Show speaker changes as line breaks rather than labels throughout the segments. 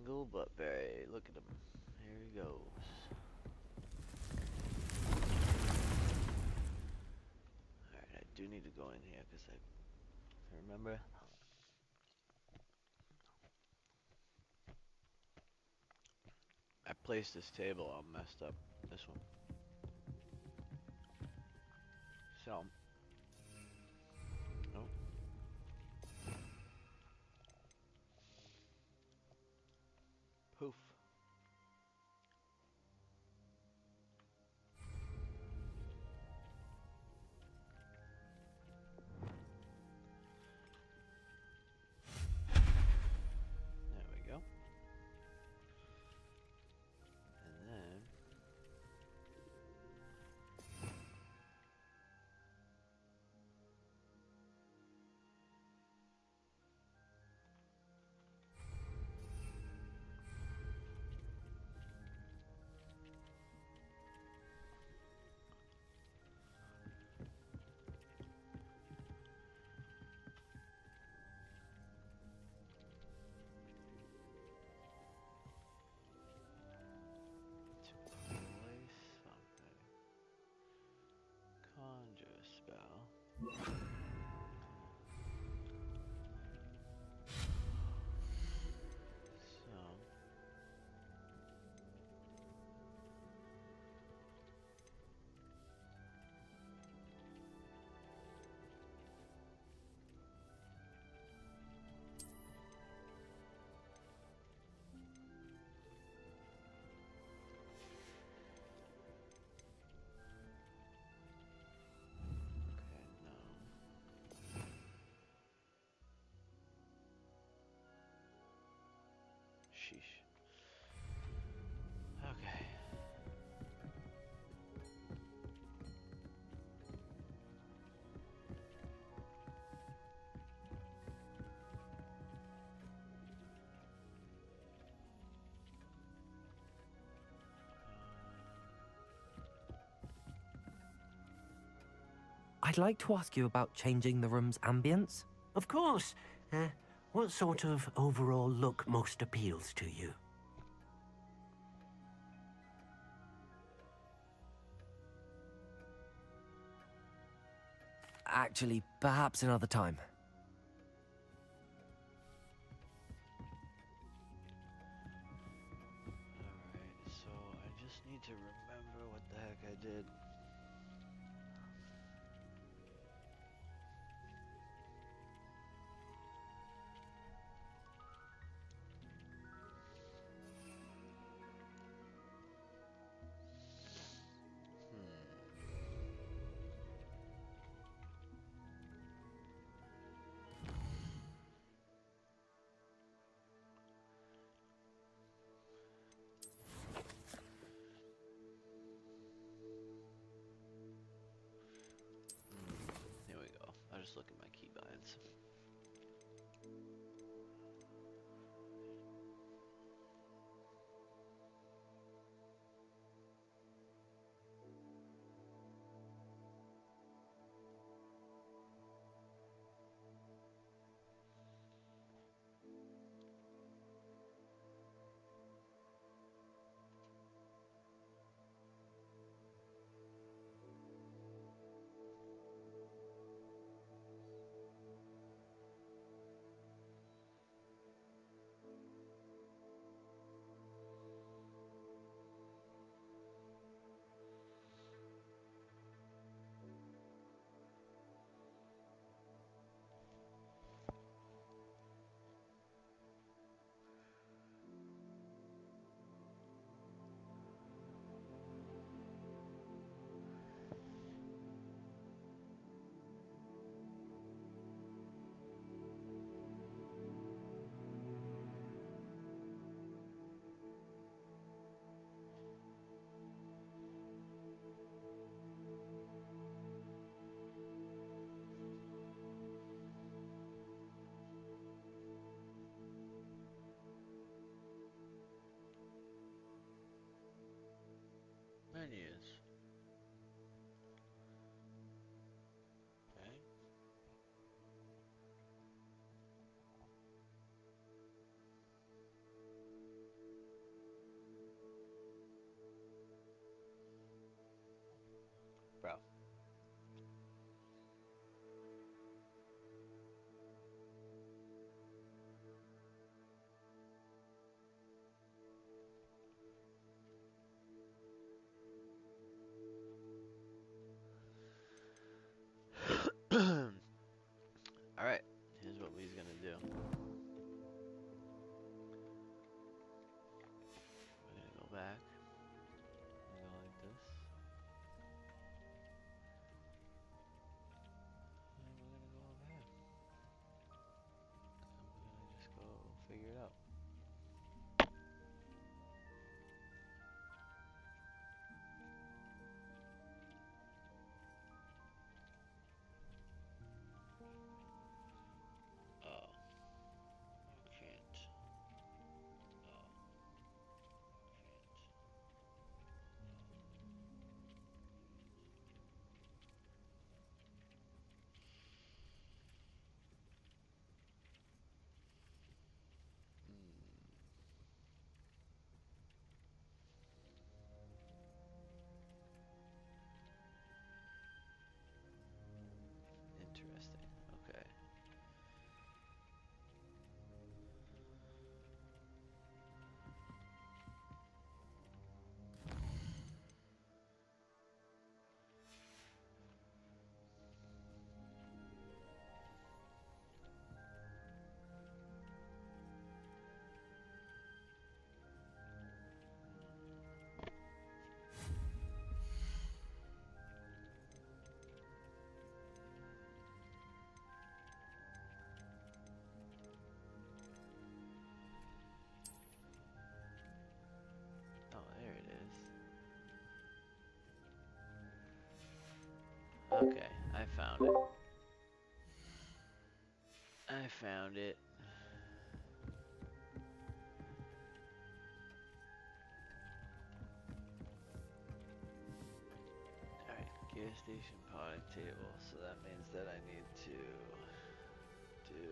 single but very. Look at him. Here he goes. Alright, I do need to go in here because I remember. I placed this table all messed up. This one. So. Nope. Poof. There we go. And then. Place something. Conjure a spell. So. Okay, no. Sheesh. Okay.
I'd like to ask you about changing the room's ambience.
Of course. What sort of overall look most appeals to you?
Actually, perhaps another time.
Alright, so I just need to remember what the heck I did. Here we go. I'll just look at my keybinds. Menus. Okay. too. We're gonna go back. We go like this. And we're gonna go over here. And we're gonna just go figure it out. Oh, you can't. Oh, can't. Hmm. Interesting. Okay. Oh, there it is. Okay, I found it. I found it. Alright, gas station potting table. So that means that I need to do.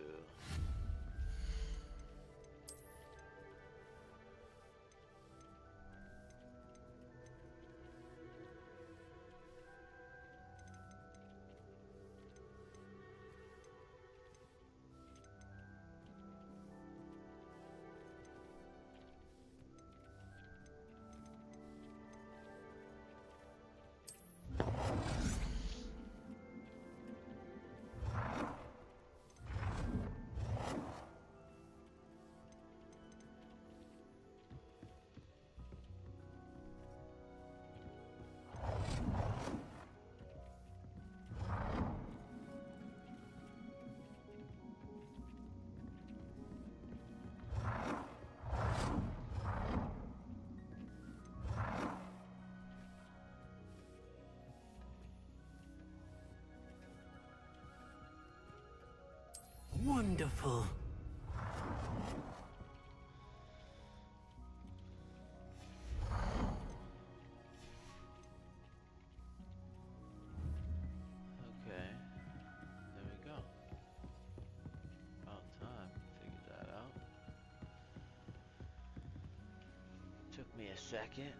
Wonderful.
Okay, there we go. About time. Figured that out. Took me a second.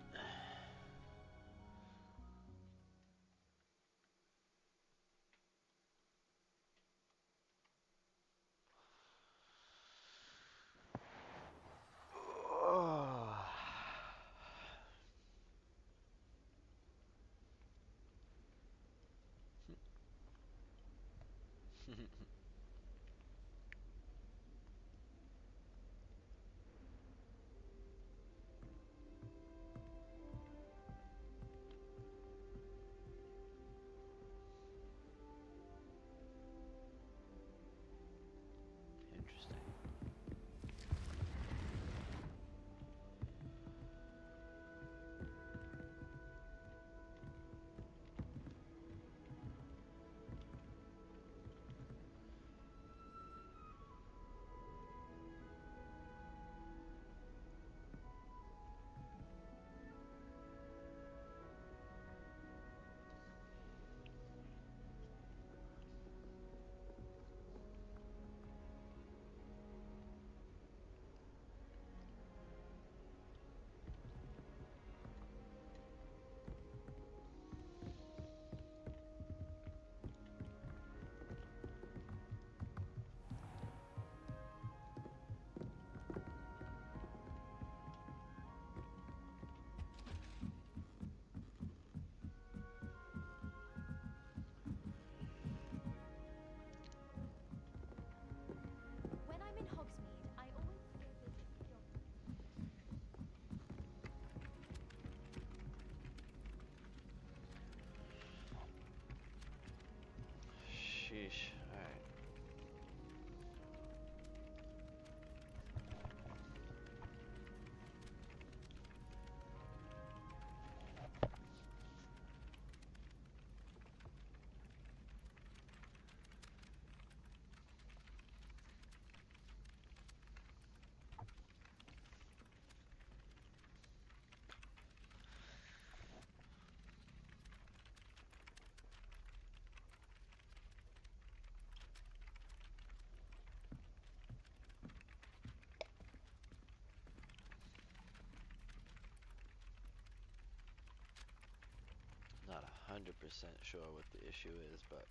100% sure what the issue is, but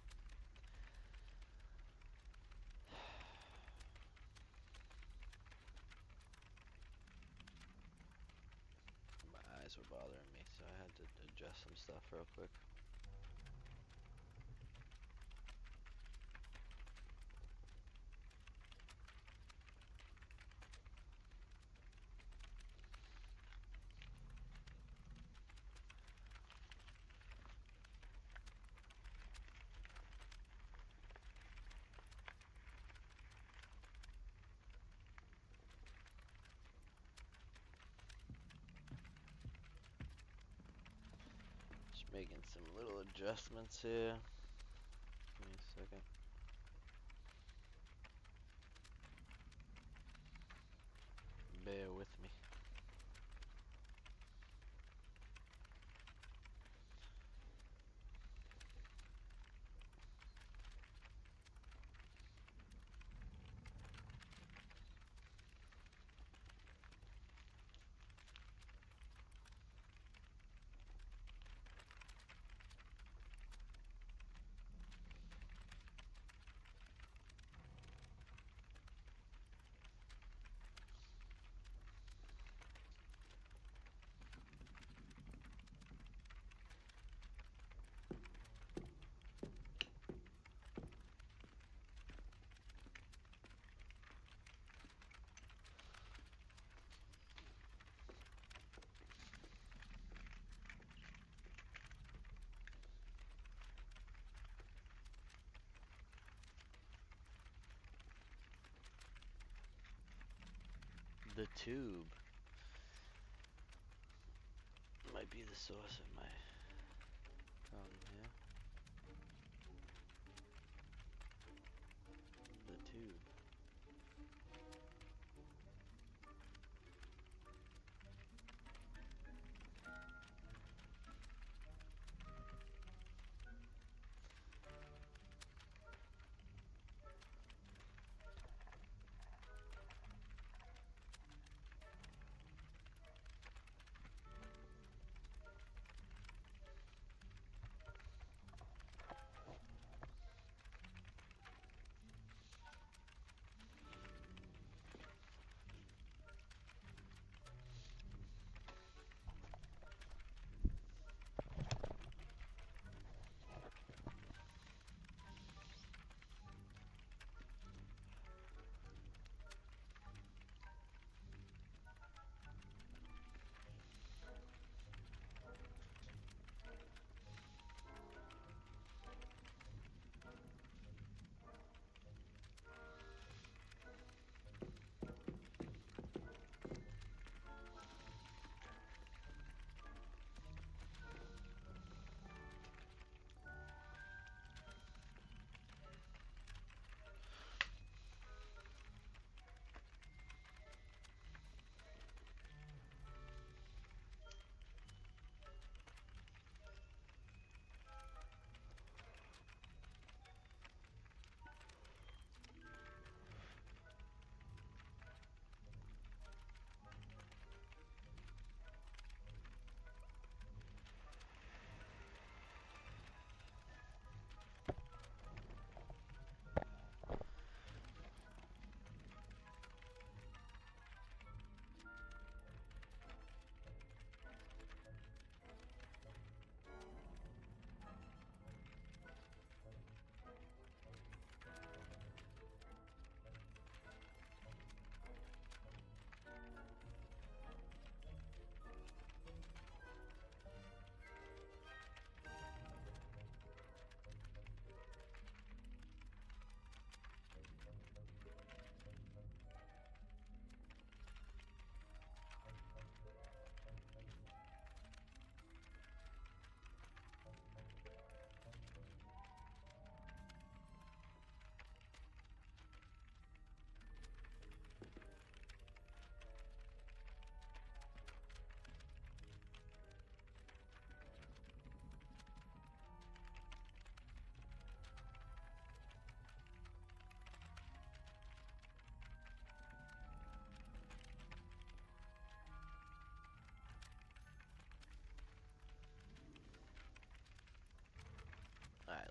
my eyes were bothering me, so I had to adjust some stuff real quick. Just making some little adjustments here. Give me a second. Bear with me. The tube might be the source of my problem here. The tube.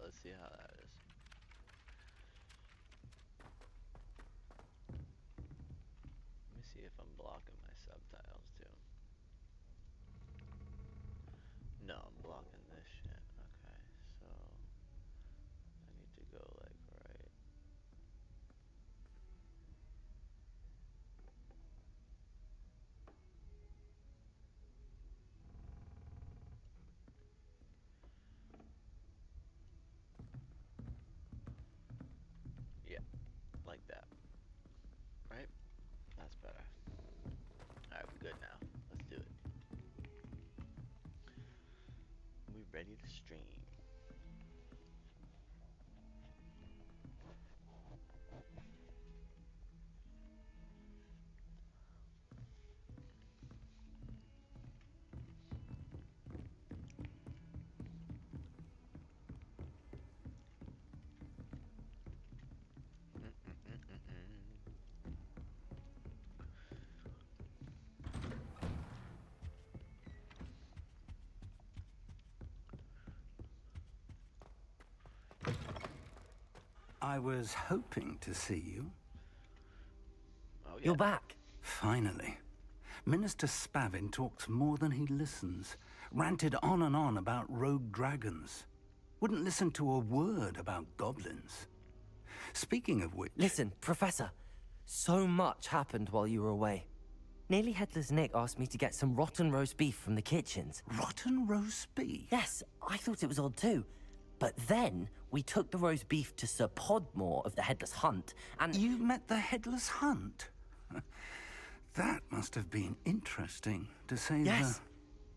let's see how that is. Let me see if I'm blocking my subtitles too. No, I'm blocking this shit. Okay, so I need to go like right. Yeah, like that. Right? That's better. Alright, we good now. Let's do it. We ready to stream. Mm-mm-mm-mm-mm.
I was hoping to see you.
Oh yeah.
You're back.
Finally. Minister Spavin talks more than he listens. Ranted on and on about rogue dragons. Wouldn't listen to a word about goblins. Speaking of which...
Listen, Professor. So much happened while you were away. Nearly Headless Nick asked me to get some rotten roast beef from the kitchens.
Rotten roast beef?
Yes, I thought it was odd too. But then, we took the roast beef to Sir Podmore of the Headless Hunt, and...
You met the Headless Hunt? That must have been interesting, to say
Yes.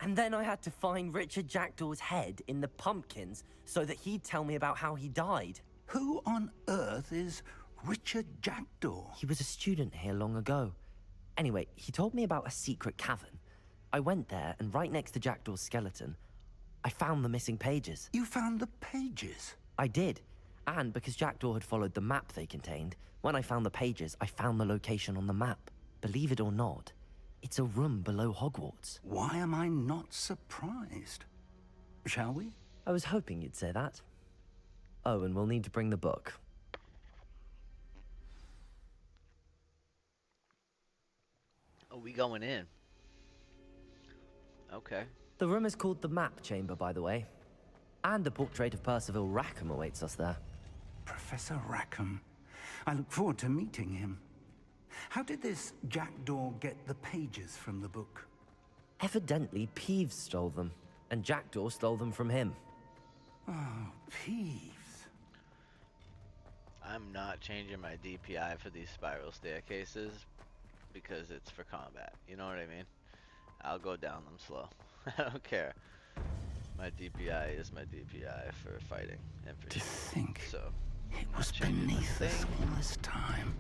And then I had to find Richard Jackdaw's head in the pumpkins so that he'd tell me about how he died.
Who on earth is Richard Jackdaw?
He was a student here long ago. Anyway, he told me about a secret cavern. I went there, and right next to Jackdaw's skeleton, I found the missing pages.
You found the pages?
I did. And because Jackdaw had followed the map they contained, when I found the pages, I found the location on the map. Believe it or not, it's a room below Hogwarts.
Why am I not surprised? Shall we?
I was hoping you'd say that. Oh, and we'll need to bring the book.
Oh, we going in. Okay.
The room is called the Map Chamber, by the way. And a portrait of Percival Rackham awaits us there.
Professor Rackham. I look forward to meeting him. How did this Jackdaw get the pages from the book?
Evidently, Peeves stole them, and Jackdaw stole them from him.
Oh, Peeves.
I'm not changing my DPI for these spiral staircases because it's for combat. You know what I mean? I'll go down them slow. I don't care. My DPI is my DPI for fighting and for
To
shooting.
think
So
it
not
was
changing a
beneath us
thing.
all this time.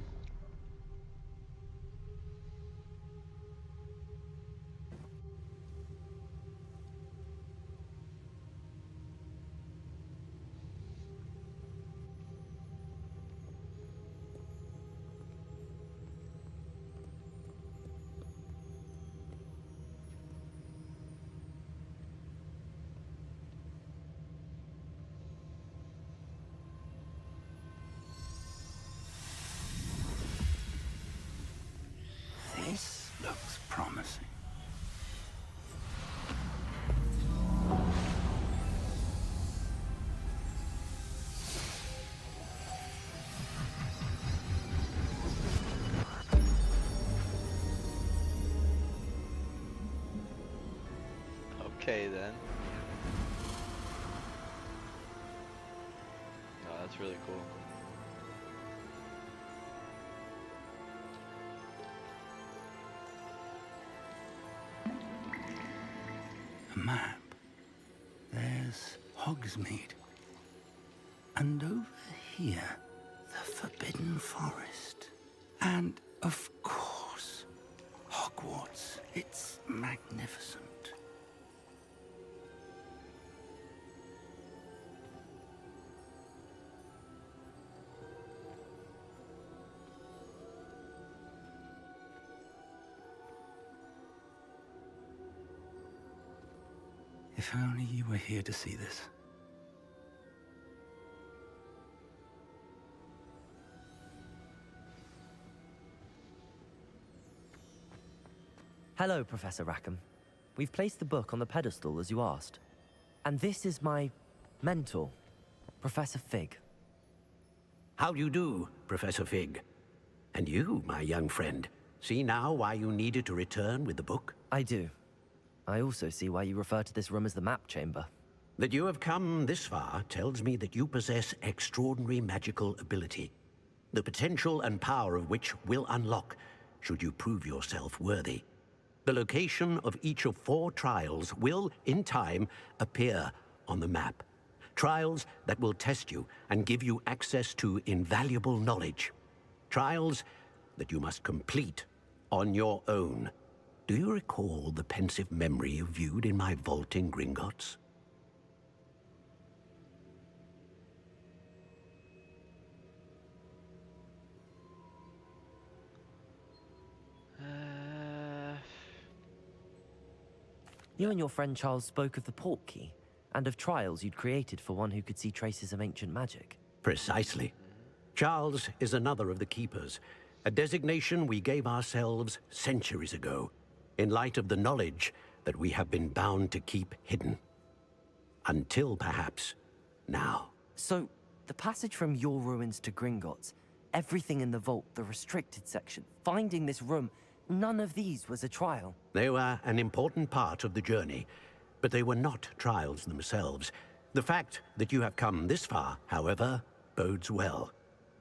This looks promising.
Okay then. Oh, that's really cool.
A map. There's Hogsmeade. And over here, the Forbidden Forest. And, of course, Hogwarts. It's magnificent. If only you were here to see this.
Hello, Professor Rackham. We've placed the book on the pedestal as you asked. And this is my mentor, Professor Fig.
How do you do, Professor Fig? And you, my young friend, see now why you needed to return with the book?
I do. I also see why you refer to this room as the map chamber.
That you have come this far tells me that you possess extraordinary magical ability, the potential and power of which will unlock should you prove yourself worthy. The location of each of 4 trials will, in time, appear on the map. Trials that will test you and give you access to invaluable knowledge. Trials that you must complete on your own. Do you recall the pensive memory you viewed in my vault in Gringotts?
You and your friend Charles spoke of the port key, and of trials you'd created for one who could see traces of ancient magic.
Precisely. Charles is another of the Keepers, a designation we gave ourselves centuries ago, in light of the knowledge that we have been bound to keep hidden. Until, perhaps, now.
So, the passage from your ruins to Gringotts, everything in the vault, the restricted section, finding this room, none of these was a trial.
They were an important part of the journey, but they were not trials themselves. The fact that you have come this far, however, bodes well.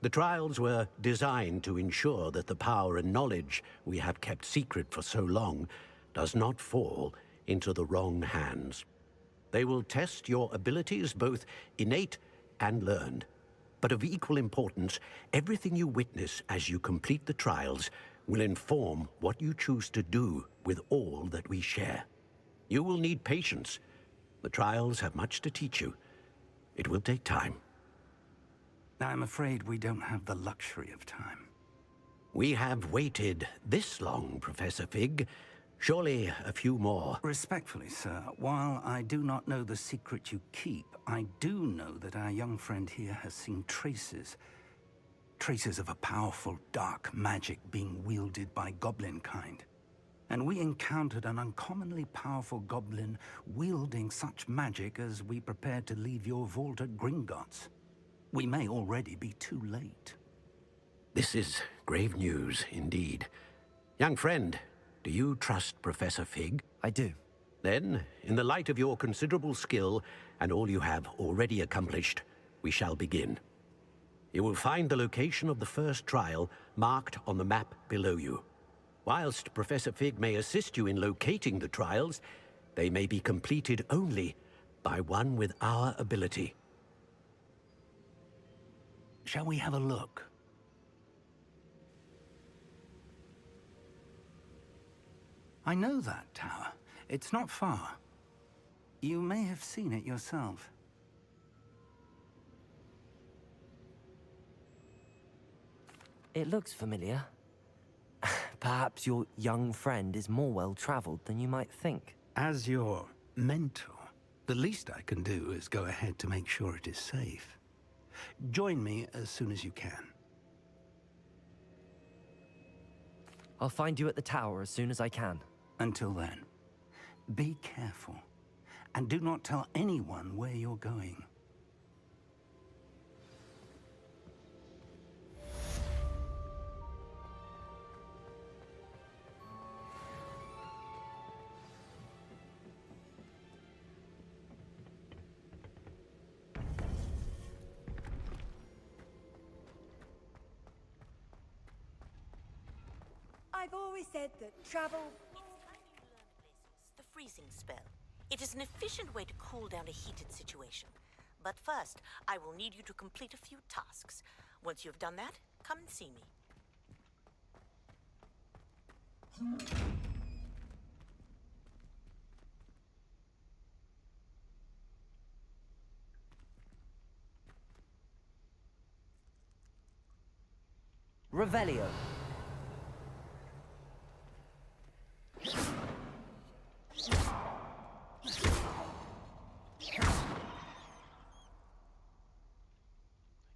The trials were designed to ensure that the power and knowledge we have kept secret for so long does not fall into the wrong hands. They will test your abilities, both innate and learned. But of equal importance, everything you witness as you complete the trials will inform what you choose to do with all that we share. You will need patience. The trials have much to teach you. It will take time.
I'm afraid we don't have the luxury of time.
We have waited this long, Professor Fig. Surely a few more.
Respectfully, sir, while I do not know the secret you keep, I do know that our young friend here has seen traces. Traces of a powerful dark magic being wielded by goblin kind. And we encountered an uncommonly powerful goblin wielding such magic as we prepared to leave your vault at Gringotts. We may already be too late.
This is grave news indeed. Young friend, do you trust Professor Fig?
I do.
Then, in the light of your considerable skill and all you have already accomplished, we shall begin. You will find the location of the first trial marked on the map below you. Whilst Professor Fig may assist you in locating the trials, they may be completed only by one with our ability.
Shall we have a look? I know that tower. It's not far. You may have seen it yourself.
It looks familiar. Perhaps your young friend is more well-traveled than you might think.
As your mentor, the least I can do is go ahead to make sure it is safe. Join me as soon as you can.
I'll find you at the tower as soon as I can.
Until then, be careful, and do not tell anyone where you're going.
I've always said that travel...
The freezing spell. It is an efficient way to cool down a heated situation. But first, I will need you to complete a few tasks. Once you have done that, come and see me.
Revelio.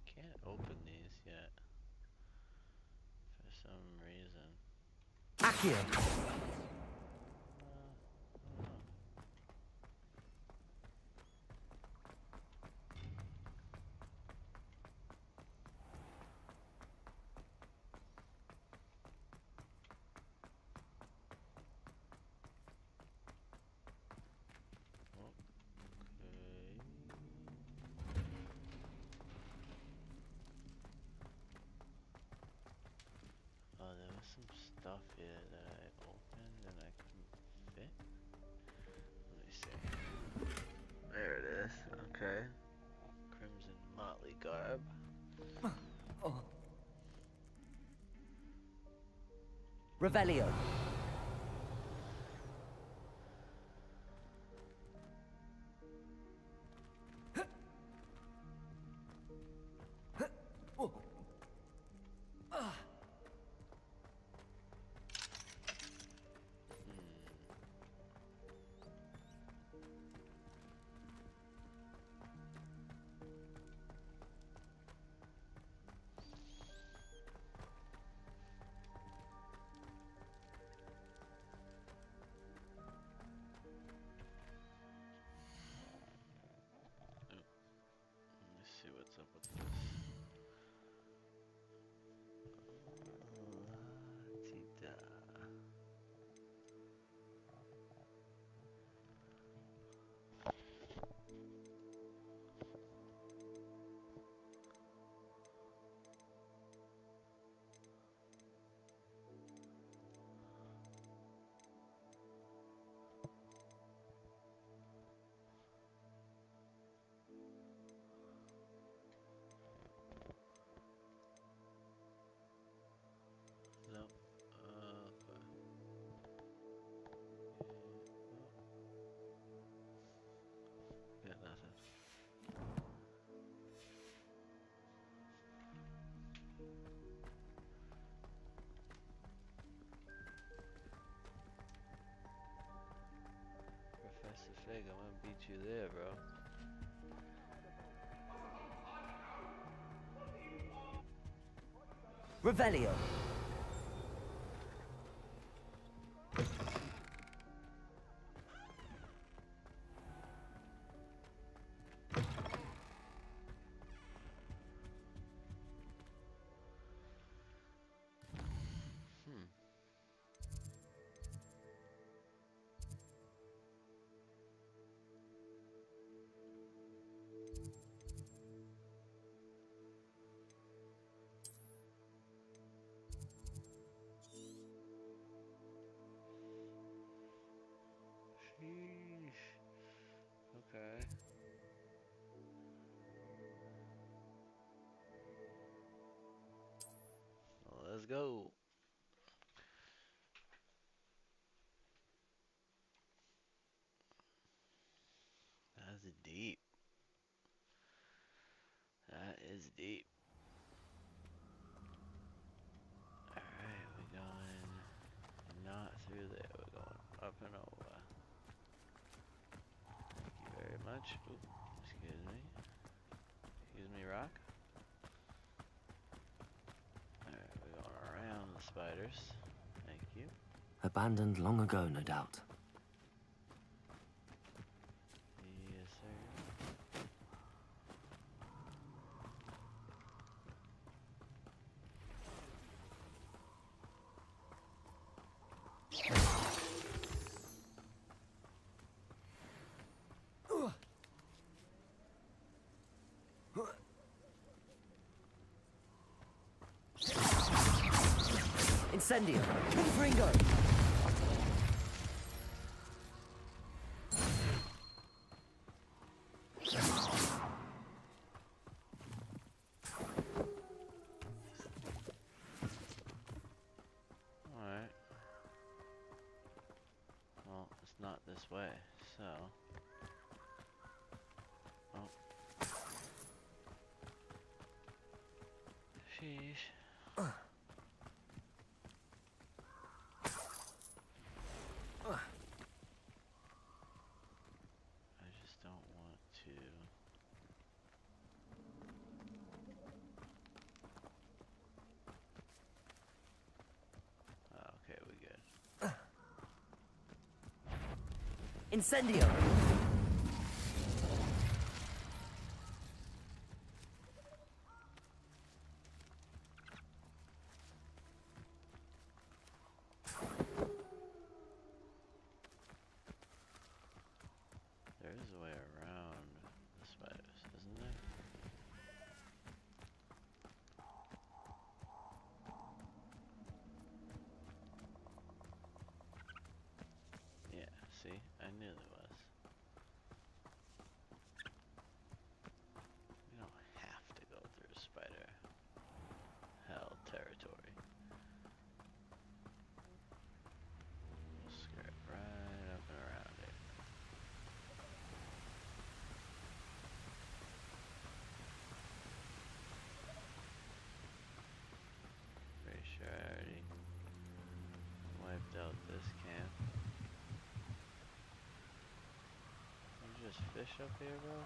Can't open these yet. For some reason.
Accio.
some stuff here that I opened and I couldn't fit. Let me see. There it is. Okay. Crimson motley garb.
Revelio.
Let's see what's up with this. La-ti-da. Nope. Okay. Got nothing. Professor Fig, I'm gonna beat you there, bro.
Revelio.
Hmm. Sheesh. Okay. Well, let's go. That's deep. That is deep. Alright, we're going not through there. We're going up and over. Thank you very much. Oop, excuse me. Excuse me, Rock. Alright, we're going around the spiders. Thank you.
Abandoned long ago, no doubt.
Yes, sir.
Incendio. Ringo.
Alright. Well, it's not this way, so... Oh. Sheesh. I just don't want to... Oh, okay, we good.
Incendio.
There is a way around the spiders, isn't there? wiped out this camp. There's just fish up here, bro?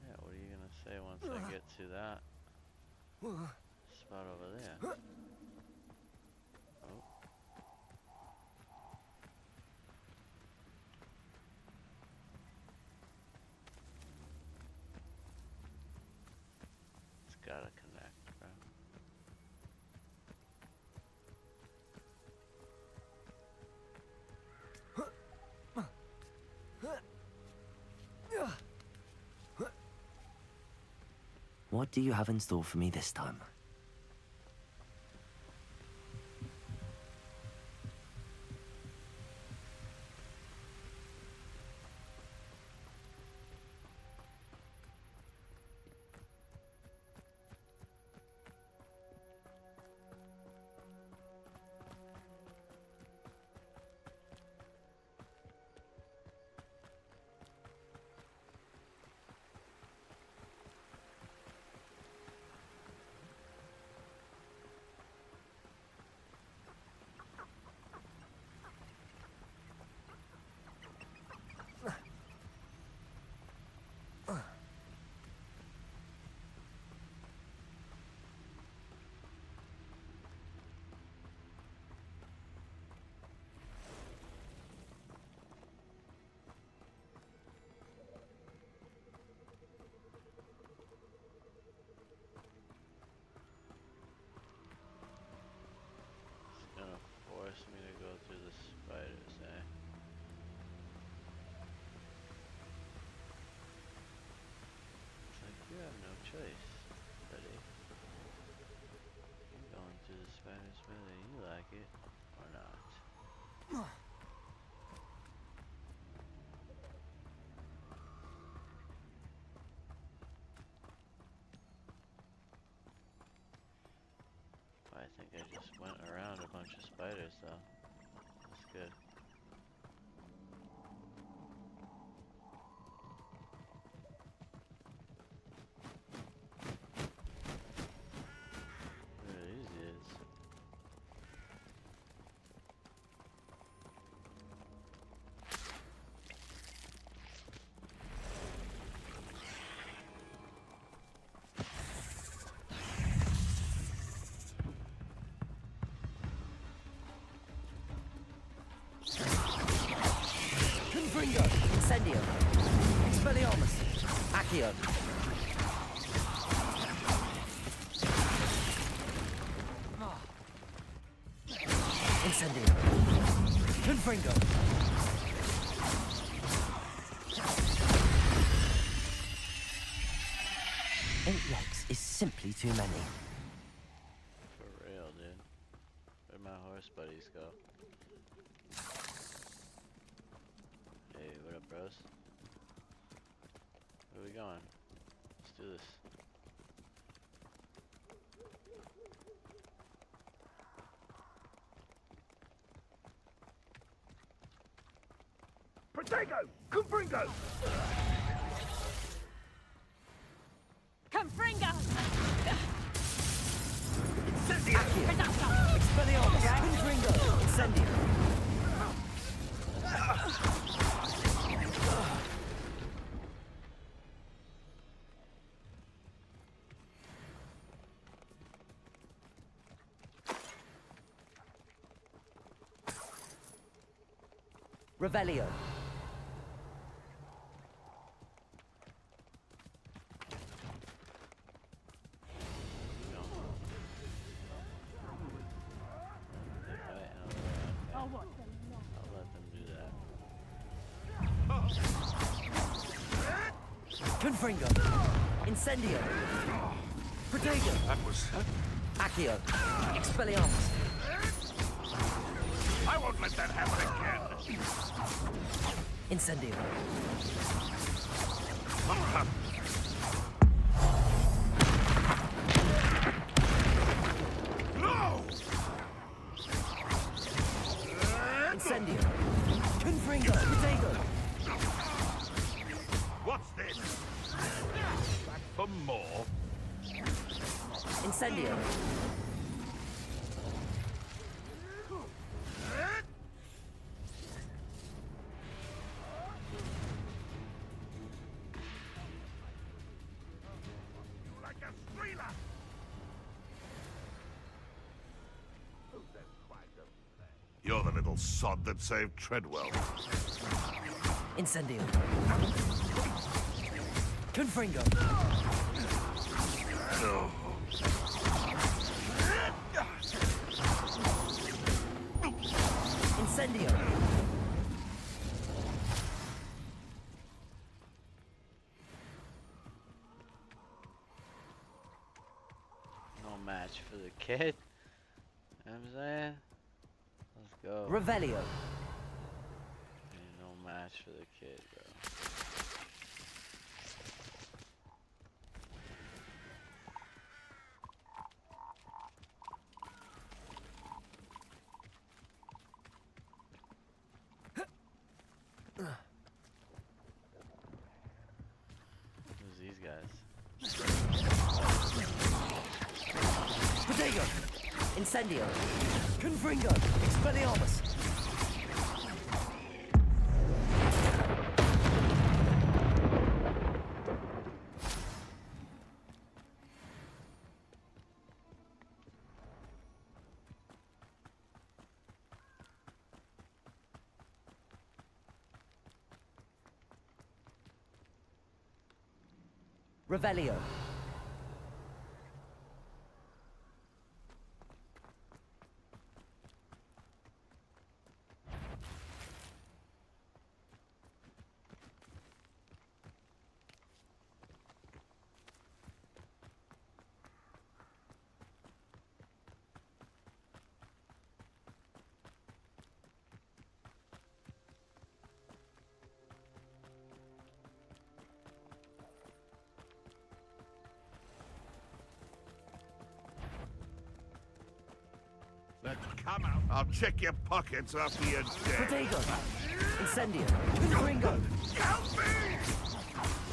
Yeah, what are you gonna say once I get to that spot over there? Oh. It's gotta connect, bro.
What do you have in store for me this time?
Gonna force me to go through the spiders, eh? It's like you have no choice, buddy. You're going through the spiders whether you like it or not. I think I just went around a bunch of spiders though. That's good. What are these is?
Confringo! Incendio! Expelliarmus! Accio! Incendio! Confringo! Eight legs is simply too many.
For real, dude. Where'd my horse buddies go? Hey, what up, bros? Where are we going? Let's do this.
Protego! Confringo!
Confringo!
Accio! Expelliarmus! Confringo! Incendio! Revelio.
I'll let them do that.
Confringo. Incendio. Protego.
That was...
Accio. Expelliarmus.
I won't let that happen again.
Incendio.
No!
Incendio.
Like a strealer. You're the little sod that saved Treadwell.
Incendio. Confringo. Incendio.
No match for the kid. You know what I'm saying? Let's go.
Revelio.
Ain't no match for the kid, bro. Who's these guys?
Protego. Incendio. Confringo. Expelliarmus. Revelio.
Let's come out. I'll check your pockets after you're dead.
Protego. Incendio. Confringo.
Help me!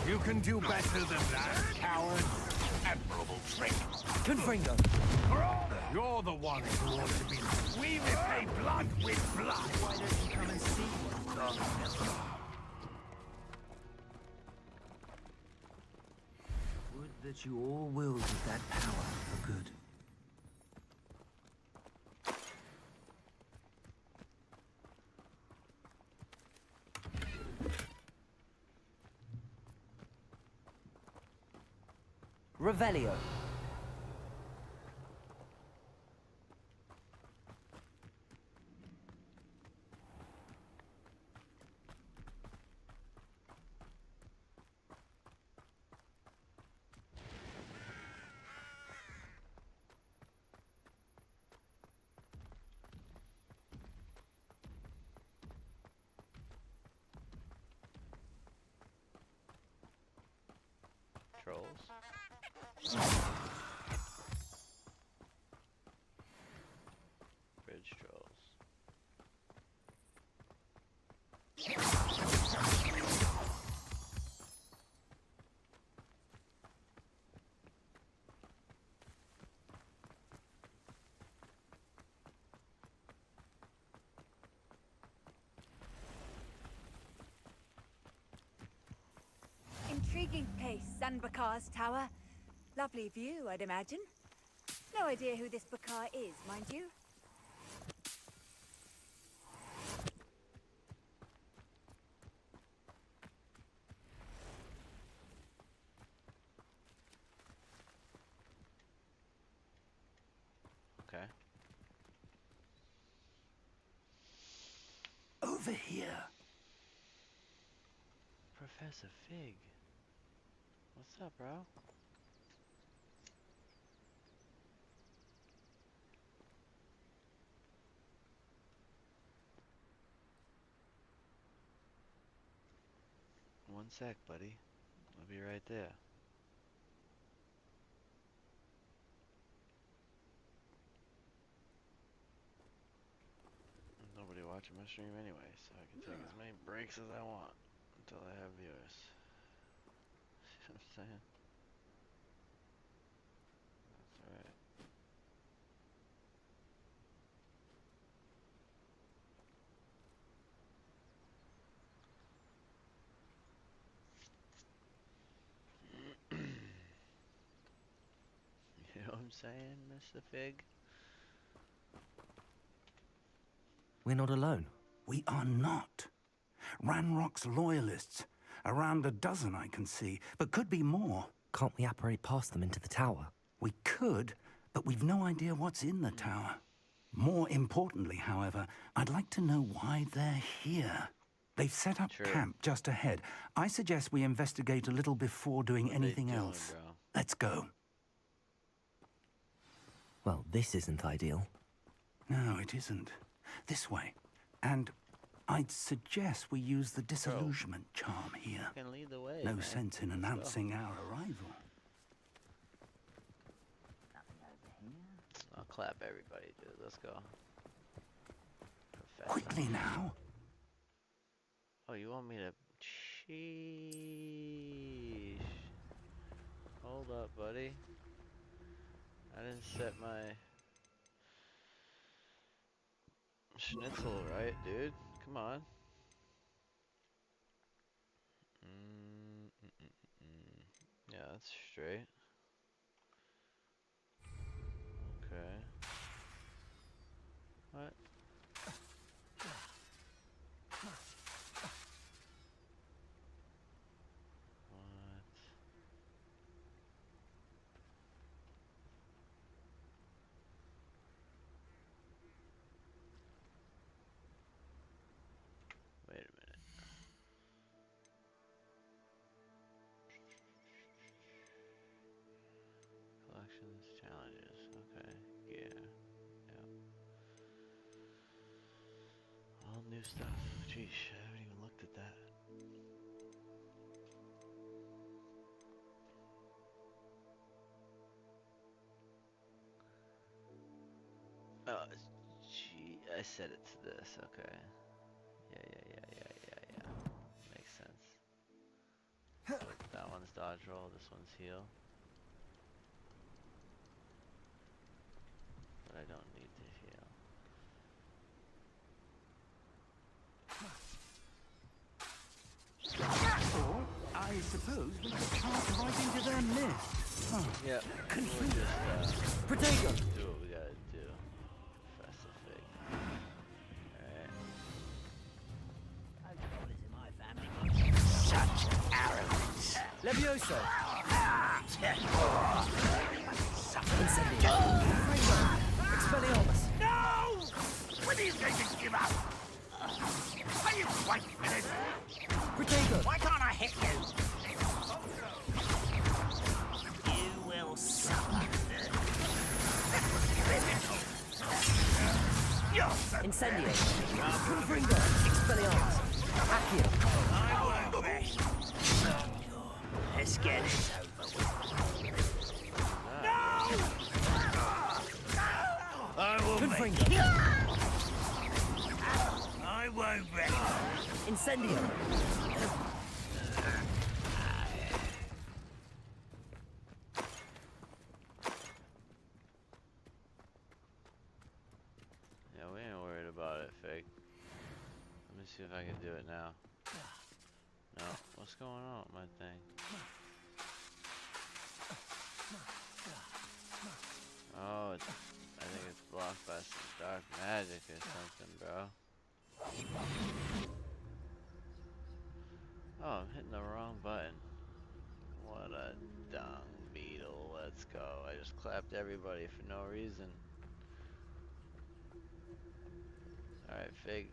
You can do better than that, coward. Admirable trick.
Confringo.
You're the one who ought to be. We repay blood with blood.
Why don't you come and see? Would that you all wielded that power for good.
Revelio.
Trolls. Bridge trolls.
Intriguing place, Sanbakar's tower. Lovely view, I'd imagine. No idea who this Bakar is, mind you.
Okay.
Over here.
Professor Fig. What's up, bro? One sec, buddy. I'll be right there. Nobody watching my stream anyway, so I can take as many breaks as I want until I have viewers. See what I'm saying? That's alright. I'm saying, Mr. Fig?
We're not alone.
We are not. Ranrock's loyalists. Around a dozen I can see, but could be more.
Can't we apparate past them into the tower?
We could, but we've no idea what's in the tower. More importantly, however, I'd like to know why they're here. They've set up camp just ahead. I suggest we investigate a little before doing anything else.
Bro?
Let's go.
Well, this isn't ideal.
No, it isn't. This way. And I'd suggest we use the disillusionment charm here.
Can lead the way,
No
man.
sense in announcing our arrival.
I'll clap everybody, dude. Let's go. Professor.
Quickly now.
Oh, you want me to... Sheesh. Hold up, buddy. I didn't set my... schnitzel right, dude. Come on. Yeah, that's straight. Okay. What? Wait a minute. Collections, challenges. Okay, yeah. Yeah. All new stuff. Jeez, I haven't even looked at that. Oh, gee, I set it to this. Okay. Yeah. Makes sense. That one's dodge roll. This one's heal. But I don't need to heal.
Or, I suppose we could pass right into their nest. Oh,
yeah, we'll just
Protego!
do what we gotta do. Professor Fig. Alright.
Such arrogance.
Levioso!
Incendio.
Expelliarmus!
No! When are you going to give up? Are you quite finished?
Protego!
Why can't I hit you? You will suffer.
Incendio! Confringo! Expelliarmus! Accio!
I won't rest. Let's get it over with.
I will make
Confringo!
I won't rest.
Incendio!
Yeah, we ain't worried about it, Fig. Let me see if I can do it now. No, what's going on with my thing? Oh, I think it's blocked by some dark magic or something, bro. Oh, I'm hitting the wrong button. What a dung beetle. Let's go. I just clapped everybody for no reason. Alright, Fig.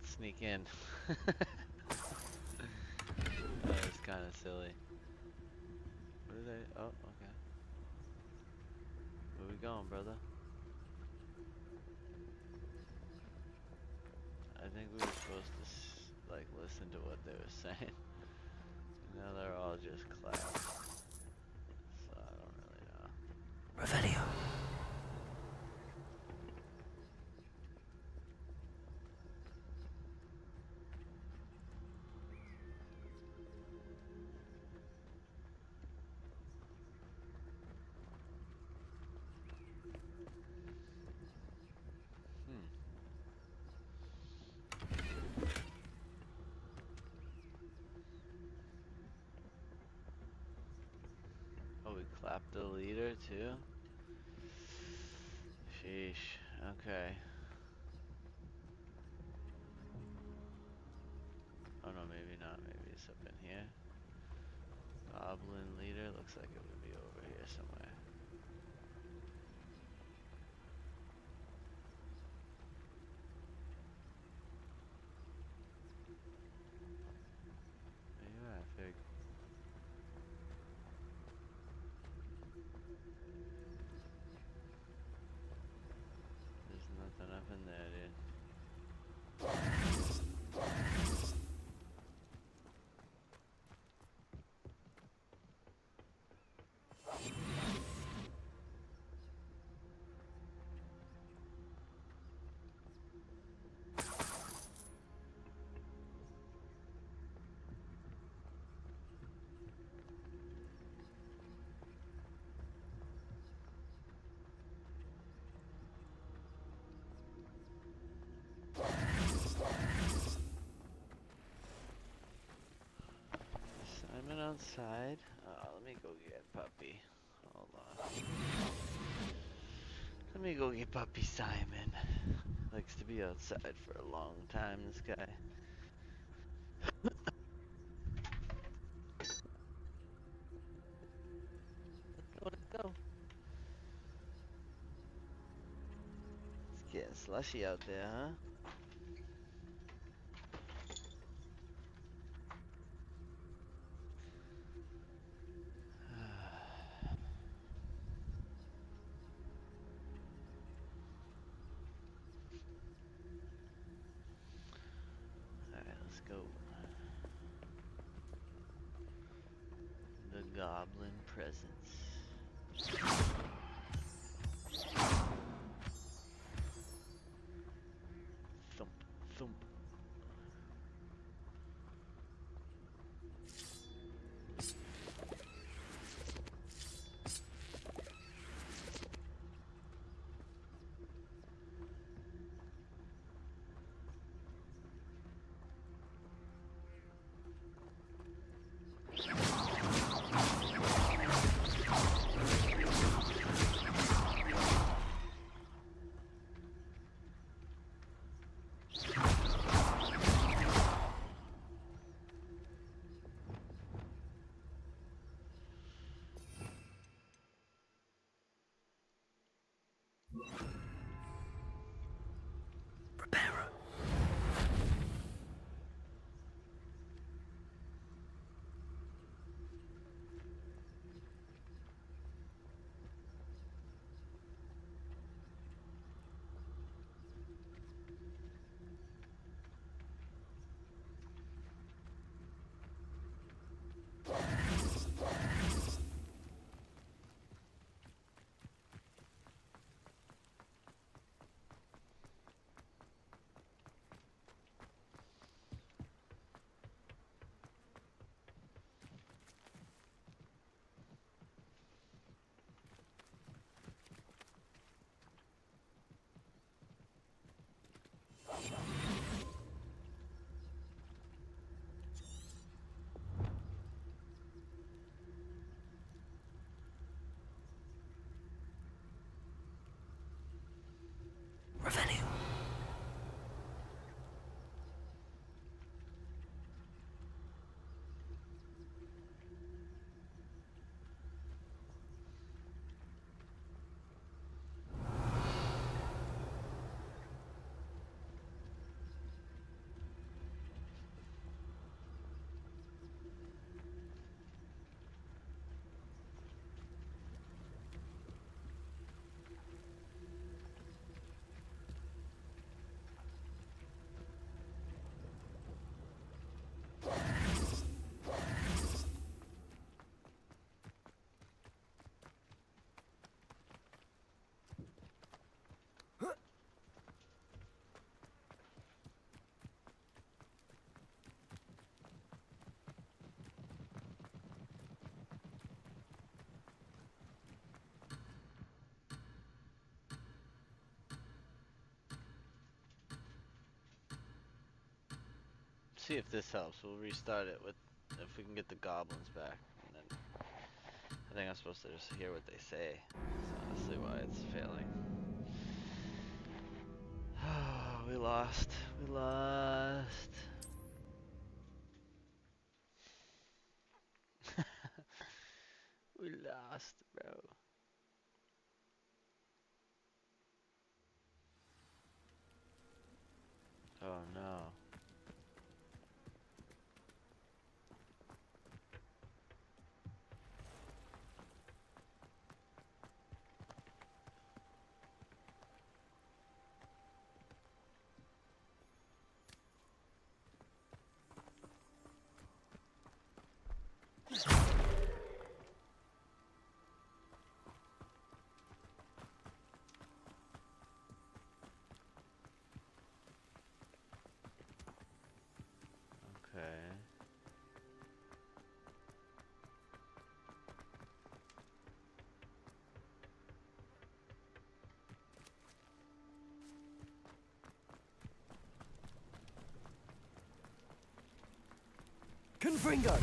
Sneak in. That was kind of silly. Where did I... Oh, okay. Where we going, brother? I think we were supposed to, like, listen to what they were saying. Now they're all just claps. So I don't really know.
Revelio!
Oh, we clapped the leader too? Sheesh. Okay. Oh no, maybe not. Maybe it's up in here. Goblin leader. Looks like it would be over here somewhere. There you are, Fig. There's nothing up in there, dude. Simon outside. Let me go get Puppy. Hold on. Let me go get Puppy Simon. Likes to be outside for a long time, this guy. Let's go. It's getting slushy out there, huh? Alright, let's go. The Goblin Presence. Thump, thump.
Prepare. Revenue.
See if this helps. We'll restart it with if we can get the goblins back. And then I think I'm supposed to just hear what they say. That's honestly why it's failing. lost. We lost. We lost, bro. Oh no. Okay.
Confringo!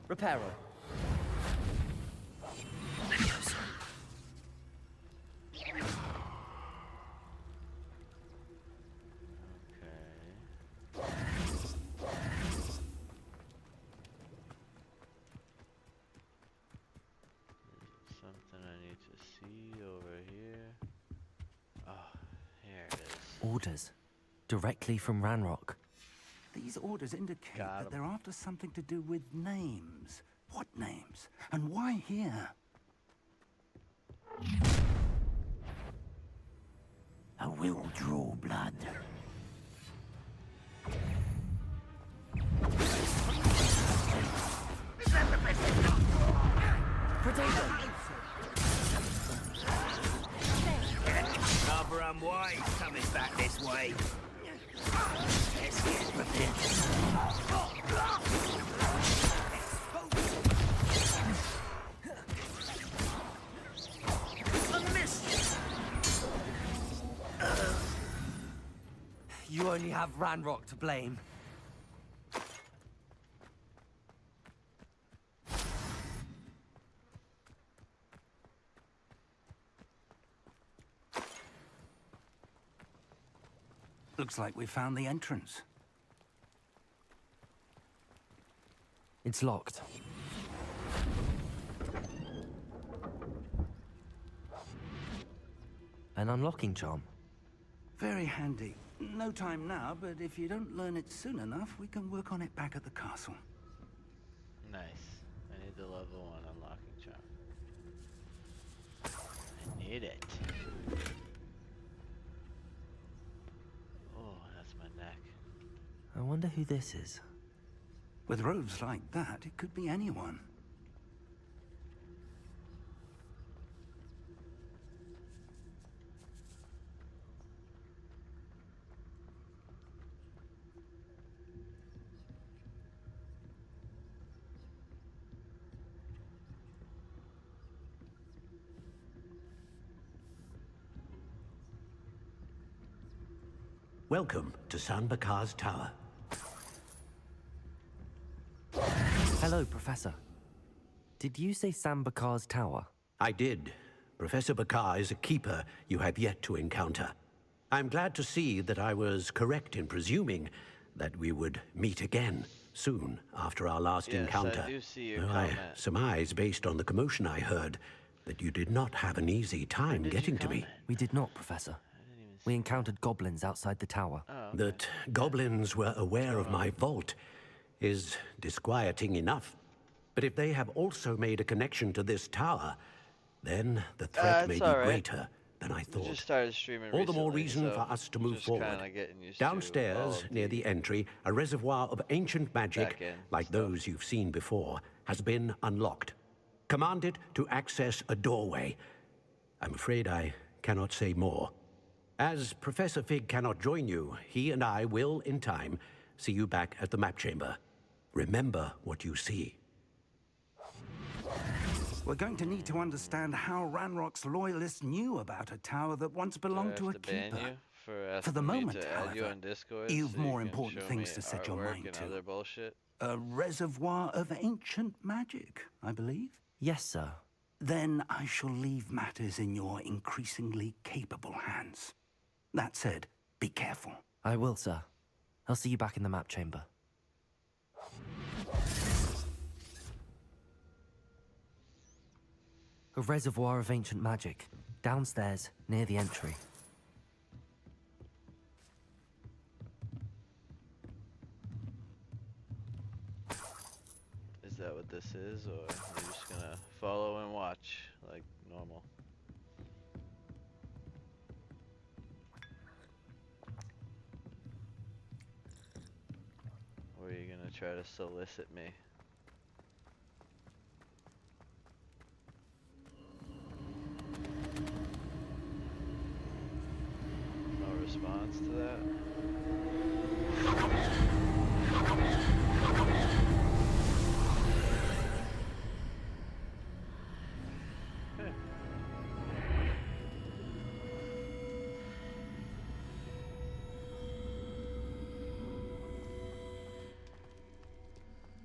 Reparo.
Something I need to see over here. Oh, here it is.
Orders. Directly from Ranrock.
These orders indicate
Got
that
'em.
they're after something to do with names. What names? And why here?
I will draw blood.
Potato!
Barbara and White coming back this way. Let's get prepared.
You only have Ranrock to blame.
Looks like we found the entrance.
It's locked. An unlocking charm.
Very handy. No time now, but if you don't learn it soon enough, we can work on it back at the castle.
Nice. I need the level 1 unlocking charm. I need it. Oh, that's my neck.
I wonder who this is.
With robes like that, it could be anyone.
Welcome to San Bakar's Tower.
Hello, Professor. Did you say Sam Bakar's tower?
I did. Professor Bakar is a keeper you have yet to encounter. I'm glad to see that I was correct in presuming that we would meet again soon after our last
Yes,
encounter.
I do see your
Though
comment.
I surmise, based on the commotion I heard, that you did not have an easy time
Did you
getting to me.
comment?
We did not, Professor. We encountered goblins outside the tower.
Oh, okay.
That goblins were aware of my vault is disquieting enough. But if they have also made a connection to this tower, then the threat may
it's
be
all right.
greater than I
We
thought.
just started streaming
All the more
recently,
reason
so
for us to move
just
forward.
kinda getting used to all
Downstairs,
of
near the entry, a reservoir of ancient magic,
back end
like
stuff.
those you've seen before, has been unlocked. Command it to access a doorway. I'm afraid I cannot say more. As Professor Fig cannot join you, he and I will, in time, see you back at the map chamber. Remember what you see.
We're going to need to understand how Ranrock's loyalists knew about a tower that once
Do I
belonged to a
have to ban
keeper.
you for asking
the
me
moment,
to add you
however,
on Discord
you've
so
more
can
important
show
things
me
to set your
artwork
mind
and
to.
other bullshit?
A reservoir of ancient magic, I believe.
Yes, sir.
then I shall leave matters in your increasingly capable hands. That said, be careful.
I will, sir. I'll see you back in the map chamber. A reservoir of ancient magic, downstairs, near the entry.
Is that what this is, or are you just gonna follow and watch like normal? Or are you gonna try to solicit me? No response to that?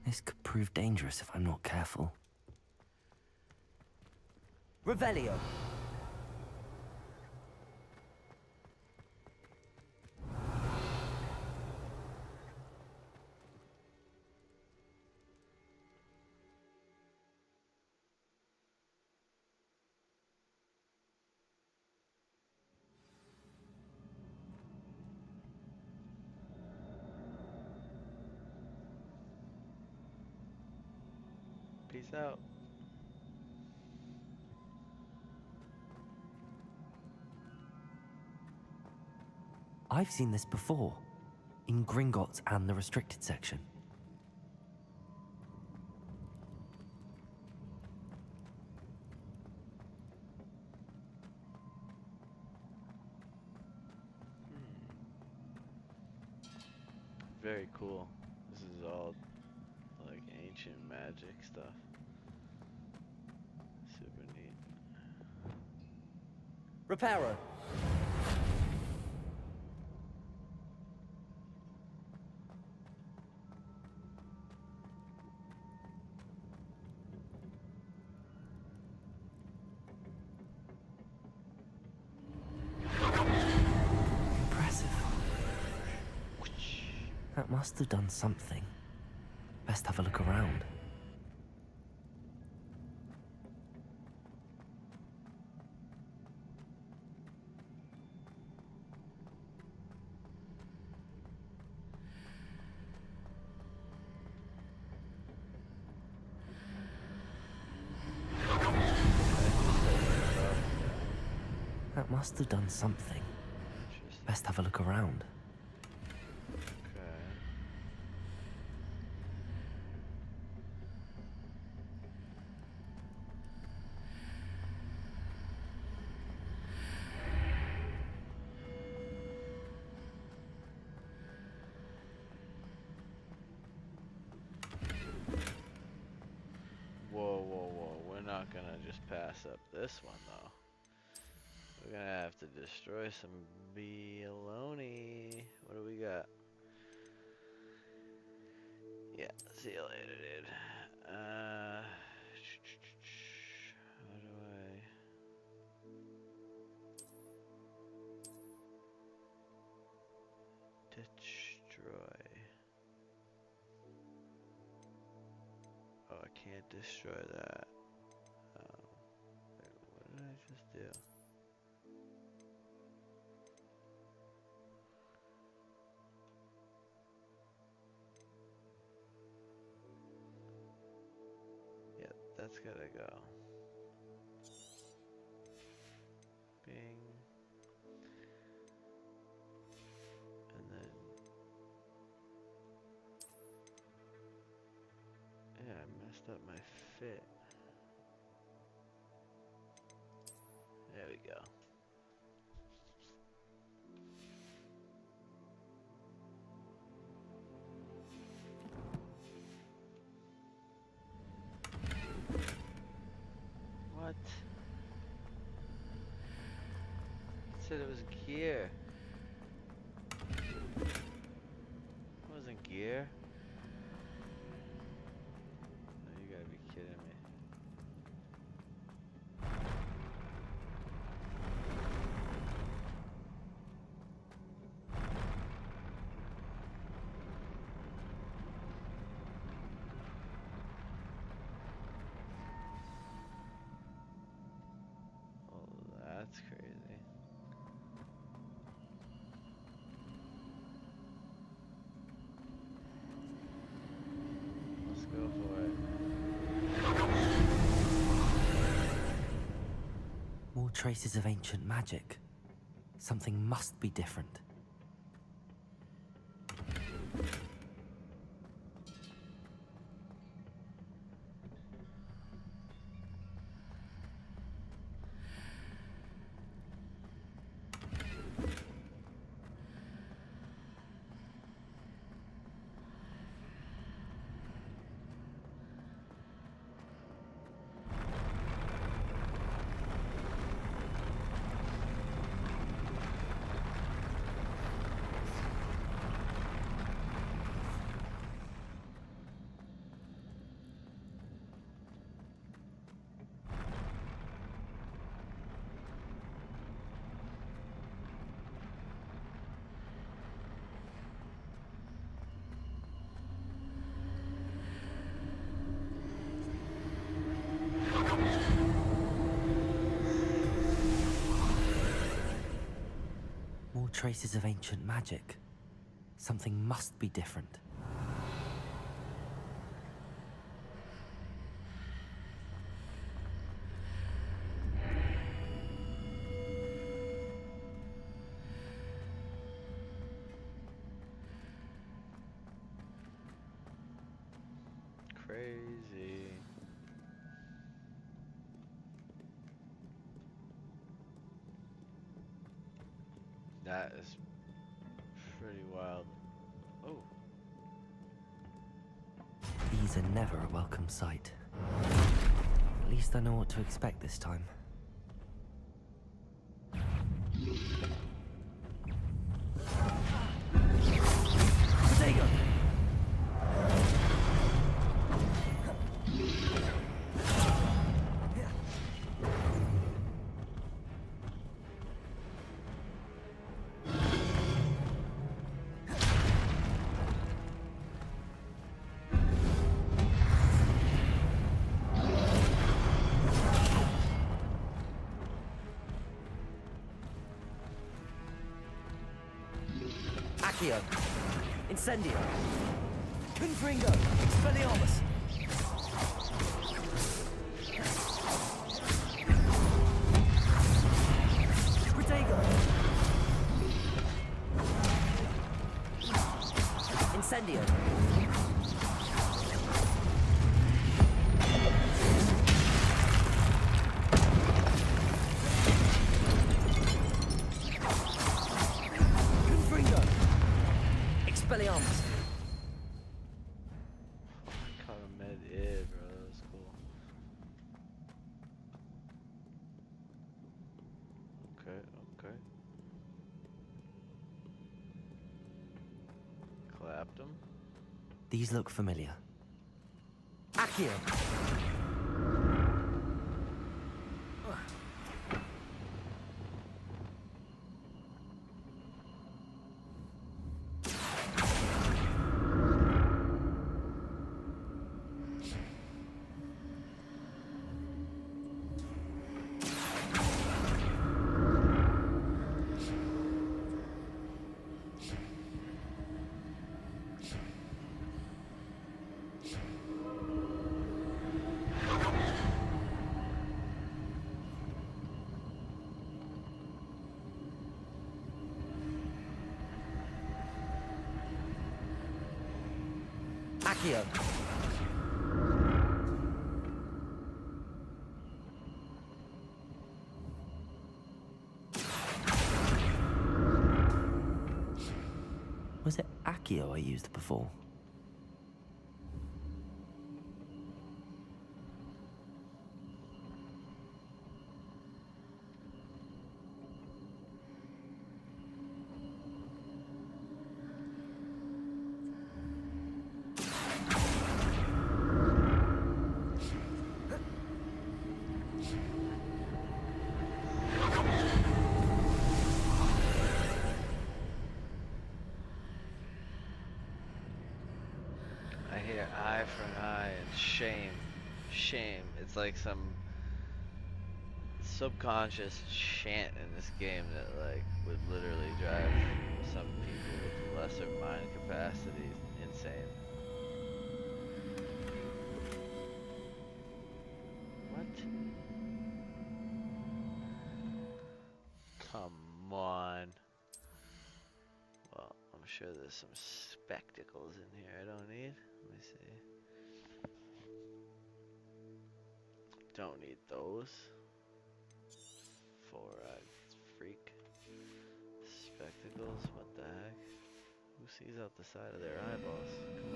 This could prove dangerous if I'm not careful.
Revelio.
Peace out.
I've seen this before, in Gringotts and the restricted section.
Very cool. This is all like ancient magic stuff. Super neat.
Reparo.
Impressive. That must have done something. Best have a look around. That must have done something.
Interesting.
Best have a look around.
Okay. Whoa, whoa, whoa. We're not gonna just pass up this one, though. We're gonna have to destroy some baloney. What do we got? Yeah, see you later, dude. How do I... Destroy. Oh, I can't destroy that. Wait, what did I just do? Yeah, that's gotta go. Bing. And then... Yeah, I messed up my fit. There we go. What? It said it was gear. It wasn't gear. No, you gotta be kidding me. That's crazy. Let's go for it.
More traces of ancient magic. Something must be different. More traces of ancient magic. Something must be different.
Crazy. That is pretty wild. Oh.
These are never a welcome sight. At least I know what to expect this time. Potato! Accio. Incendio. Confringo. Expelliarmus. Protego. Incendio. Confringo. Expelliarmus.
I caught a mid-id, bro. That was cool. Okay, okay. Clapped him.
These look familiar. Accio. Accio. Was it Accio I used before?
I hear eye for an eye and shame. Shame. It's like some subconscious chant in this game that like would literally drive some people with lesser mind capacity insane. What? Come on. Well, I'm sure there's some spectacles in here I don't need. Let me see. Don't need those. Four-eyed freak. Spectacles? What the heck? Who sees out the side of their eyeballs? Come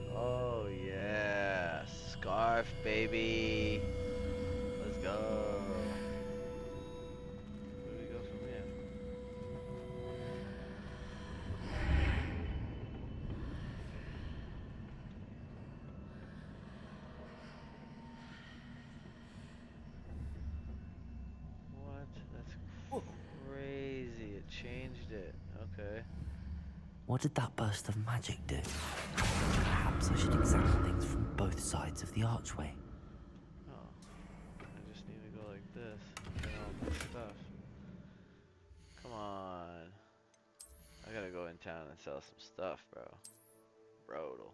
on. Oh yeah. Scarf, baby. Let's go. Where do we go from here? What? That's crazy. It changed it. Okay.
What did that burst of magic do? Perhaps I should examine things from both sides of the archway.
Oh. I just need to go like this. Get all my stuff. Come on. I gotta go in town and sell some stuff, bro. Brutal.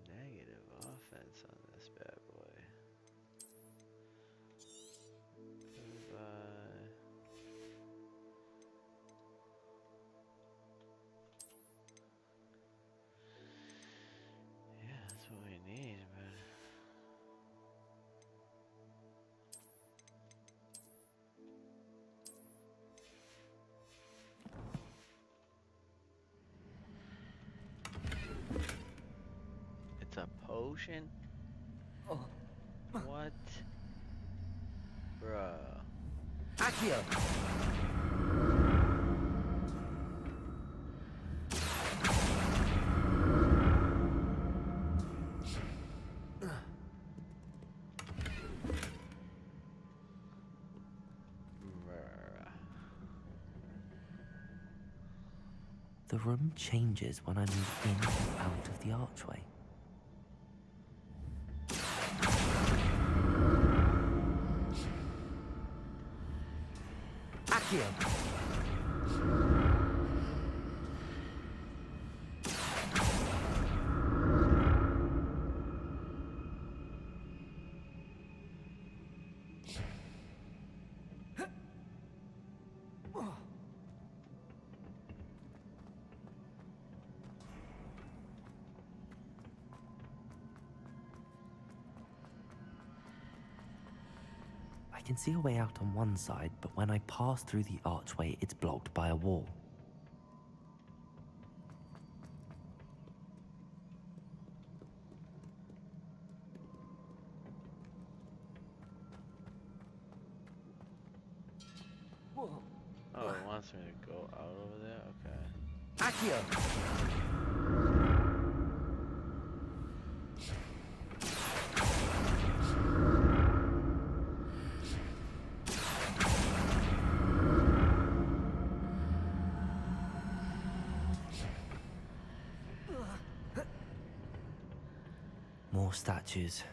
Negative offense on this bad boy. Goodbye. Yeah, that's what we need, but it's a potion? What? Bruh.
Accio!
Bruh.
The room changes when I move in and out of the archway.
Accio!
I can see a way out on one side, but when I pass through the archway, it's blocked by a wall.
Oh, it wants me to go out over there? Okay.
Accio!
More statues.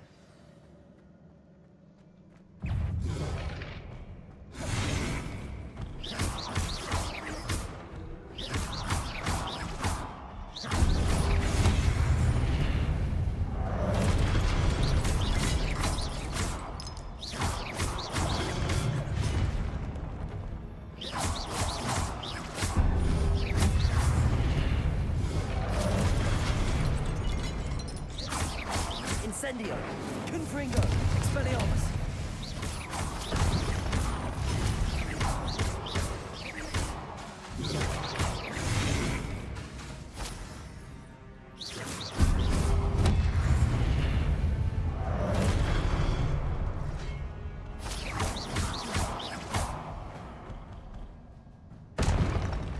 Incendio! Confringo! Expelliarmus!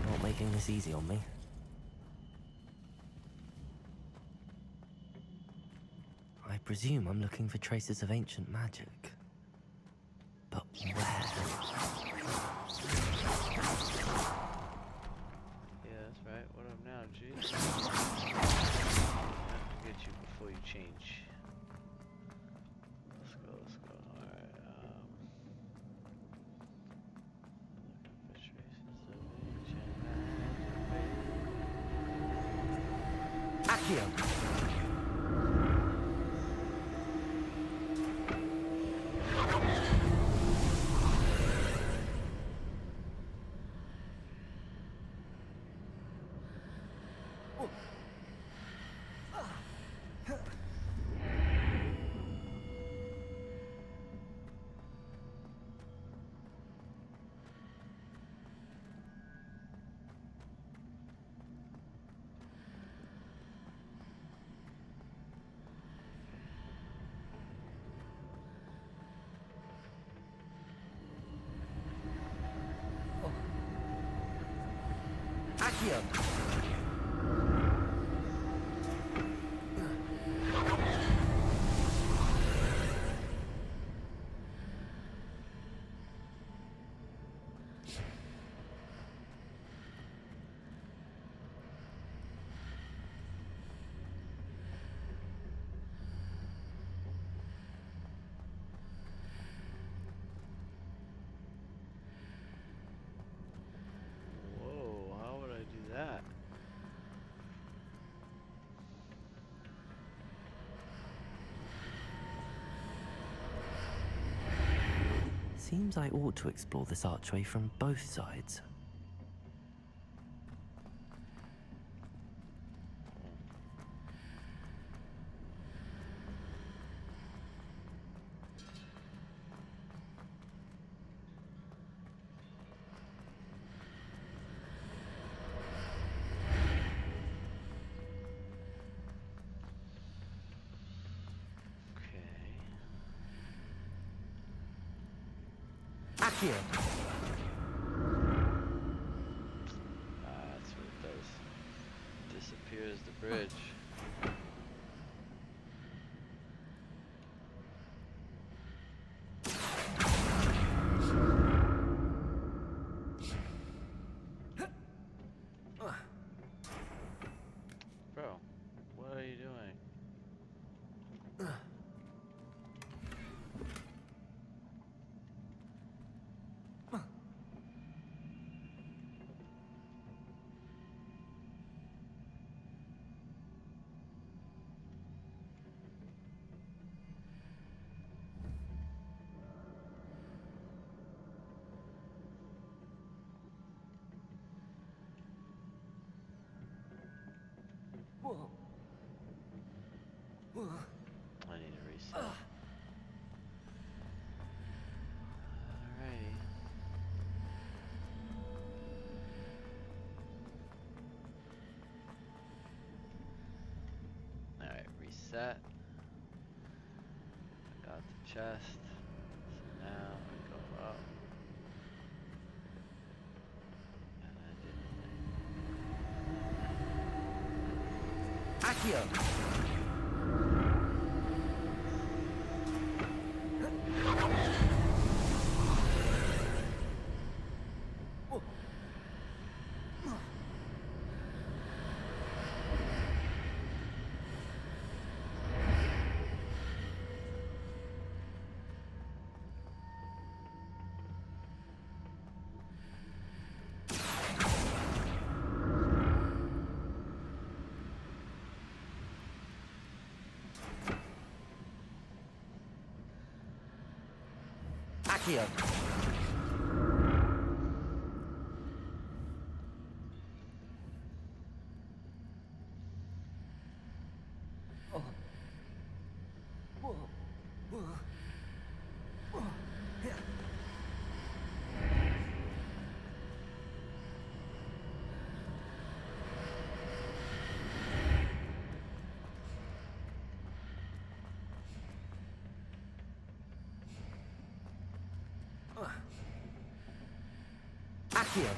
Not making this easy on me. I presume I'm looking for traces of ancient magic. But where?
Yeah, that's right. What up now, G? I have to get you before
Accio. Accio.
Whoa, how would I do that?
Seems I ought to explore this archway from both sides.
Okay.
Accio.
That's what it does. Disappears the bridge. Bro, what are you doing?
Whoa. Whoa.
I need to reset. Alrighty. Alright, reset. I got the chest. So now I go up. And I did the thing.
Accio. Accio. Oh. Whoa. Whoa. Whoa. Yeah. Accio.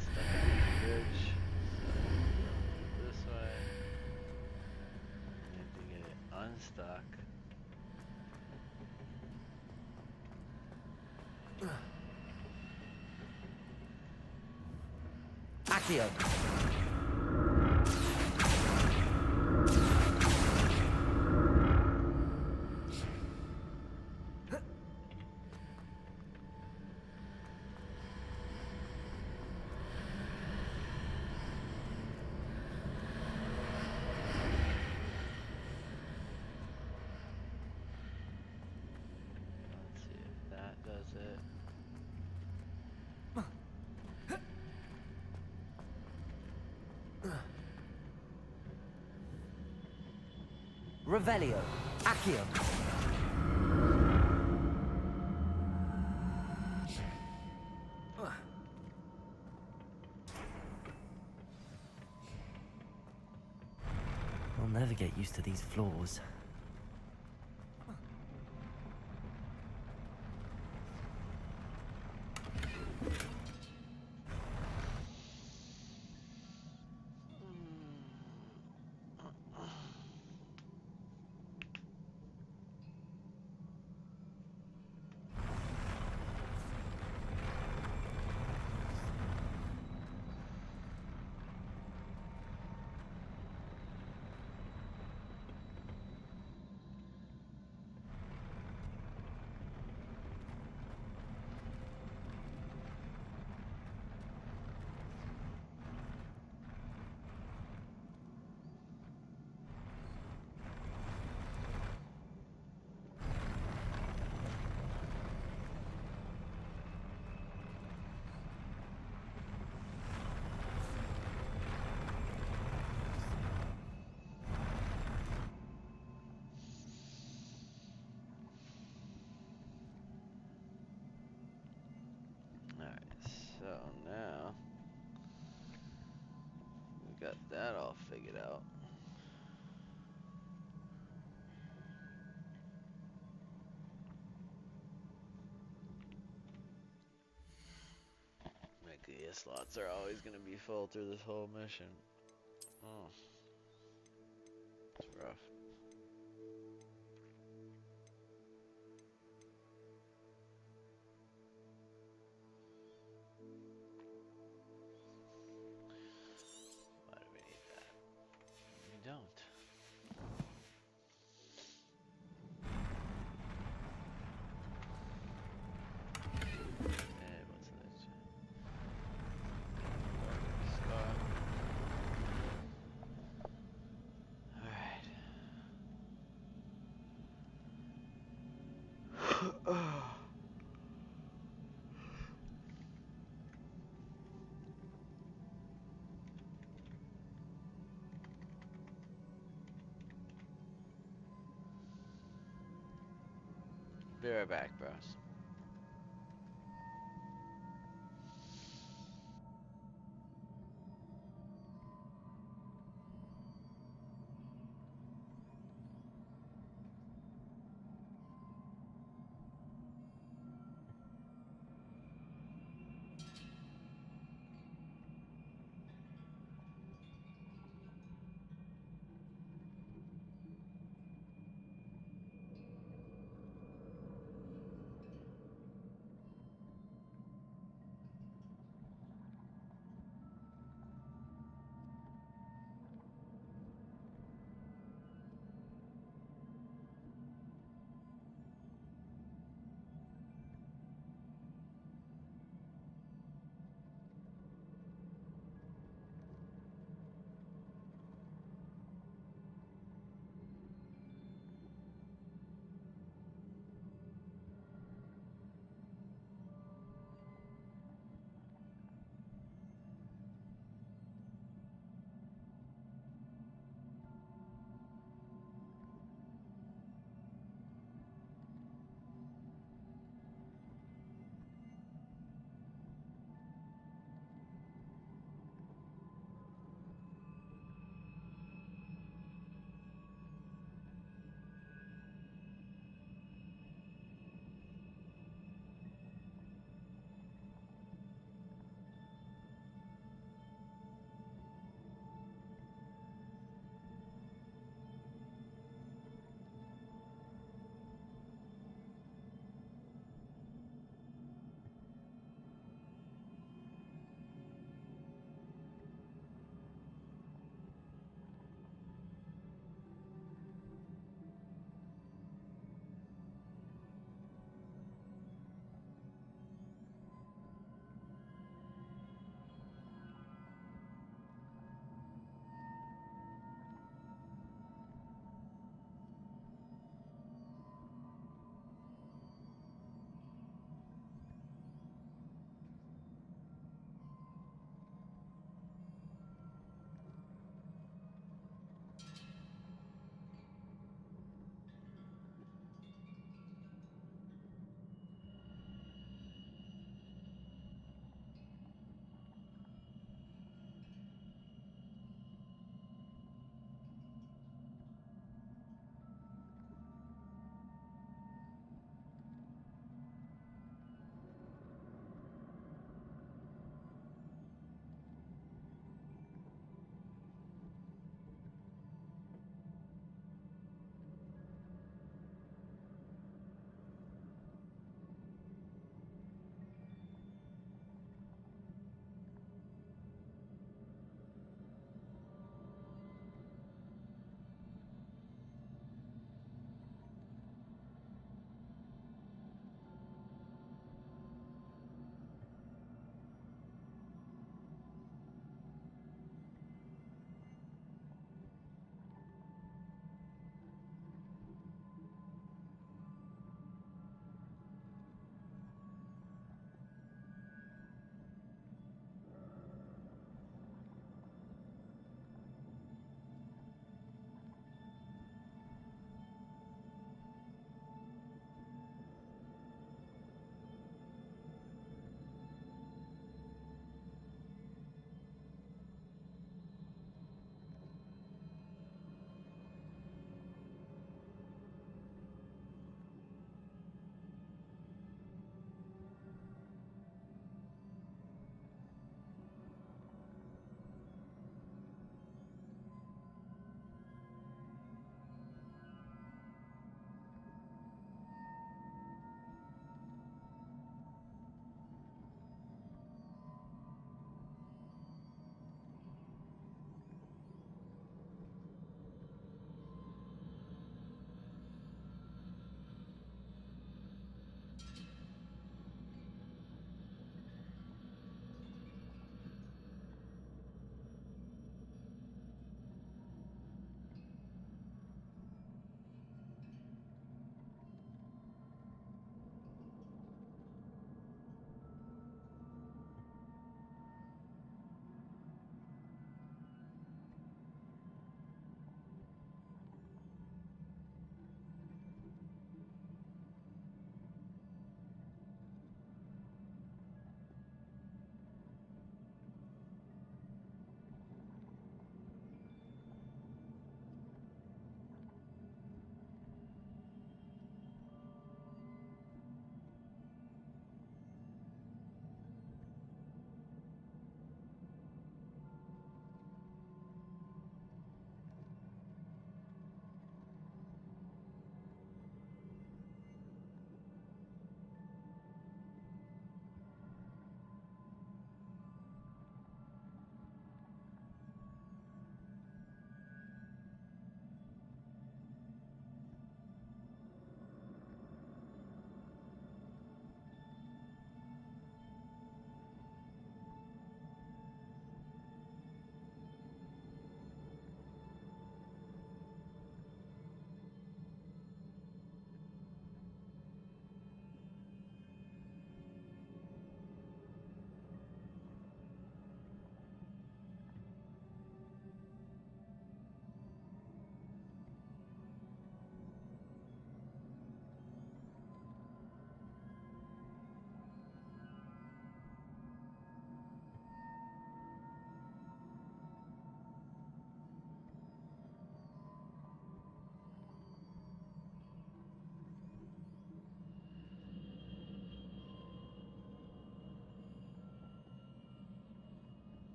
Stuck on the bridge. So this way. I need to get it unstuck.
Accio.
Let's see if that does it.
Revelio. Accio.
I'll never get used to these floors.
So now we got that all figured out. My gear slots are always gonna be full through this whole mission. Oh, it's rough. Why do we need that? We don't. Hey, what's this? Scar. Alright. Be right back, bros.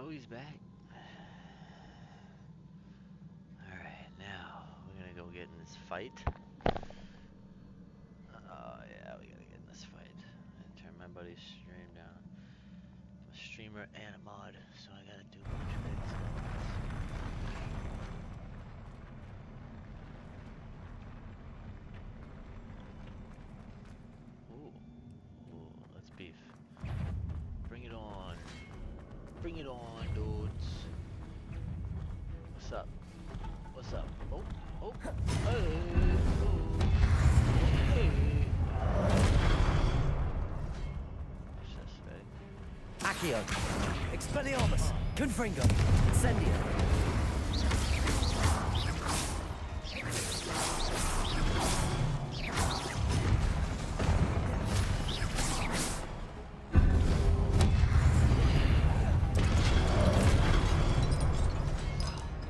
Oh, he's back. Alright, now we're gonna go get in this fight. Oh yeah, we gotta get in this fight. And turn my buddy's stream down. I'm a streamer and a mod, so I gotta do a bunch of things at once. Ooh. Ooh, let's beef. Bring it on. Bring it on, dudes. What's up? What's up? Oh, oh, hey, oh, hey. What's this, ready?
Accio. Expelliarmus. Confringo. Incendio.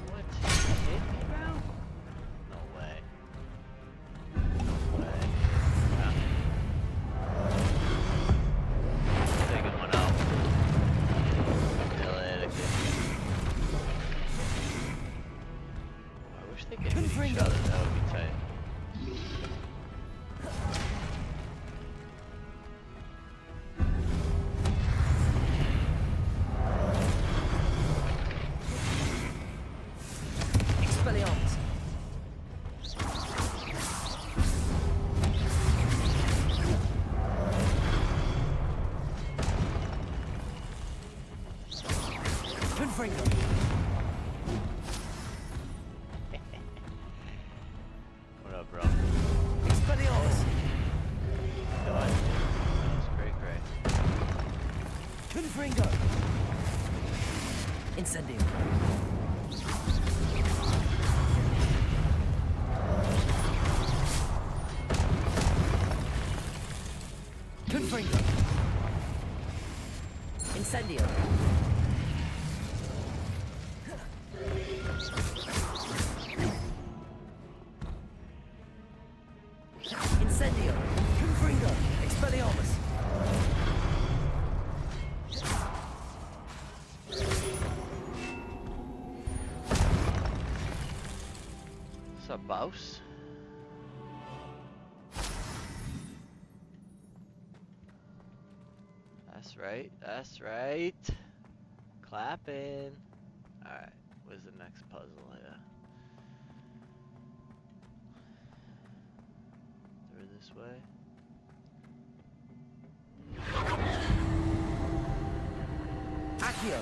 What? Hit me, bro? No way. No way. Yeah. Taking one out. I wish they could hit each other. That would be tight.
Expelliarmus. Confringo.
What up, bro?
Expelliarmus.
That was great, great.
Confringo. Incendio. Confringo. Incendio. Incendio. Confringo. Expelliarmus.
What's up, boss? That's right, that's right. Clapping. Alright, where's the next puzzle here? Through this way?
Accio.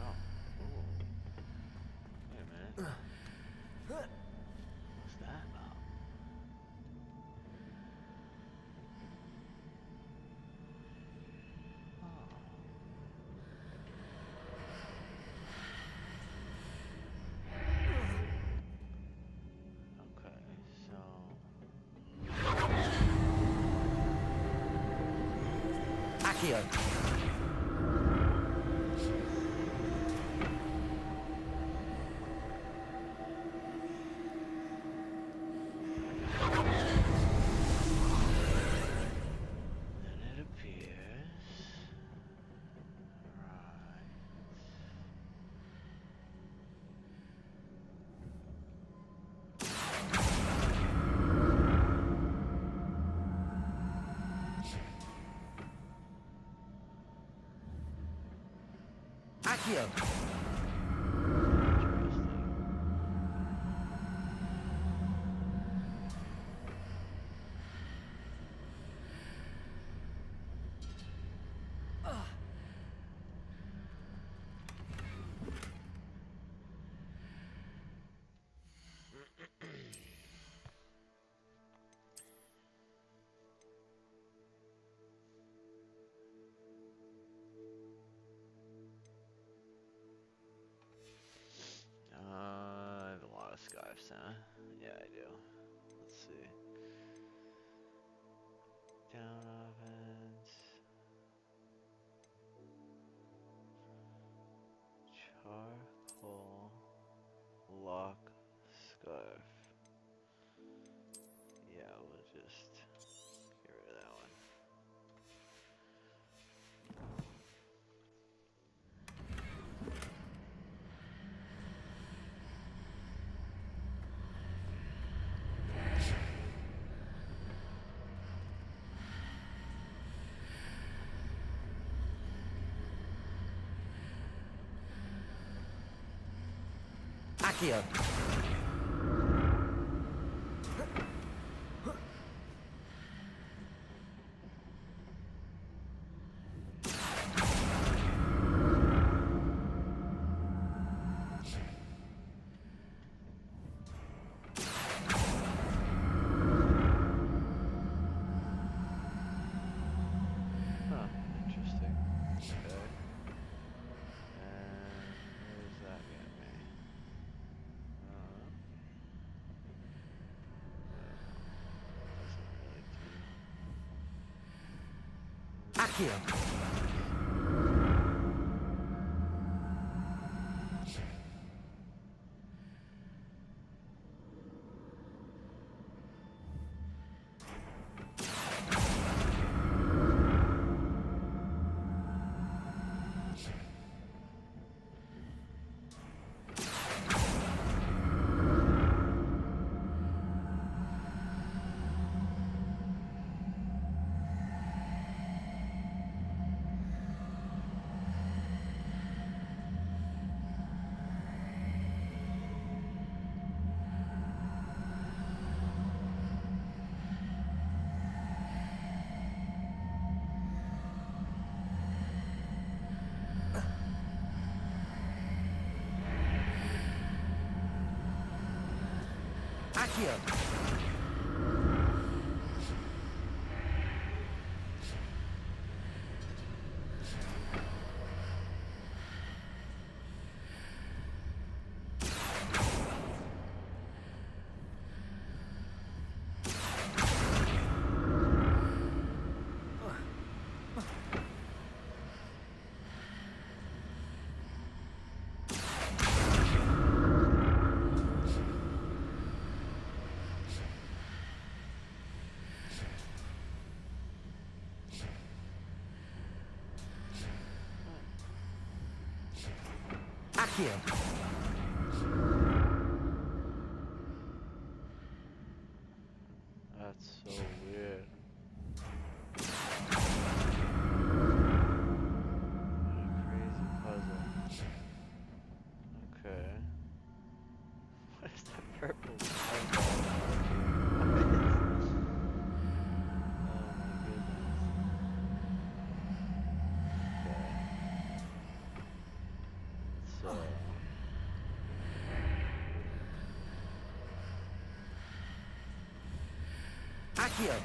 Oh, ooh. Wait a minute. What's that about? Oh. Okay, so...
Accio.
Then it appears... Right...
Accio.
Interesting.
Accio.
Huh, interesting. Okay. And where's that get me? Doesn't really do.
Accio. Accio. Accio.
That's so weird. What a crazy puzzle. Okay. What is that purple puzzle? What? Oh my goodness. Okay. So.
Accio.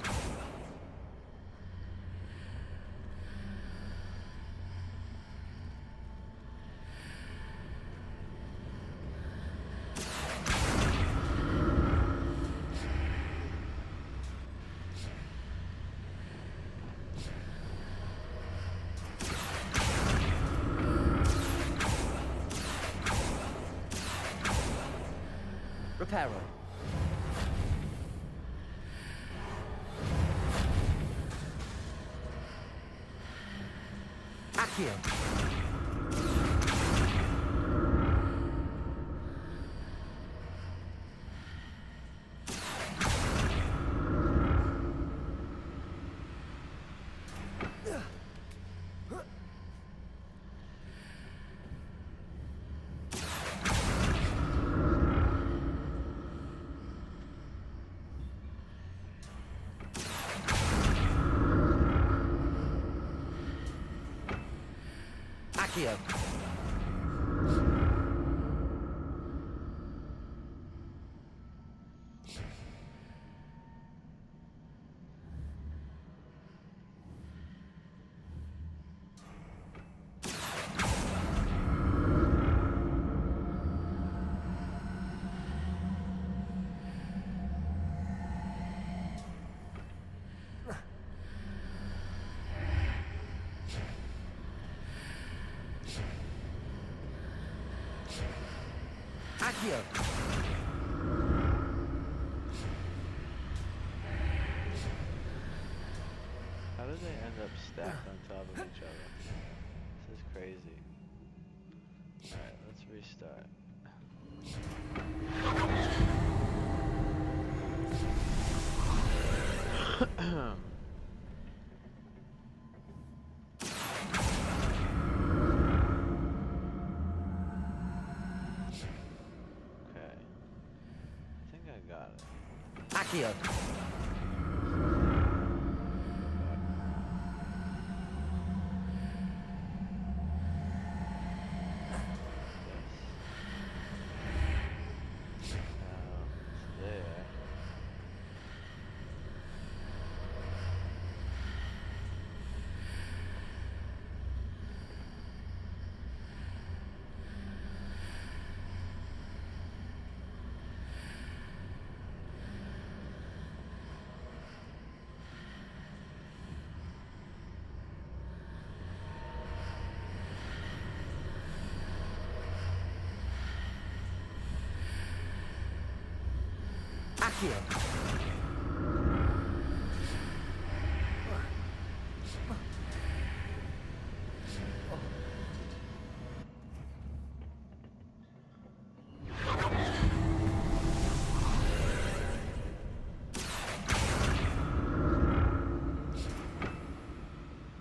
Reparo. Accio. Accio. Accio.
How did they end up stacked on top of each other? This is crazy. Alright, let's restart.
Accio.
There.
Accio.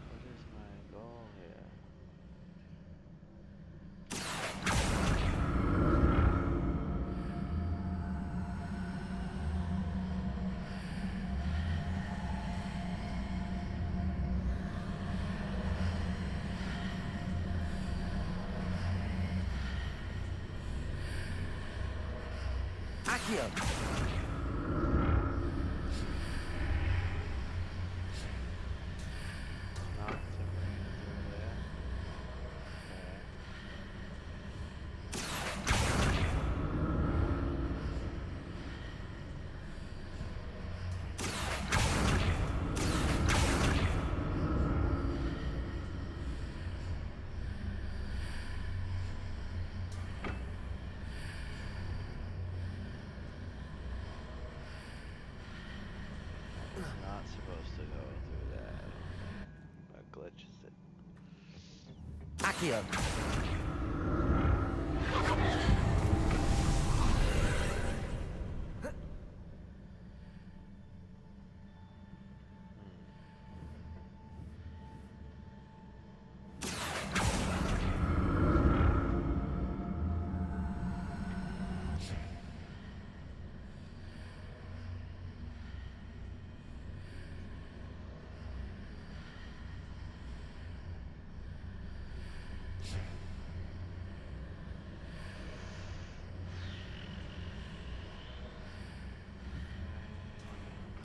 What is my goal here?
Accio.
Not to bring it through there. Okay. Not supposed to go through that, I don't think. What glitch is it?
Accio.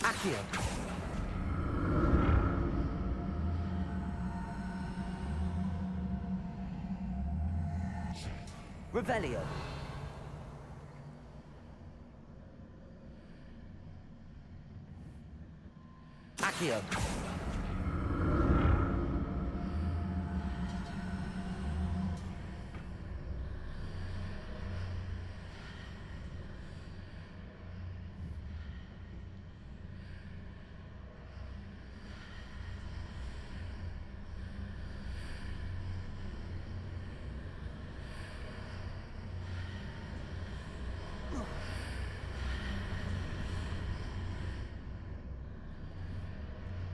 Accio. Revelio. Accio.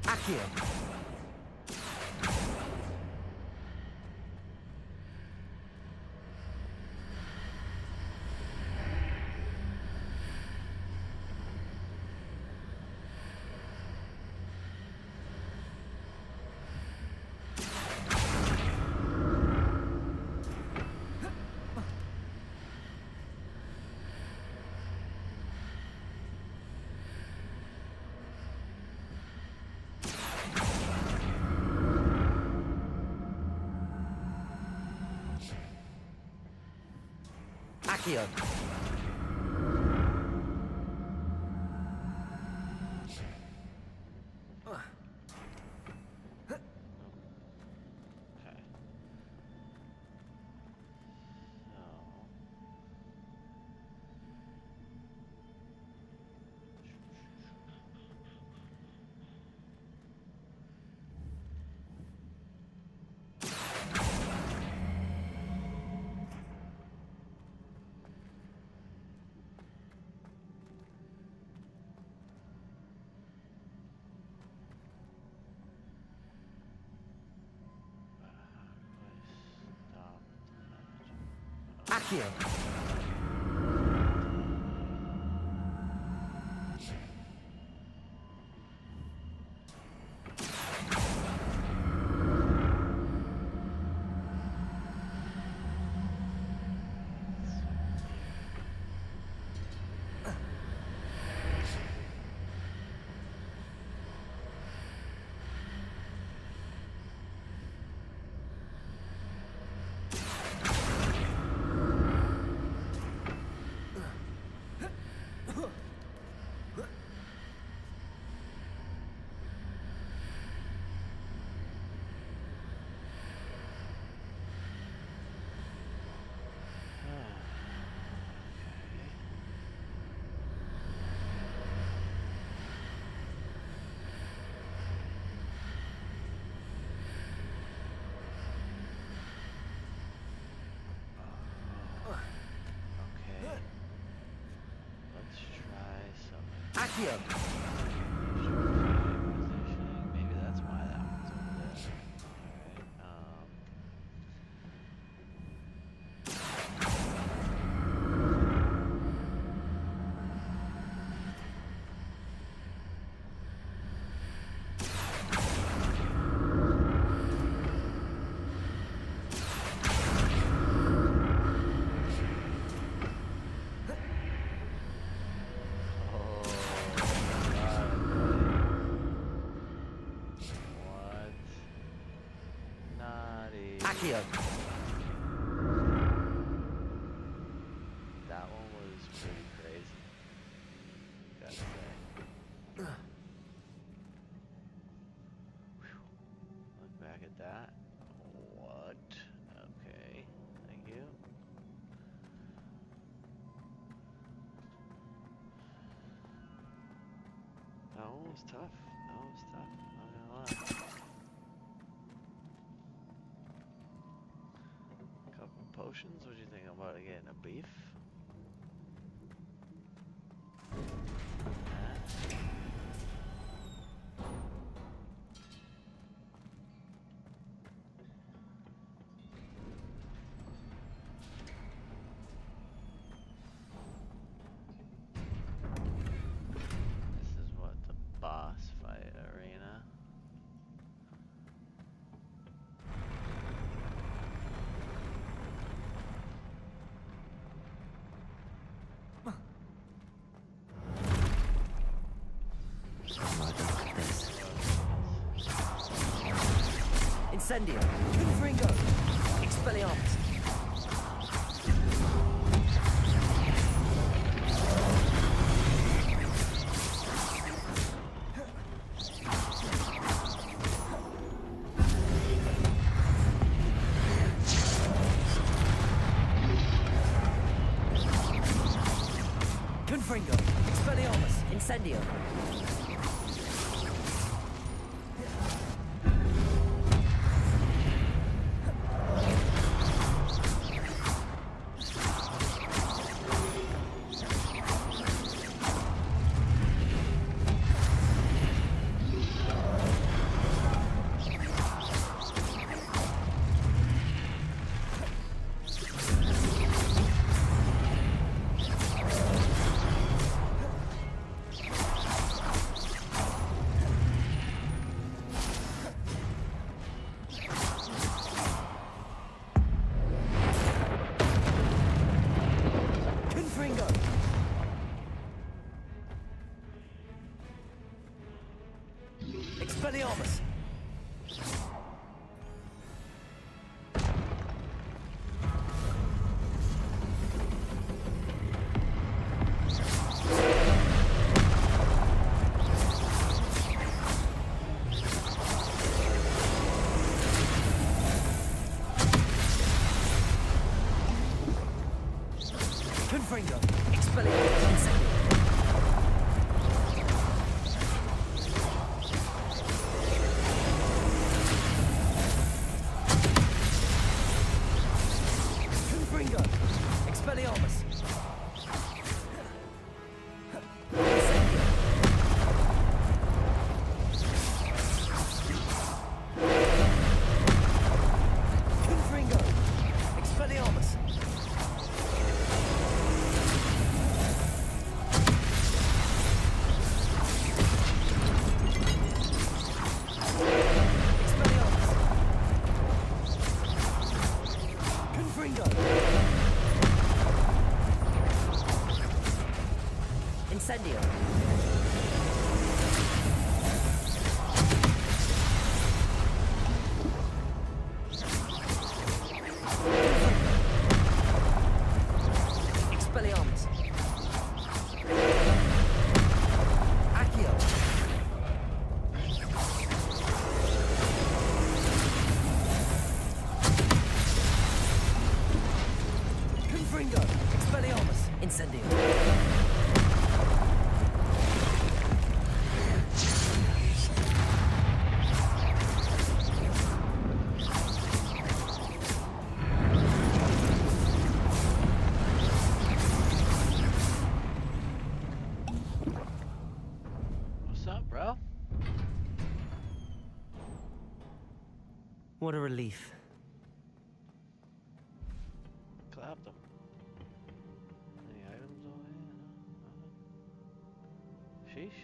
Accio. Accio.
Okay. So. How do I stop the magic?
Accio. Accio.
Positioning. Maybe that's why that one's over there. Alright, What? Naughty.
Accio.
That one was pretty crazy. Gotta say. Whew. Look back at that. What? Okay. Thank you. That one was tough. That one was tough. Not gonna lie. Couple potions. What do you think about getting a beef? Huh? This is what the boss fight arena.
Oh my God, this.
Incendio. Confringo. Expelliarmus. Confringo. Expelliarmus. Incendio. Confringo. Expelliarmus. Confringo. Expelliarmus. Incendio.
What a relief.
Clapped them. Any items over here? No? Nothing? Sheesh.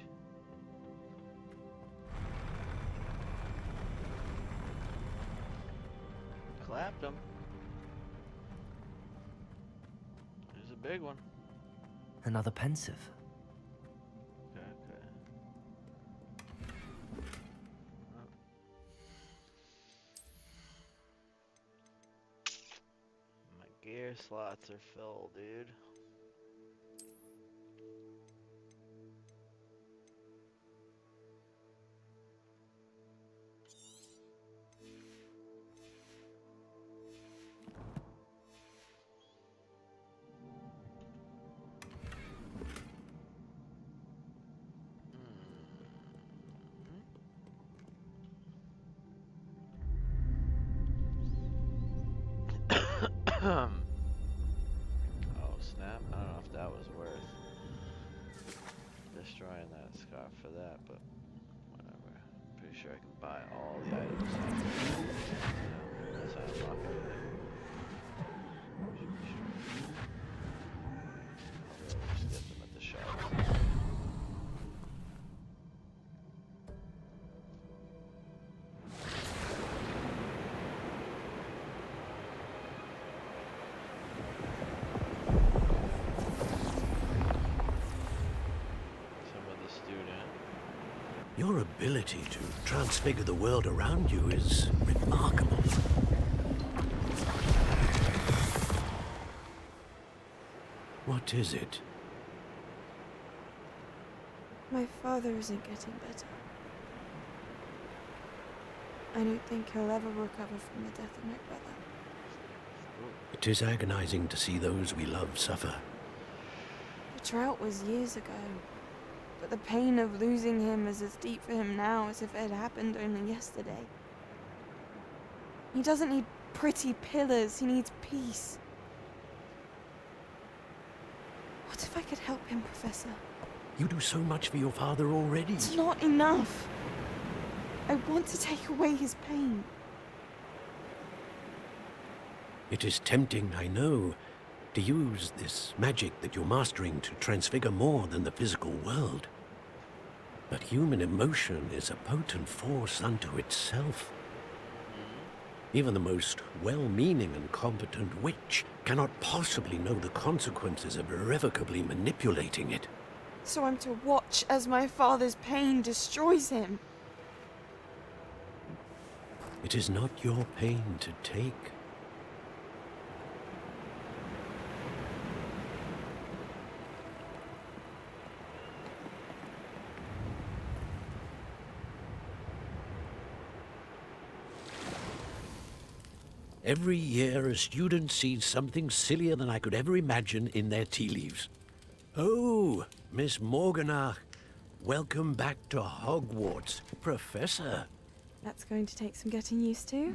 Clapped them. There's a big one.
Another pensive.
Okay, okay. Oh. My gear slots are full, dude. Oh snap, I don't know if that was worth destroying that scarf for that, but whatever. Pretty sure I can buy all the items. Unless I unlock everything. Should be straight. I'll just get them at the shop.
Your ability to transfigure the world around you is remarkable. What is it?
My father isn't getting better. I don't think he'll ever recover from the death of my brother.
It is agonizing to see those we love suffer.
The drought was years ago. But the pain of losing him is as deep for him now as if it had happened only yesterday. He doesn't need pretty pillars, he needs peace. What if I could help him, Professor?
You do so much for your father already.
It's not enough. I want to take away his pain.
It is tempting, I know, to use this magic that you're mastering to transfigure more than the physical world. But human emotion is a potent force unto itself. Even the most well-meaning and competent witch cannot possibly know the consequences of irrevocably manipulating it.
So I'm to watch as my father's pain destroys him.
It is not your pain to take. Every year, a student sees something sillier than I could ever imagine in their tea leaves. Oh, Miss Morganach, welcome back to Hogwarts, Professor.
That's going to take some getting used to.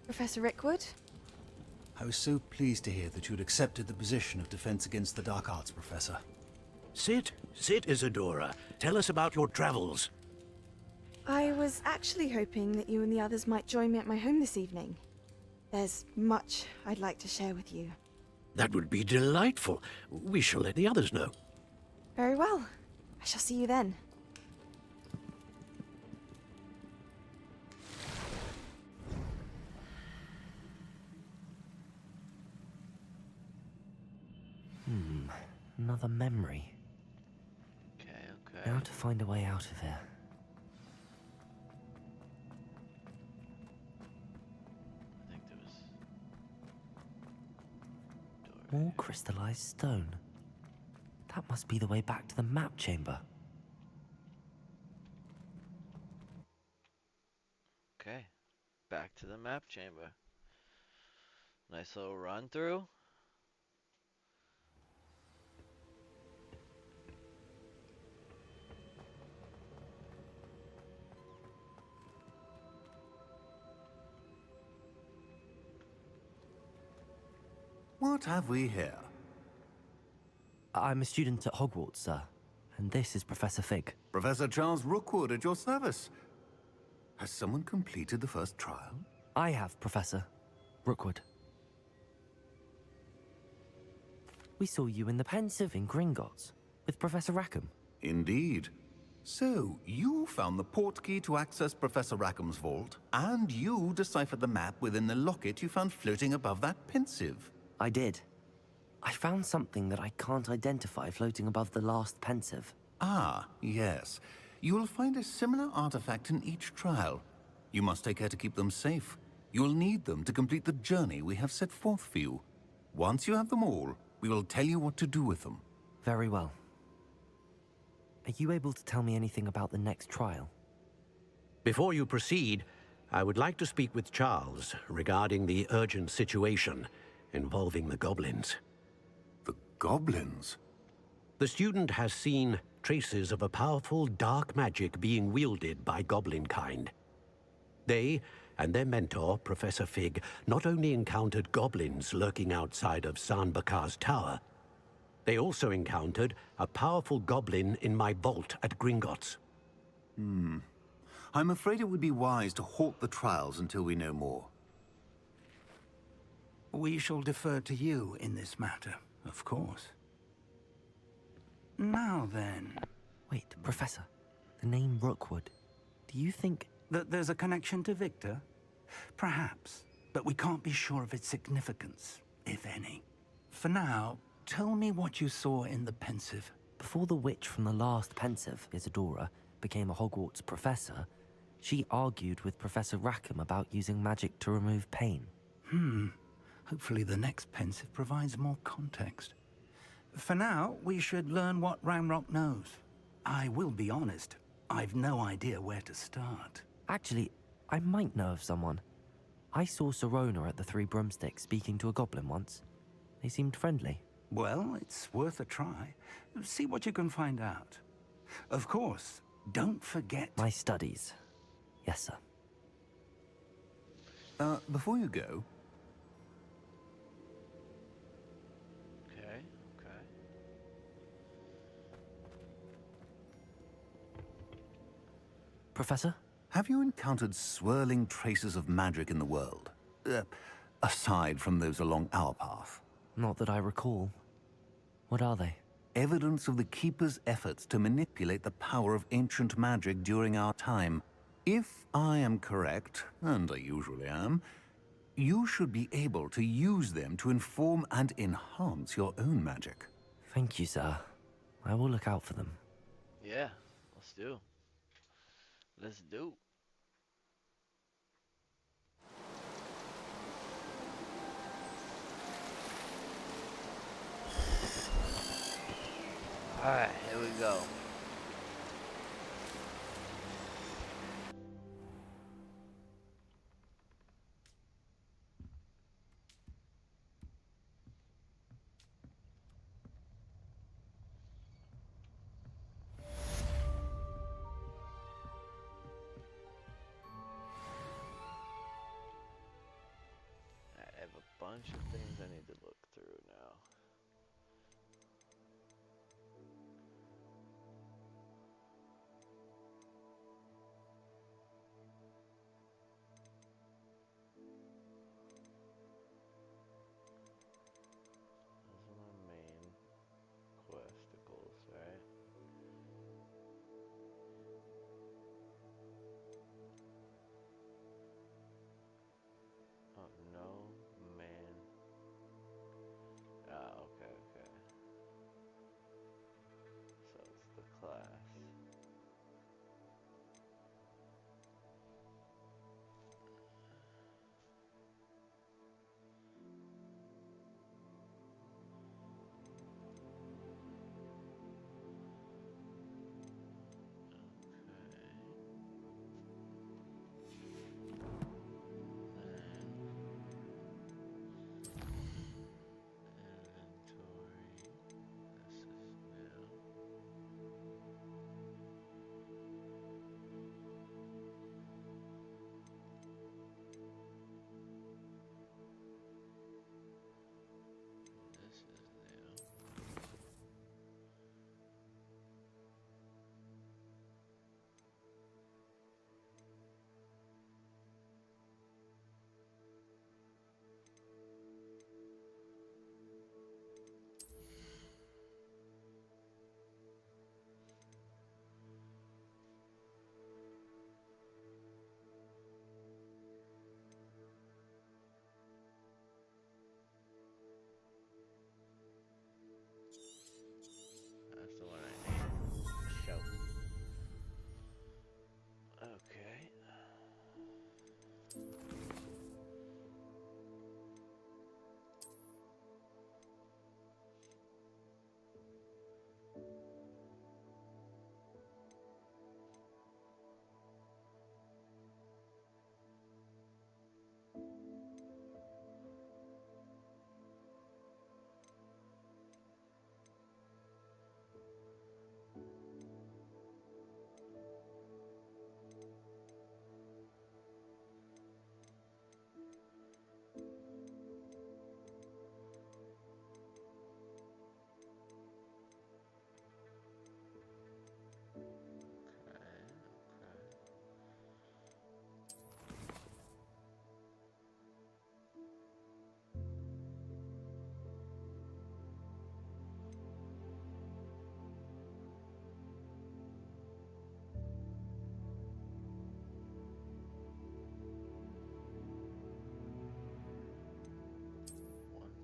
Professor Rickwood?
I was so pleased to hear that you'd accepted the position of Defense Against the Dark Arts, Professor.
Sit, Isadora. Tell us about your travels.
I was actually hoping that you and the others might join me at my home this evening. There's much I'd like to share with you.
That would be delightful. We shall let the others know.
Very well. I shall see you then.
Another memory.
Okay.
Now to find a way out of here.
I think there was
More crystallized stone. That must be the way back to the map chamber.
Okay, back to the map chamber. Nice little run through.
What have we here?
I'm a student at Hogwarts, sir. And this is Professor Fig.
Professor Charles Rookwood at your service. Has someone completed the first trial?
I have, Professor. Rookwood. We saw you in the Pensive in Gringotts with Professor Rackham.
Indeed. So, you found the port key to access Professor Rackham's vault, and you deciphered the map within the locket you found floating above that Pensive.
I did. I found something that I can't identify floating above the last Pensive.
Ah, yes. You will find a similar artifact in each trial. You must take care to keep them safe. You will need them to complete the journey we have set forth for you. Once you have them all, we will tell you what to do with them.
Very well. Are you able to tell me anything about the next trial?
Before you proceed, I would like to speak with Charles regarding the urgent situation involving the goblins.
The goblins?
The student has seen traces of a powerful dark magic being wielded by goblin kind. They and their mentor, Professor Fig, not only encountered goblins lurking outside of San Bakar's tower, they also encountered a powerful goblin in my vault at Gringotts.
I'm afraid it would be wise to halt the trials until we know more.
We shall defer to you in this matter, of course. Now then...
Wait, Professor. The name Rookwood. Do you think...
that there's a connection to Victor? Perhaps, but we can't be sure of its significance, if any. For now, tell me what you saw in the Pensive.
Before the witch from the last Pensive, Isadora, became a Hogwarts professor, she argued with Professor Rackham about using magic to remove pain.
Hopefully the next Pensive provides more context. For now, we should learn what Ramrock knows. I will be honest, I've no idea where to start.
Actually, I might know of someone. I saw Sirona at the Three Broomsticks speaking to a goblin once. They seemed friendly.
Well, it's worth a try. See what you can find out. Of course, don't forget...
My studies. Yes, sir.
Before you go...
Okay.
Professor?
Have you encountered swirling traces of magic in the world? Aside from those along our path?
Not that I recall. What are they?
Evidence of the Keeper's efforts to manipulate the power of ancient magic during our time. If I am correct, and I usually am, you should be able to use them to inform and enhance your own magic.
Thank you, sir. I will look out for them.
Yeah, let's do. Let's do. Alright, here we go. I have a bunch of things I need to look through now. Those are my main questicles, right? Oh, no man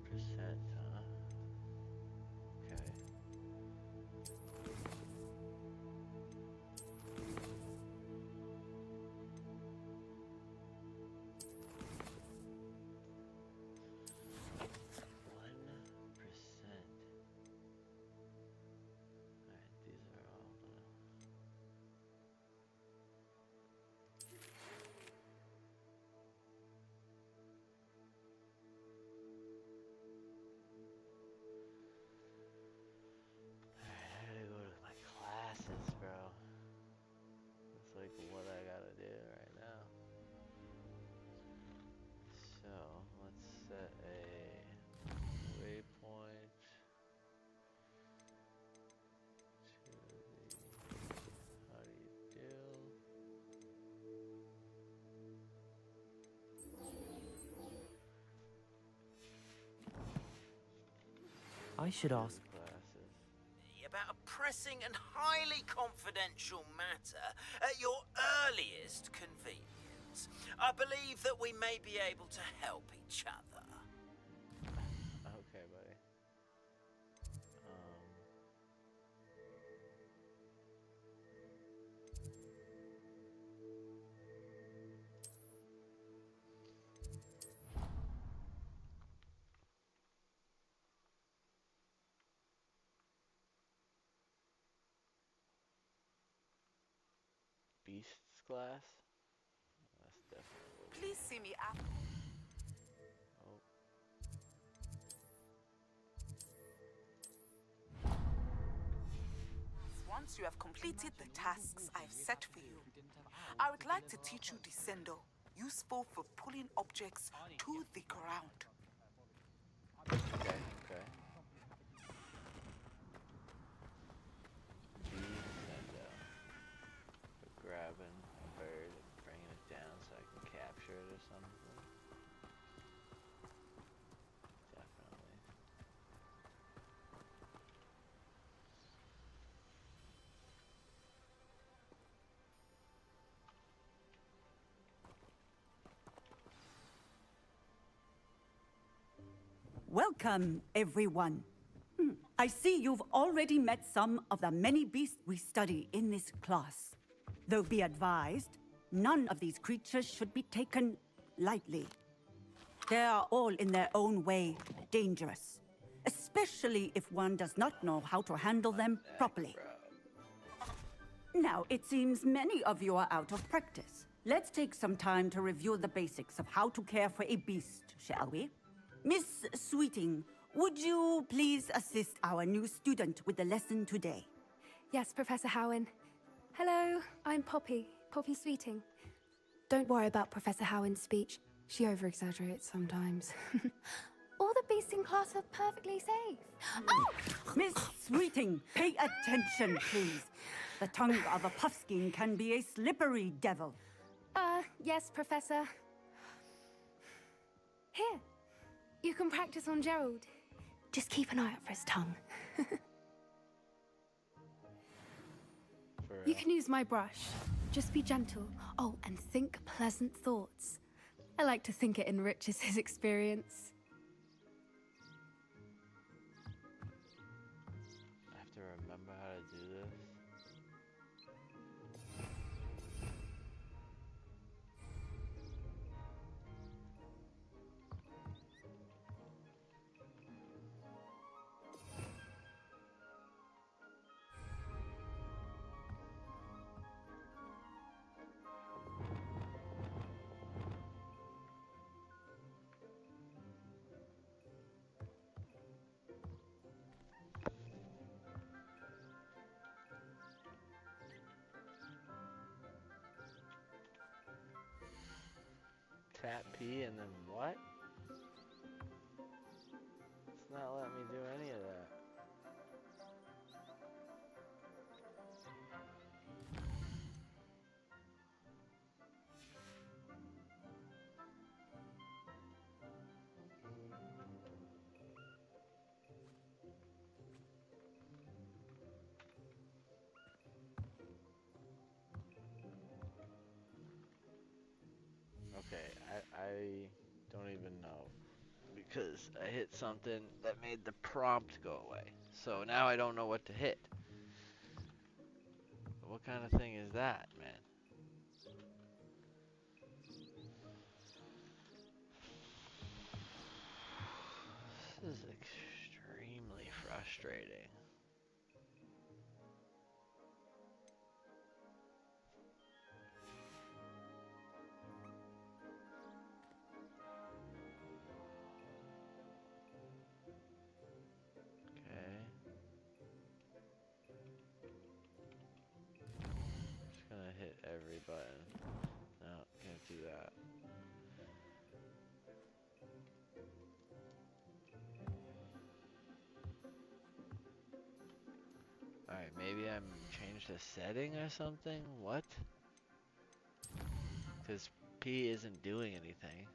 1%, huh? Okay. Alright, these are all Alright, I gotta go to my classes, bro. It's like what I gotta do right now. So, let's set a waypoint to the how do you do?
I should ask.
Classes.
About a pressing and highly confidential matter at your earliest convenience. I believe that we may be able to help each other.
Okay, buddy. Beasts class? That's definitely what we
Please see me after.
Oh.
Once you have completed the tasks I've set for you, I would like to teach you Descendo, useful for pulling objects to the ground.
Okay, okay. Descendo. For grabbing a bird and bringing it down so I can capture it or something. Definitely.
Welcome, everyone. I see you've already met some of the many beasts we study in this class. Though be advised, none of these creatures should be taken lightly. They are all in their own way dangerous, especially if one does not know how to handle them properly. Now, it seems many of you are out of practice. Let's take some time to review the basics of how to care for a beast, shall we? Miss Sweeting, would you please assist our new student with the lesson today?
Yes, Professor Howen. Hello, I'm Poppy Sweeting. Don't worry about Professor Howen's speech. She over-exaggerates sometimes. All the beasts in class are perfectly safe. Oh!
Miss Sweeting, pay attention, please. The tongue of a puffskein can be a slippery devil.
Yes, Professor. Here, you can practice on Gerald. Just keep an eye out for his tongue. You can use my brush. Just be gentle. Oh, and think pleasant thoughts. I like to think it enriches his experience.
I have to remember how to do this. Tap P and then what? It's not letting me do any of that. Okay, I don't even know. Because I hit something that made the prompt go away. So now I don't know what to hit. What kind of thing is that, man? This is extremely frustrating. Okay. Just gonna hit every button. No, can't do that. Alright, maybe I'm changed a setting or something? What? Because P isn't doing anything.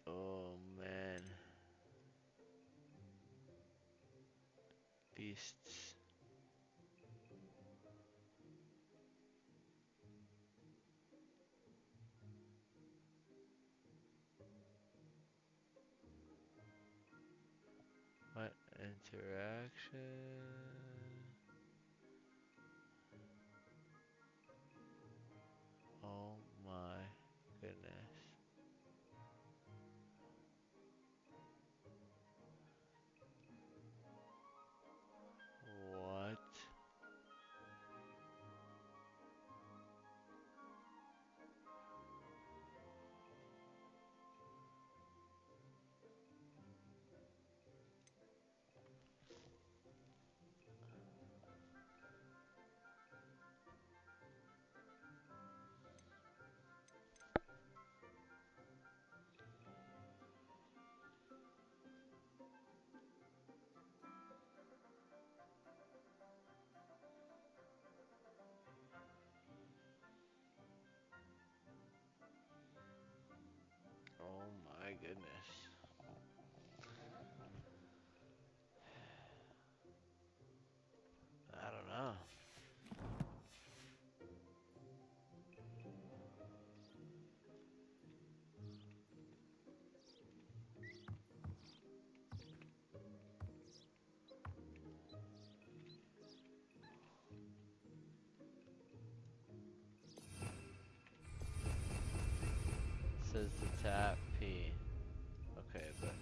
Oh man. Beasts. What interaction? Oh my goodness. What? Oh my goodness. I don't know. Says to tap P. Okay, but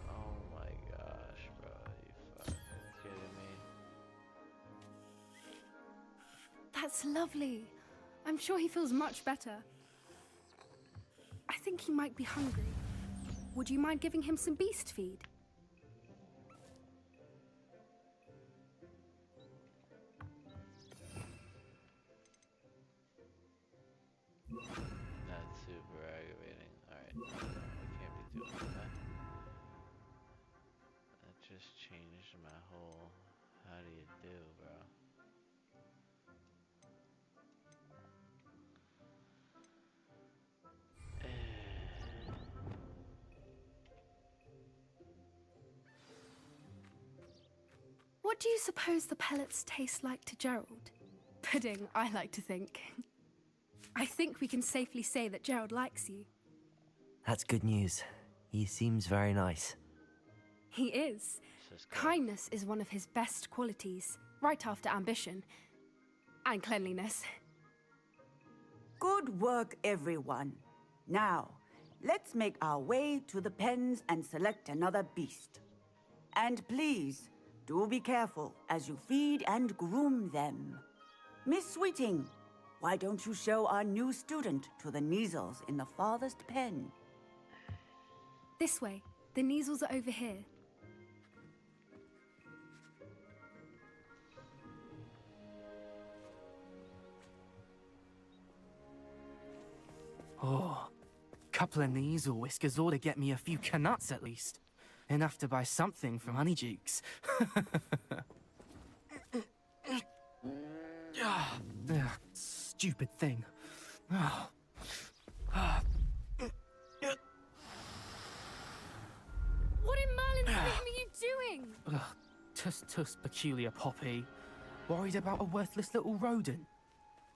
oh my gosh, bro, you fucking kidding me?
That's lovely. I'm sure he feels much better. I think he might be hungry. Would you mind giving him some beast feed?
That's super aggravating. Alright, no, I can't be doing that. That just changed my whole how do you do, bro?
What do you suppose the pellets taste like to Gerald? Pudding, I like to think. I think we can safely say that Gerald likes you.
That's good news. He seems very nice.
He is. Kindness is one of his best qualities, right after ambition. And cleanliness.
Good work, everyone. Now, let's make our way to the pens and select another beast. And please, do be careful as you feed and groom them. Miss Sweeting, why don't you show our new student to the Neasels in the farthest pen?
This way. The Neasels are over here.
Oh, couple of Neasel whiskers ought to get me a few canuts at least. Enough to buy something from Honeydukes. Stupid thing.
What in Merlin's name are you doing?
Tuss, peculiar Poppy. Worried about a worthless little rodent.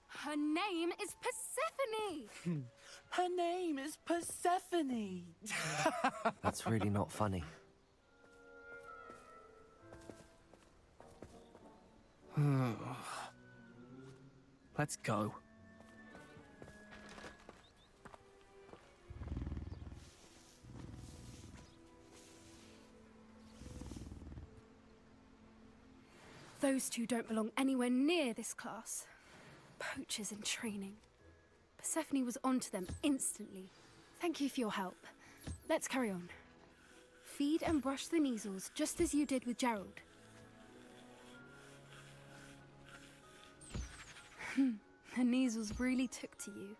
Her name is Persephone!
Her name is Persephone!
That's really not funny.
Let's go.
Those two don't belong anywhere near this class. Poachers in training. Persephone was onto them instantly. Thank you for your help. Let's carry on. Feed and brush the Neasels just as you did with Gerald. The Neasels really took to you.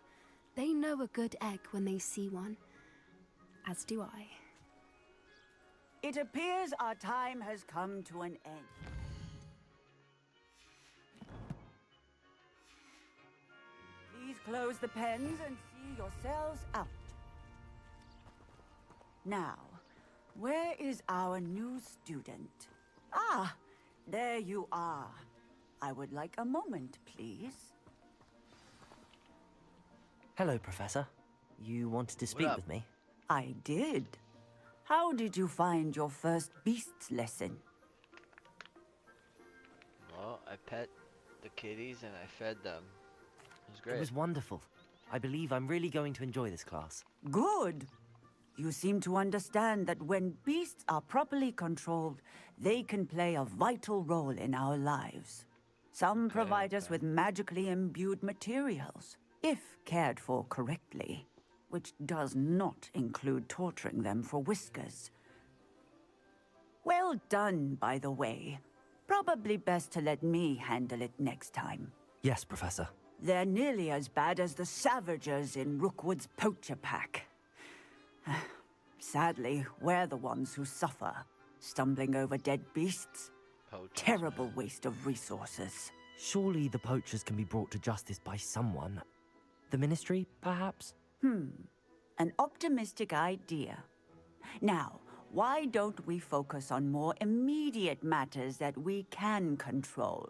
They know a good egg when they see one. As do I.
It appears our time has come to an end. Please close the pens and see yourselves out. Now, where is our new student? Ah, there you are. I would like a moment, please.
Hello, Professor. You wanted to speak with me?
I did. How did you find your first beasts lesson?
Well, I pet the kitties and I fed them. It was great.
It was wonderful. I believe I'm really going to enjoy this class.
Good. You seem to understand that when beasts are properly controlled, they can play a vital role in our lives. Some provide us with magically imbued materials, if cared for correctly, which does not include torturing them for whiskers. Well done, by the way. Probably best to let me handle it next time.
Yes, Professor.
They're nearly as bad as the Savagers in Rookwood's poacher pack. Sadly, we're the ones who suffer, stumbling over dead beasts. Terrible waste of resources.
Surely the poachers can be brought to justice by someone. The Ministry, perhaps?
An optimistic idea. Now, why don't we focus on more immediate matters that we can control?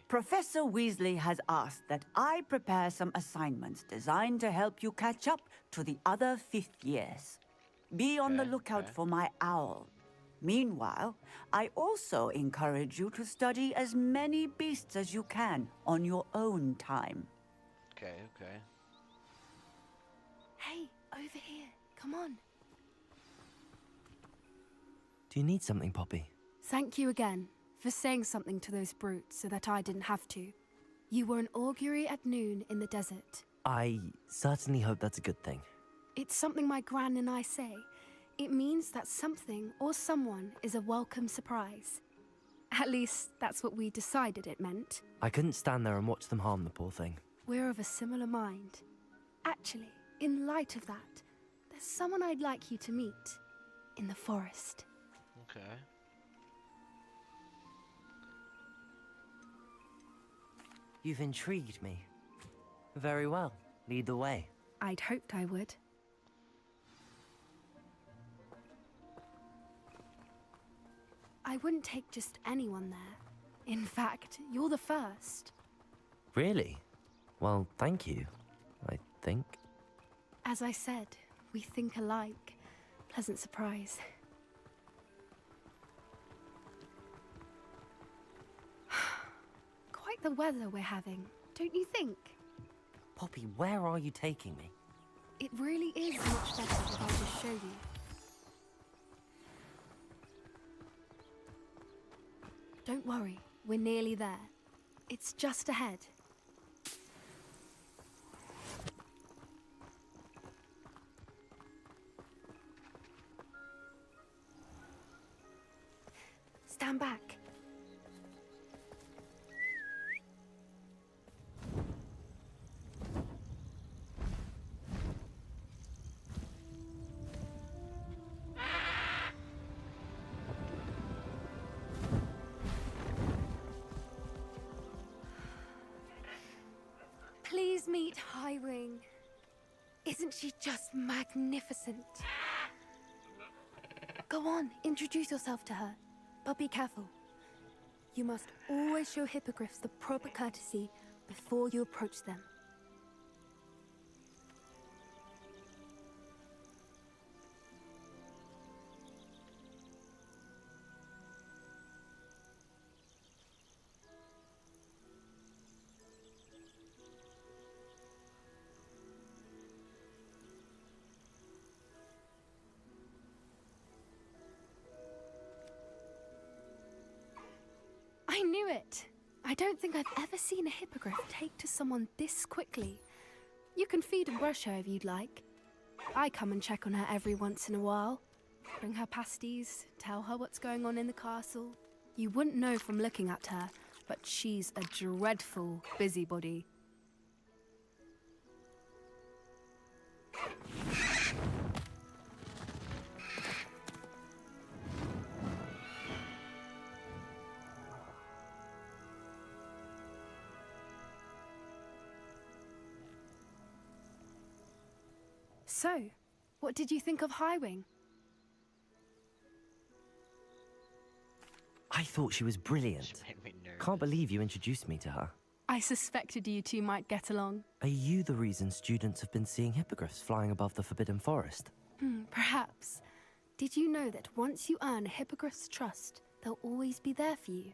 Professor Weasley has asked that I prepare some assignments designed to help you catch up to the other 5th years. Be on the lookout for my owl. Meanwhile, I also encourage you to study as many beasts as you can on your own time.
Okay.
Hey, over here. Come on.
Do you need something, Poppy?
Thank you again for saying something to those brutes so that I didn't have to. You were an augury at noon in the desert.
I certainly hope that's a good thing.
It's something my gran and I say. It means that something or someone is a welcome surprise. At least, that's what we decided it meant.
I couldn't stand there and watch them harm the poor thing.
We're of a similar mind. Actually, in light of that, there's someone I'd like you to meet. In the forest.
Okay.
You've intrigued me. Very well. Lead the way.
I'd hoped I would. I wouldn't take just anyone there. In fact, you're the first.
Really? Well, thank you, I think.
As I said, we think alike. Pleasant surprise. Quite the weather we're having, don't you think?
Poppy, where are you taking me?
It really is much better if I just show you. Don't worry, we're nearly there. It's just ahead. stand back. Please meet Highwing. Isn't she just magnificent? Go on, introduce yourself to her. But be careful. You must always show hippogriffs the proper courtesy before you approach them. I knew it! I don't think I've ever seen a hippogriff take to someone this quickly. You can feed and brush her if you'd like. I come and check on her every once in a while. Bring her pasties, tell her what's going on in the castle. You wouldn't know from looking at her, but she's a dreadful busybody. So, what did you think of Highwing?
I thought she was brilliant.
She made me nervous.
Can't believe you introduced me to her.
I suspected you two might get along.
Are you the reason students have been seeing hippogriffs flying above the Forbidden Forest?
Perhaps. Did you know that once you earn a hippogriff's trust, they'll always be there for you?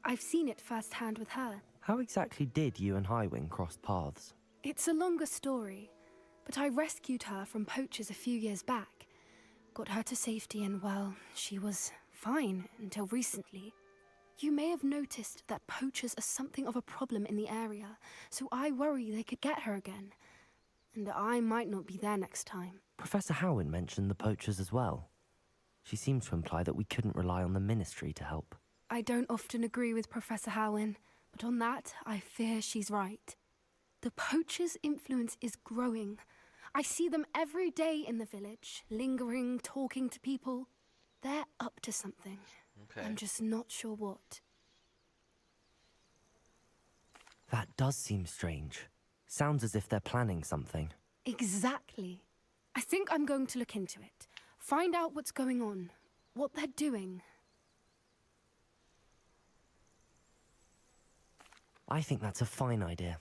I've seen it firsthand with her.
How exactly did you and Highwing cross paths?
It's a longer story, but I rescued her from poachers a few years back. Got her to safety and, well, she was fine until recently. You may have noticed that poachers are something of a problem in the area, so I worry they could get her again. And I might not be there next time.
Professor Howin mentioned the poachers as well. She seemed to imply that we couldn't rely on the Ministry to help.
I don't often agree with Professor Howin, but on that, I fear she's right. The poachers' influence is growing. I see them every day in the village, lingering, talking to people. They're up to something.
Okay.
I'm just not sure what.
That does seem strange. Sounds as if they're planning something.
Exactly. I think I'm going to look into it. Find out what's going on, what they're doing.
I think that's a fine idea.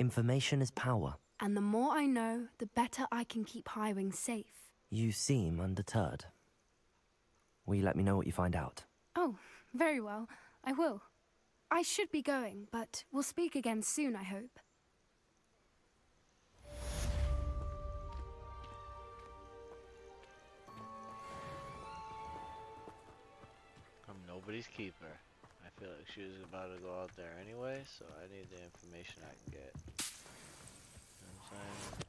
Information is power.
And the more I know, the better I can keep Highwing safe.
You seem undeterred. Will you let me know what you find out?
Oh, very well. I will. I should be going, but we'll speak again soon, I hope.
I'm nobody's keeper. I feel like she was about to go out there anyway, so I need the information I can get. You know what I'm saying?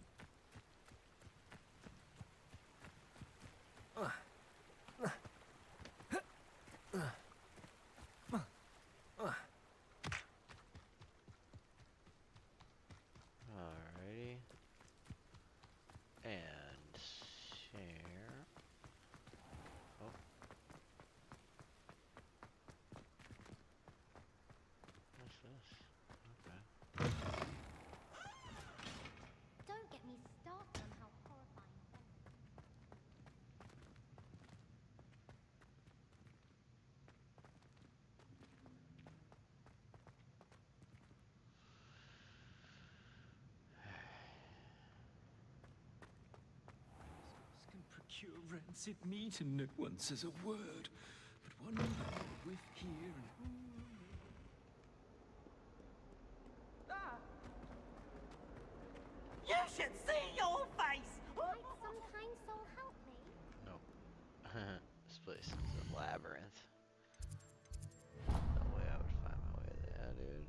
Alrighty. And share. Oh. What's this? Okay.
Don't get me started on how horrifying.
Can procure rancid meat and no one says a word, but one more whiff here and
You should see your face!
Might some kind soul help me?
No. This place is a labyrinth. No way I would find my way there, dude.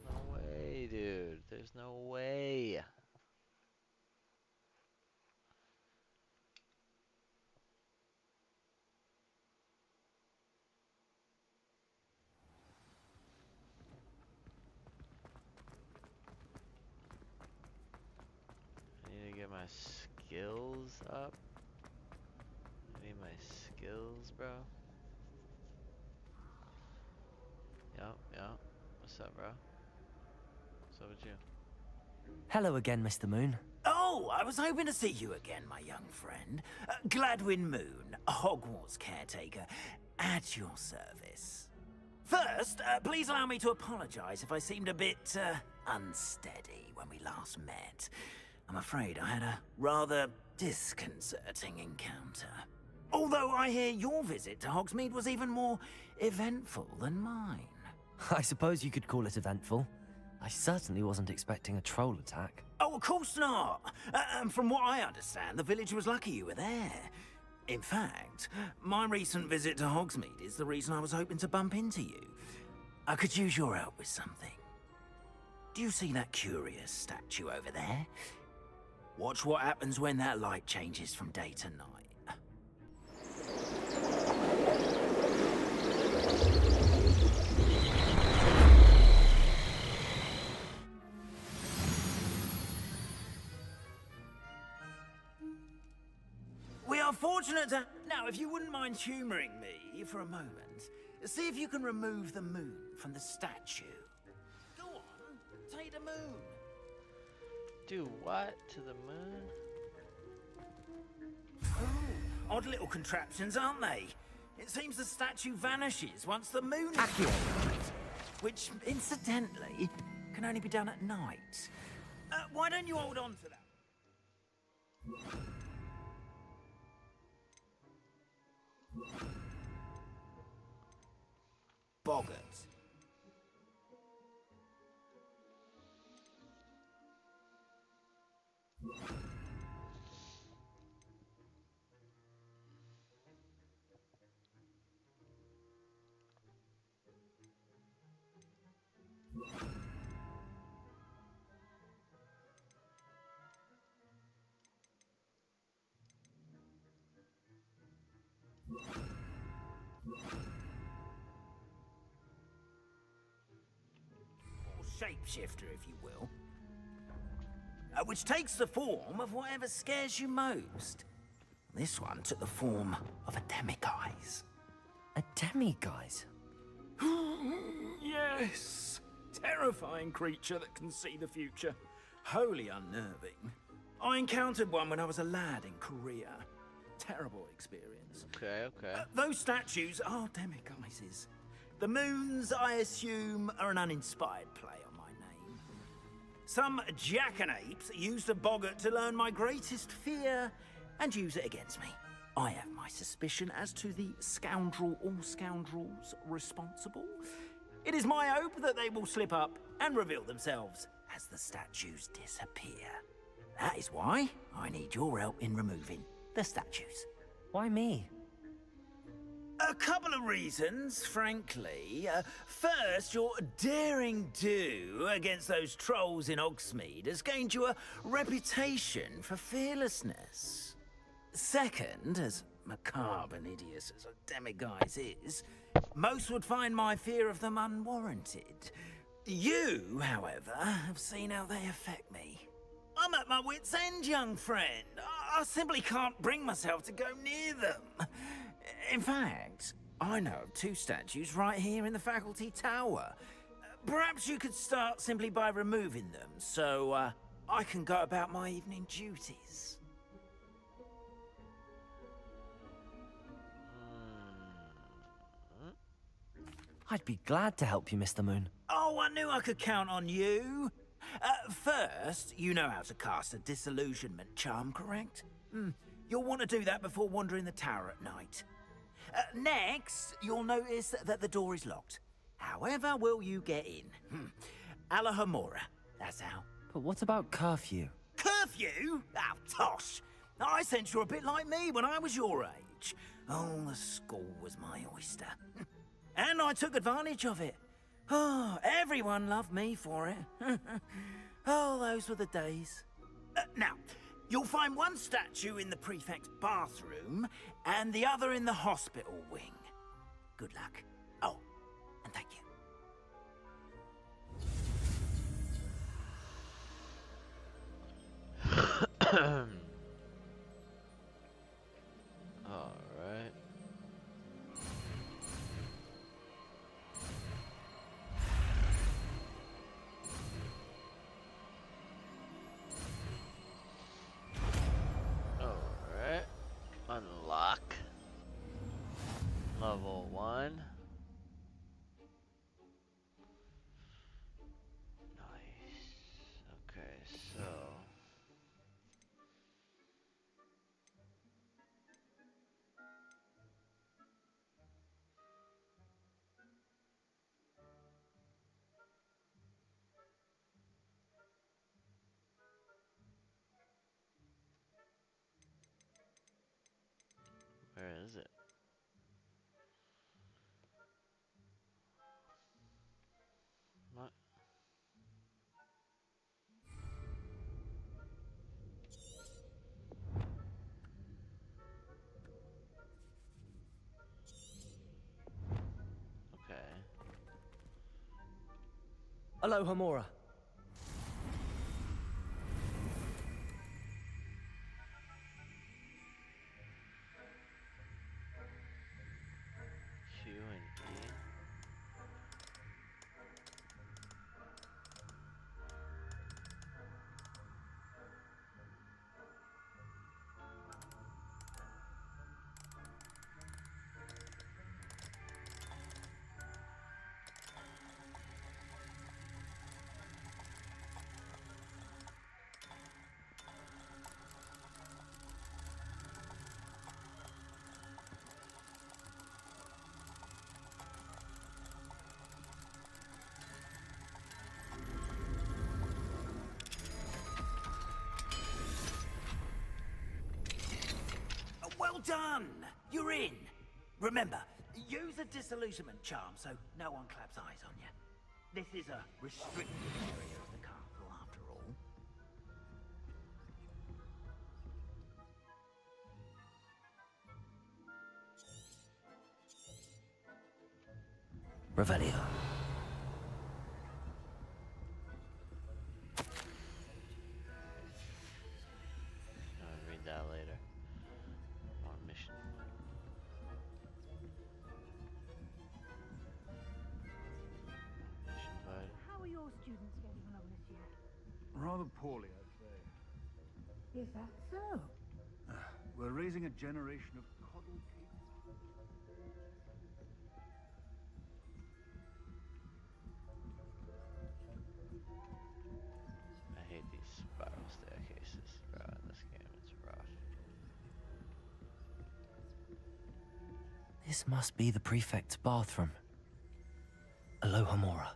No way, dude. There's no way. my skills up. I need my skills, bro. Yup. What's up, bro? What's up with you?
Hello again, Mr. Moon.
Oh, I was hoping to see you again, my young friend. Gladwin Moon, Hogwarts caretaker, at your service. First, please allow me to apologize if I seemed a bit, unsteady when we last met. I'm afraid I had a rather disconcerting encounter. Although I hear your visit to Hogsmeade was even more eventful than mine.
I suppose you could call it eventful. I certainly wasn't expecting a troll attack.
Oh, of course not. And from what I understand, the village was lucky you were there. In fact, my recent visit to Hogsmeade is the reason I was hoping to bump into you. I could use your help with something. Do you see that curious statue over there? Watch what happens when that light changes from day to night. We are fortunate to... Now, if you wouldn't mind humouring me for a moment, see if you can remove the moon from the statue. Go on, take the moon.
Do what to the moon?
Oh, odd little contraptions, aren't they? It seems the statue vanishes once the moon is
Accio.
which, incidentally, can only be done at night. Why don't you hold on to that? Boggart. Shapeshifter, if you will. Which takes the form of whatever scares you most. This one took the form of a demiguise.
A demiguise?
Yes! Terrifying creature that can see the future.
Wholly unnerving. I encountered one when I was a lad in Korea. Terrible experience.
Okay.
Those statues are demiguises. The moons, I assume, are an uninspired play on my name. Some jackanapes used a boggart to learn my greatest fear and use it against me. I have my suspicion as to the scoundrel or scoundrels responsible. It is my hope that they will slip up and reveal themselves as the statues disappear. That is why I need your help in removing the statues.
Why me?
A couple of reasons, frankly. First, your daring do against those trolls in Hogsmeade has gained you a reputation for fearlessness. Second, as macabre and hideous as a demiguise is, most would find my fear of them unwarranted. You, however, have seen how they affect me. I'm at my wit's end, young friend. I simply can't bring myself to go near them. In fact, I know of two statues right here in the faculty tower. Perhaps you could start simply by removing them, so I can go about my evening duties.
I'd be glad to help you, Mr. Moon.
Oh, I knew I could count on you. First, you know how to cast a disillusionment charm, correct? You'll want to do that before wandering the tower at night. Next, you'll notice that the door is locked. However will you get in? Alahomora, that's how.
But what about curfew?
Curfew? Oh, tosh. I sense you're a bit like me when I was your age. Oh, the school was my oyster. And I took advantage of it. Oh, everyone loved me for it. Oh, those were the days. Now, you'll find one statue in the prefect's bathroom and the other in the hospital wing. Good luck. Oh, and thank you.
Alright. Alright. Unlock. Level 1. Nice. Okay, so... Where is it? What? Okay.
Aloha Mora.
Q and E.
Well done! You're in. Remember, use a disillusionment charm so no one claps eyes on you. This is a restricted area of the castle, after all.
Revelio.
I'll read that later. More mission. Mission bud.
How are your students getting along this year?
Rather poorly, I'd say.
Is that so?
We're raising a generation of coddled kids.
I hate these spiral staircases, bro. In this game, it's rough.
This must be the prefect's bathroom. Aloha Mora.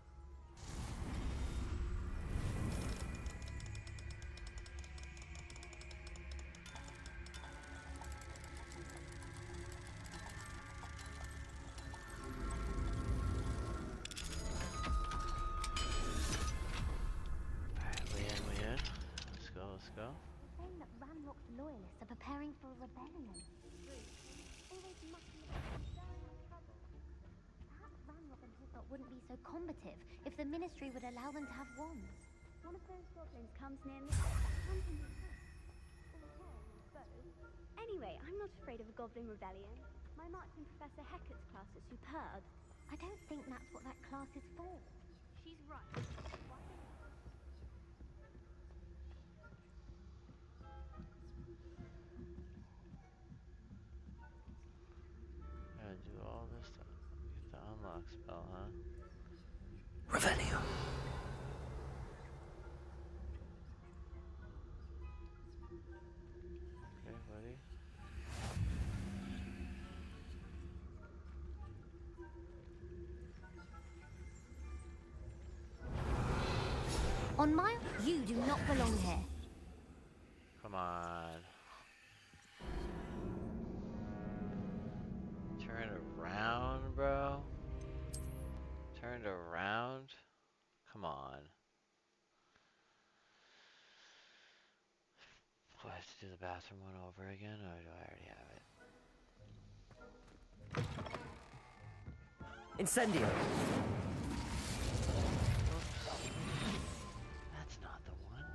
Alright, we in. Let's go.
They're saying that Ranrock's loyalists are preparing for a rebellion. Always mucking about, stirring up trouble. Perhaps Ranrock and Hogwarts wouldn't be so combative if the Ministry would allow them to have wands. One of those goblins comes near me. Anyway, I'm not afraid of a goblin rebellion. My marching Professor Hecat's class is superb. I don't think that's what that class is for. She's right.
Gotta do all this to get the unlock spell, huh?
Revelio.
Okay, buddy.
On my... You do not belong here.
Come on. Turn around, bro. Turned around. Come on. Do I have to do the bathroom one over again, or do I already have it?
Incendio.
That's not the one.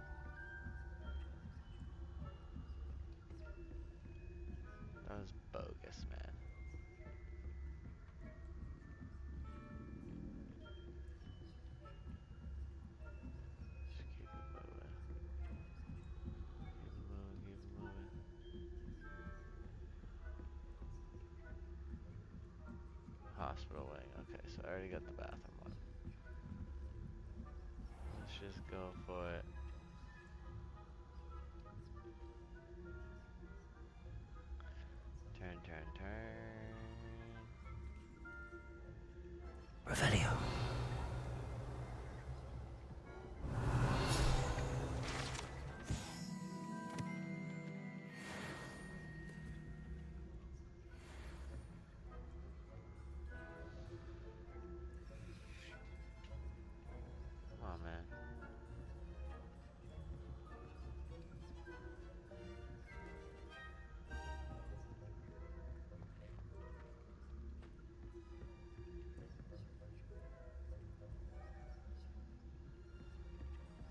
hospital wing. Okay, so I already got the bathroom one. Let's just go for it. Turn, turn, turn.
Revelio.
Come on, man.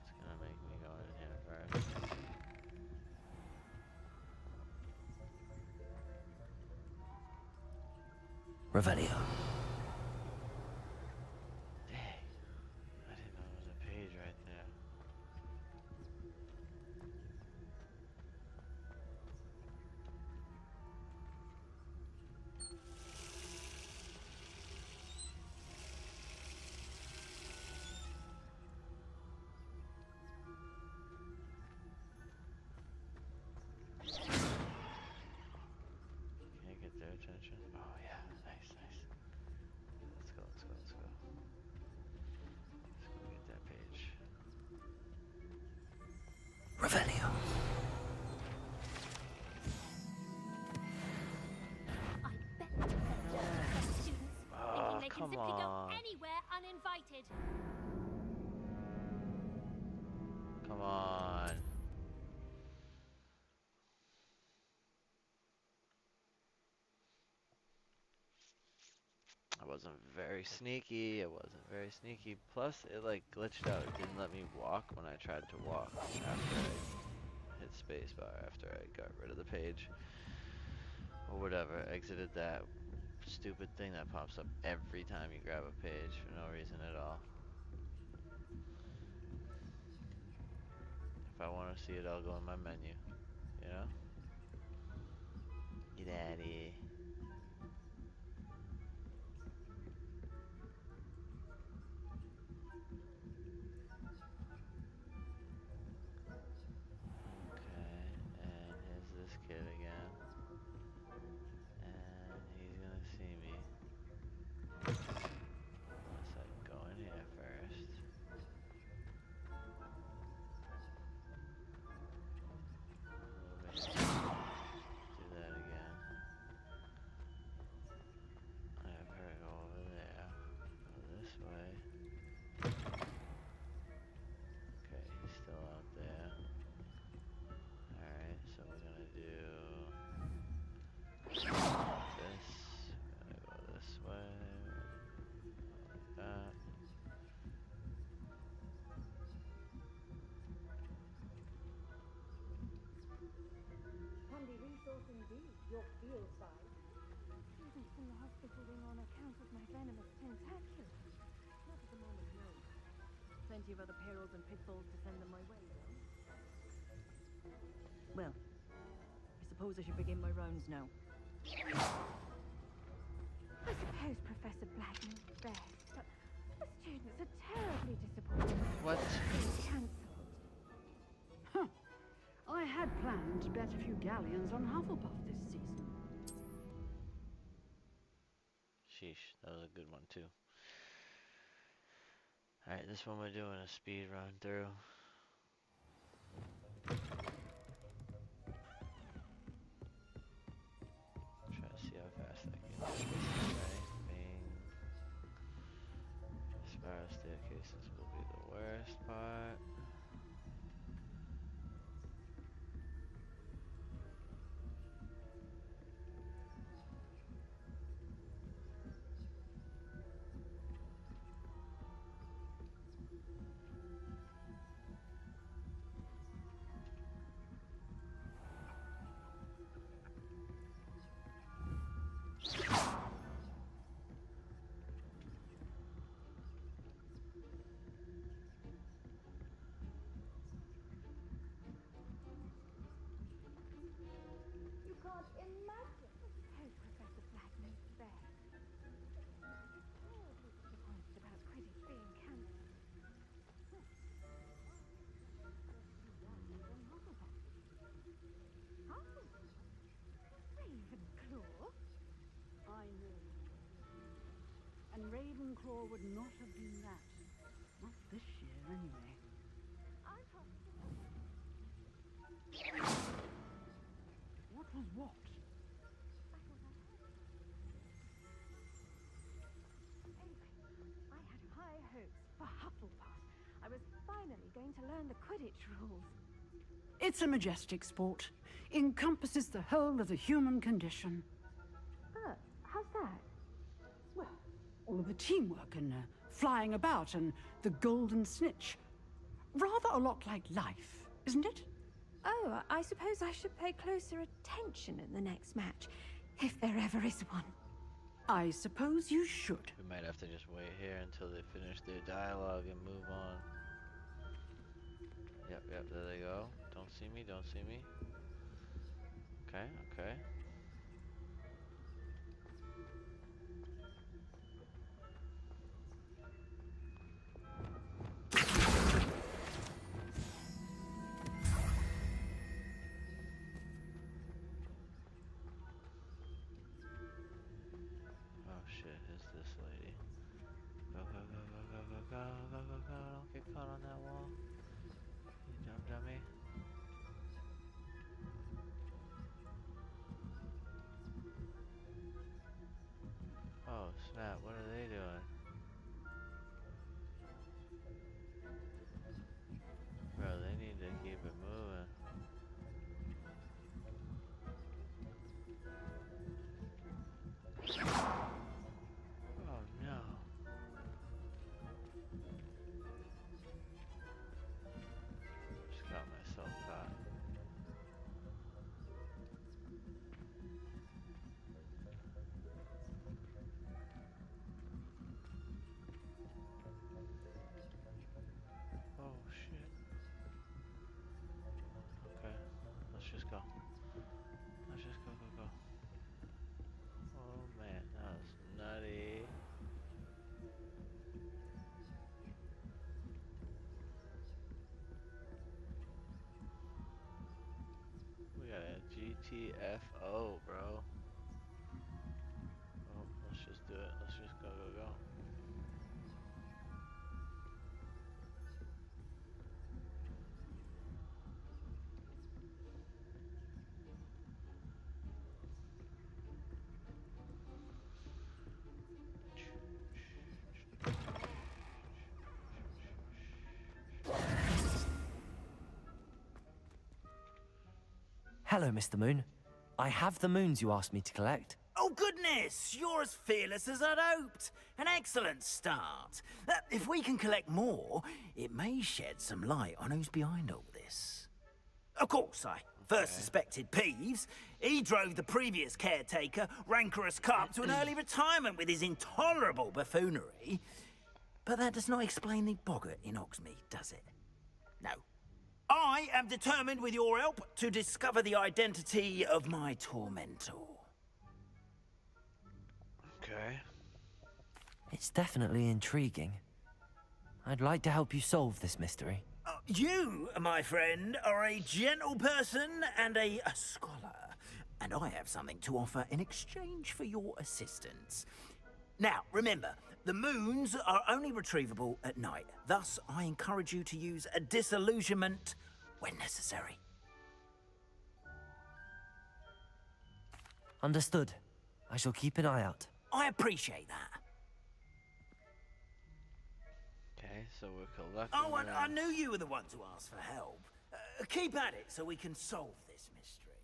It's gonna make me go in here first.
Revelio.
Dang. I didn't know there was a page right there. Can I get their attention? Oh yeah, nice, nice. Let's go, let's go, let's go. Let's go get that page.
Revelio.
I bet they're just students,
Oh,
thinking they can
come
simply go
on.
anywhere uninvited.
Come on. I wasn't very sneaky. It wasn't very sneaky. Plus, it like glitched out. It didn't let me walk when I tried to walk after I hit spacebar, after I got rid of the page. Or whatever. Exited that stupid thing that pops up every time you grab a page for no reason at all. If I want to see it, I'll go in my menu. You know? Get out of here. Okay, and here's this kid again. And he's gonna see me. Unless I go in here first. Do that again. I have her go over there. Go this way. Okay, he's still out there. Alright, so we're gonna do this. We're gonna go this way. Like that.
Handy resource indeed, your field guide. Isn't from the hospital wing on account of my venomous tentaculum. Not at the moment, no. Plenty of other perils and pitfalls to send them my way, though. Well, I suppose I should begin my rounds now. I suppose Professor Black knows best, but the students are terribly disappointed.
What?
Cancelled.
Huh. I had planned to bet a few galleons on Hufflepuff this season.
Sheesh, that was a good one too. Alright, this one we're doing a speed run through. Try to see how fast I can do this. Right, bing. Spiral staircases will be the worst part.
Ravenclaw would not have been that. Not this year, anyway. What was what?
I had high hopes for Hufflepuff. I was finally going to learn the Quidditch rules.
It's a majestic sport. Encompasses the whole of the human condition.
How's that?
Well, all of the teamwork and flying about and the golden snitch. Rather a lot like life, isn't it?
Oh, I suppose I should pay closer attention in the next match, if there ever is one.
I suppose you should.
We might have to just wait here until they finish their dialogue and move on. Yep, there they go. Don't see me, don't see me. Okay. Oh shit, who's this lady? Go, don't get caught on that wall. You dumb dummy. Oh snap, what are they doing? Bro, they need to keep it moving. Oh no. Just got myself caught. Oh shit. Okay, let's just go. Let's just go. Oh man, that was nutty. We got a GTFO, bro. Oh, let's just do it. Let's just go.
Hello, Mr. Moon. I have the moons you asked me to collect.
Oh, goodness! You're as fearless as I'd hoped. An excellent start. If we can collect more, it may shed some light on who's behind all this. Of course, I first suspected Peeves. He drove the previous caretaker, Rancorous Carp, to an early retirement with his intolerable buffoonery. But that does not explain the boggart in Hogsmeade, does it? No. I am determined, with your help, to discover the identity of my tormentor.
Okay.
It's definitely intriguing. I'd like to help you solve this mystery.
You, my friend, are a gentle person and a scholar, and I have something to offer in exchange for your assistance. Now, remember, the moons are only retrievable at night. Thus, I encourage you to use a disillusionment when necessary.
Understood. I shall keep an eye out.
I appreciate that.
Okay, so we're collecting.
Oh, I knew you were the one to ask for help. Keep at it so we can solve this mystery.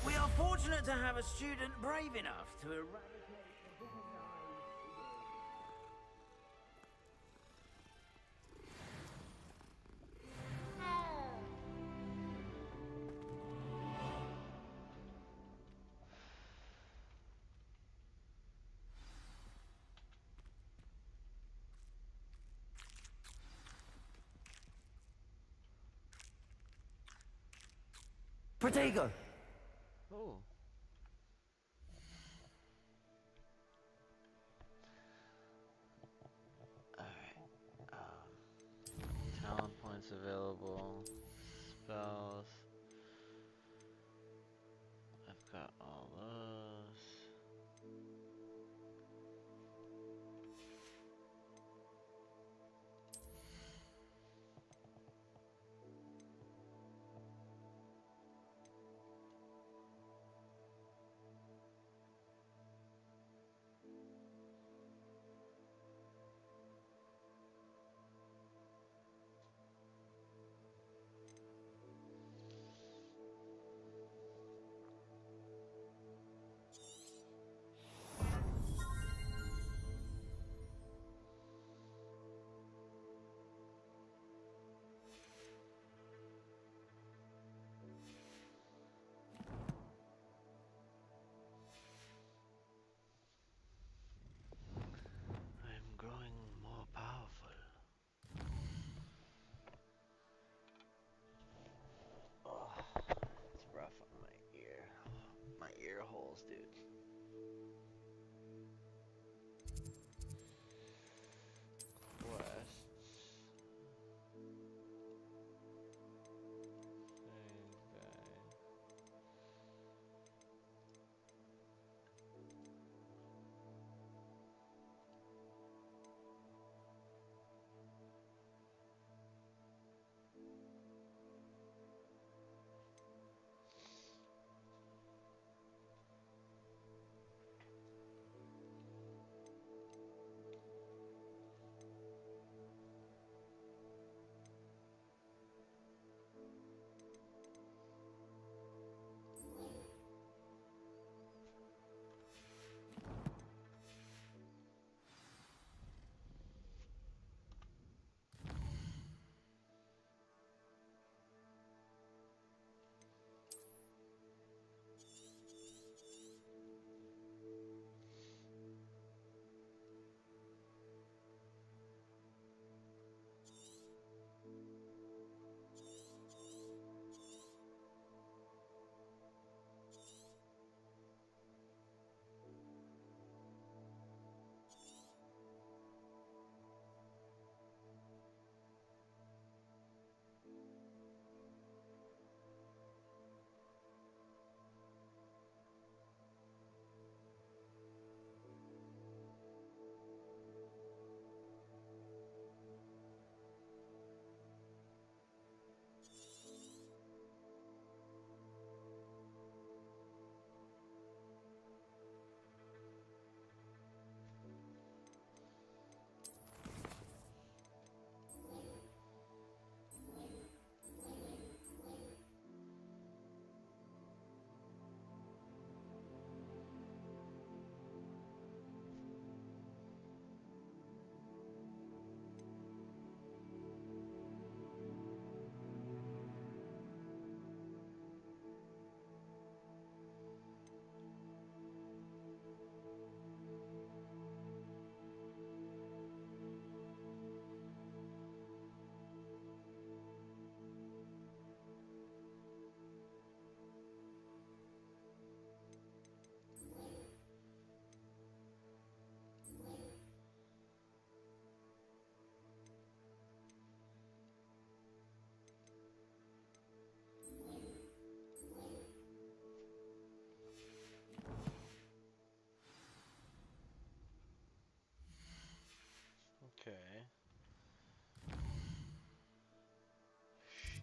We are fortunate to have a student brave enough to eradicate the
Protego!
Oh. Alright. Talent points available. Spells. I've got all those.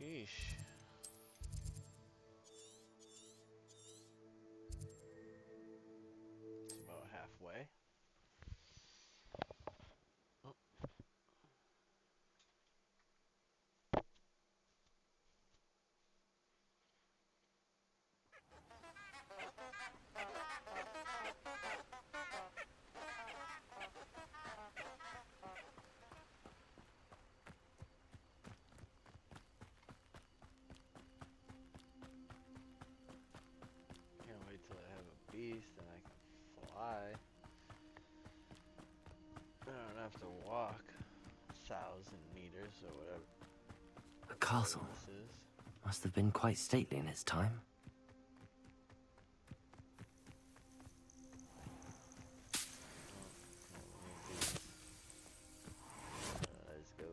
Sheesh. It's about halfway. Oh. Can't wait till I have a beast and I can fly. I don't have to walk 1,000 meters or whatever.
A castle.
This is.
Must have been quite stately in its time.
Let's go.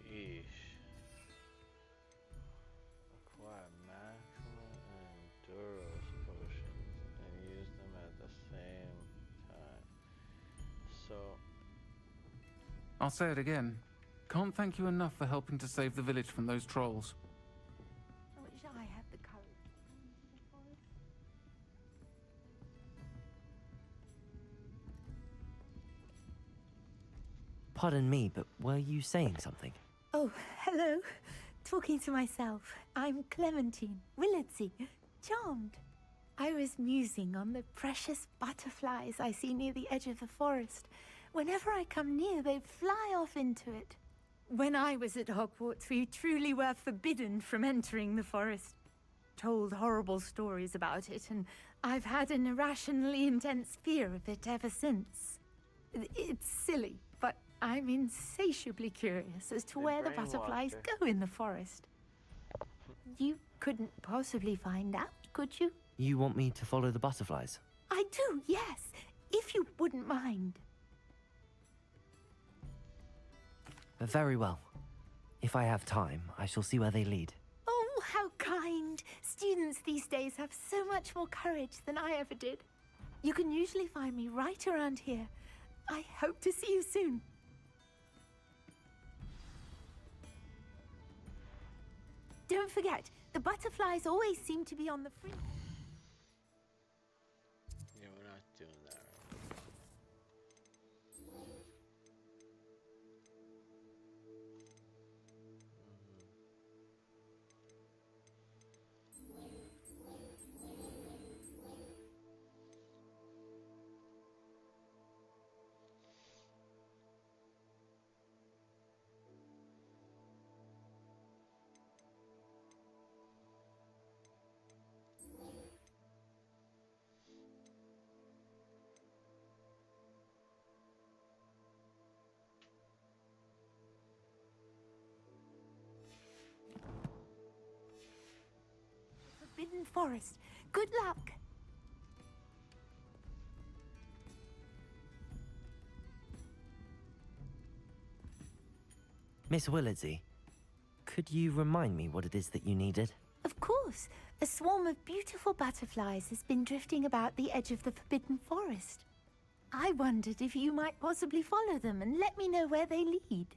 Sheesh. Acquire maximum endurance potions and use them at the same time. So,
I'll say it again. Can't thank you enough for helping to save the village from those trolls.
I wish I had the courage.
Pardon me, but were you saying something?
Oh, hello. Talking to myself. I'm Clementine Willardsey. Charmed. I was musing on the precious butterflies I see near the edge of the forest. Whenever I come near, they fly off into it. When I was at Hogwarts, we truly were forbidden from entering the forest. Told horrible stories about it, and I've had an irrationally intense fear of it ever since. It's silly, but I'm insatiably curious as to where the butterflies go in the forest. You couldn't possibly find out, could you?
You want me to follow the butterflies?
I do, yes, if you wouldn't mind.
Very well. If I have time, I shall see where they lead.
Oh, how kind! Students these days have so much more courage than I ever did. You can usually find me right around here. I hope to see you soon. Don't forget, the butterflies always seem to be on the free.
Yeah, we're not doing that right.
Forbidden Forest. Good luck.
Miss Willardsey, could you remind me what it is that you needed?
Of course. A swarm of beautiful butterflies has been drifting about the edge of the Forbidden Forest. I wondered if you might possibly follow them and let me know where they lead.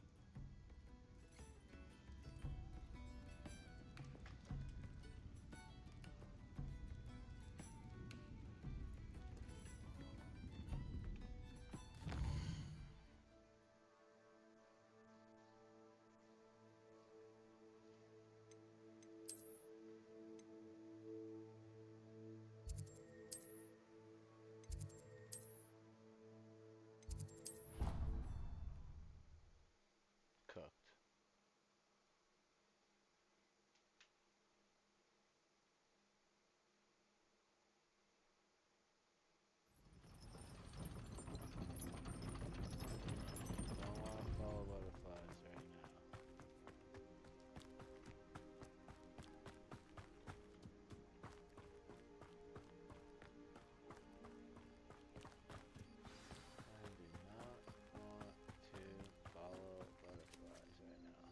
Cooked. Don't want to follow butterflies right now. I do not want to follow butterflies right now.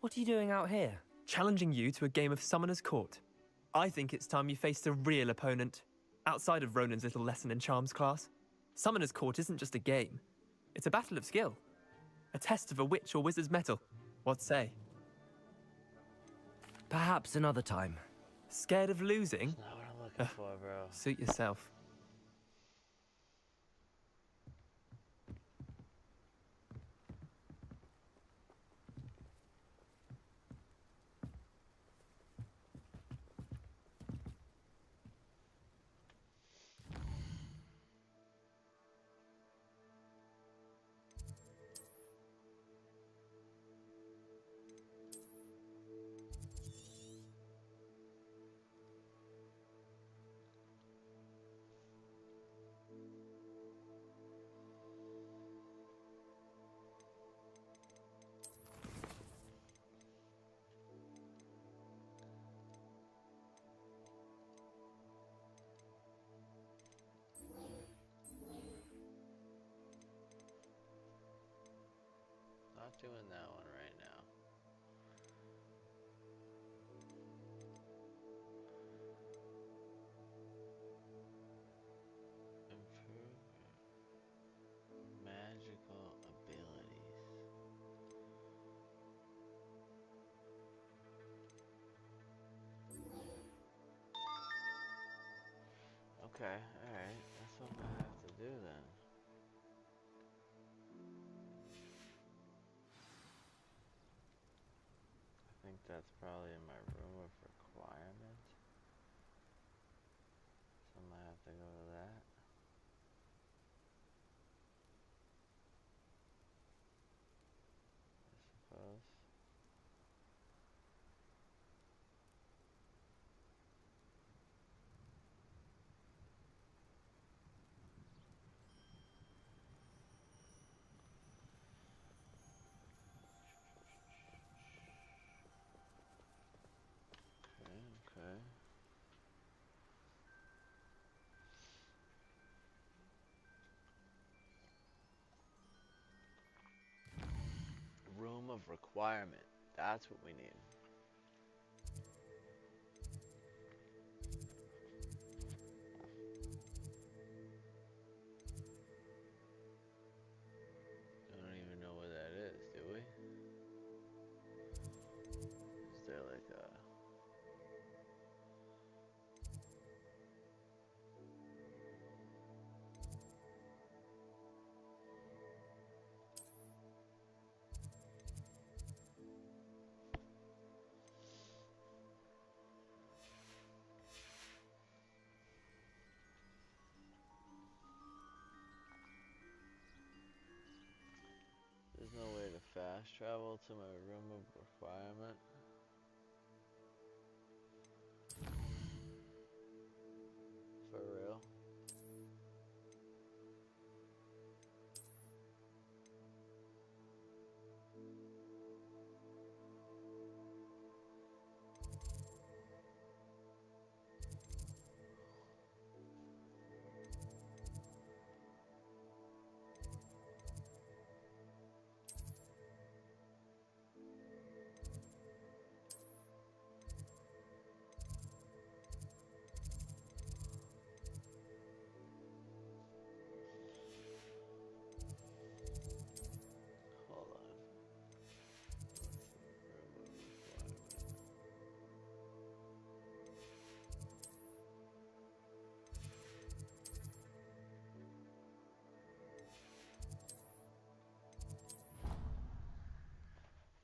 What are you doing out here? Challenging you to a game of Summoner's Court. I think it's time you faced a real opponent, outside of Ronan's little lesson in charms class. Summoner's Court isn't just a game. It's a battle of skill. A test of a witch or wizard's mettle. What say?
Perhaps another time.
Scared of losing?
That's not what I'm looking for, bro.
Suit yourself.
Not doing that one right now. Improve magical abilities. Okay, alright. That's what I'm gonna have to do then. I think that's probably in my room of requirement. So I'm gonna have to go to that. I suppose. Room of Requirement. That's what we need. I don't even know where that is, do we? Is there like a... There's no way to fast travel to my room of requirement. For real? Hold on.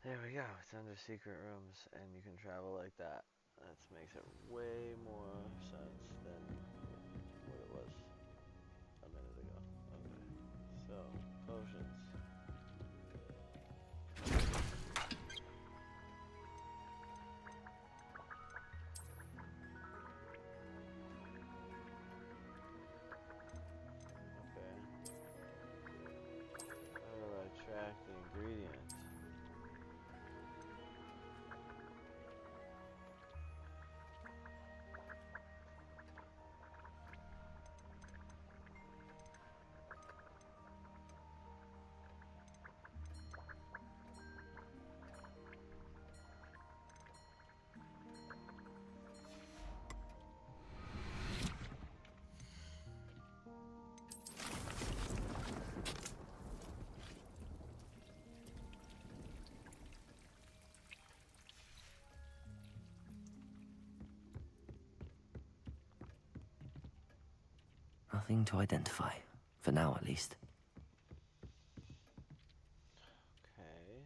There we go. It's under secret rooms, and you can travel like that. That makes it way more sense than what it was a minute ago. Okay. So, potions. Okay. How do I track the ingredients?
Nothing to identify. For now, at least.
Okay.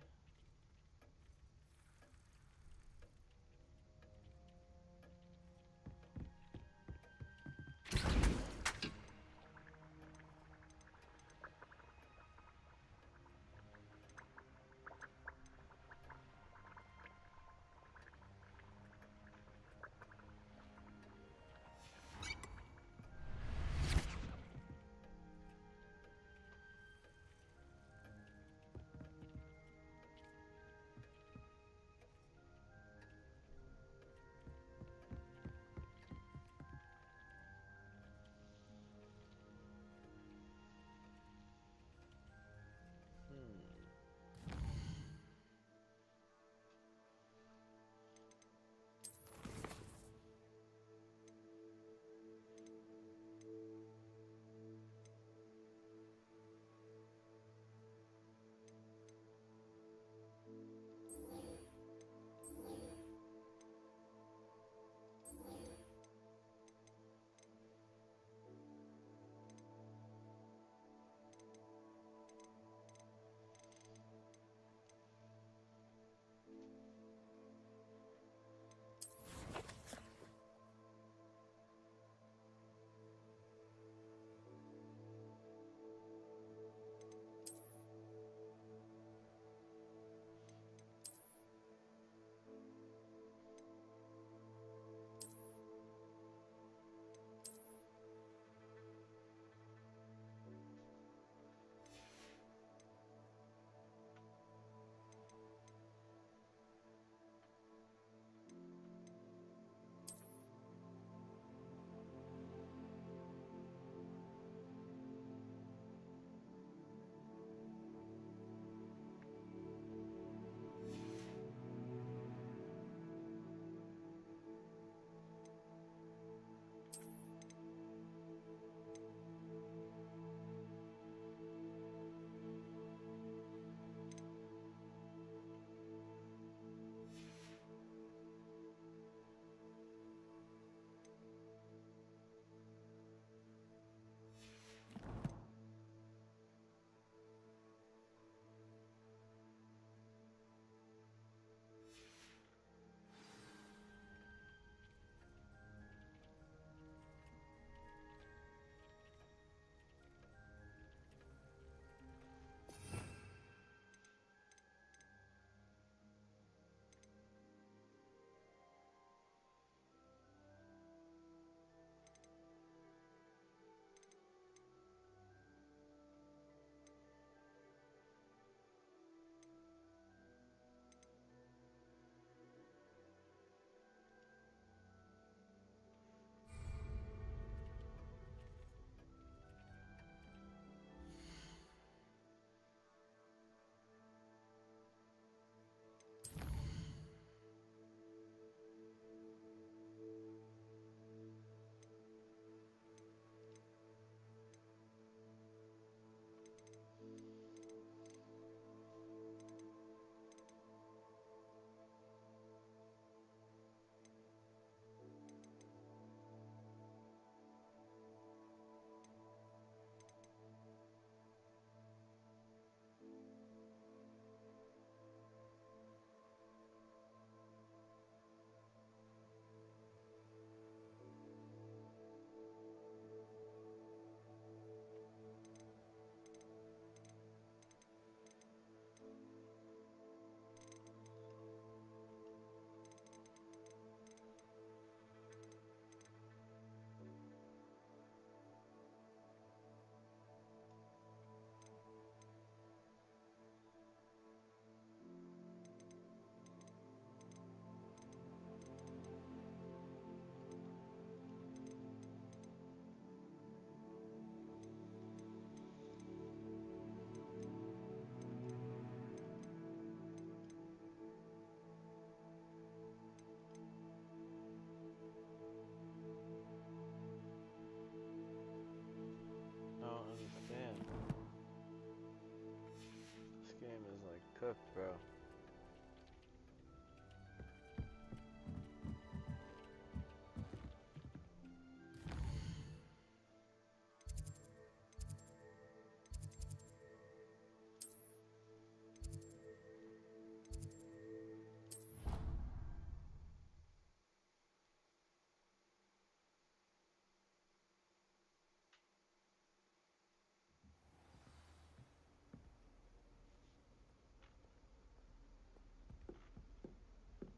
cooked, bro.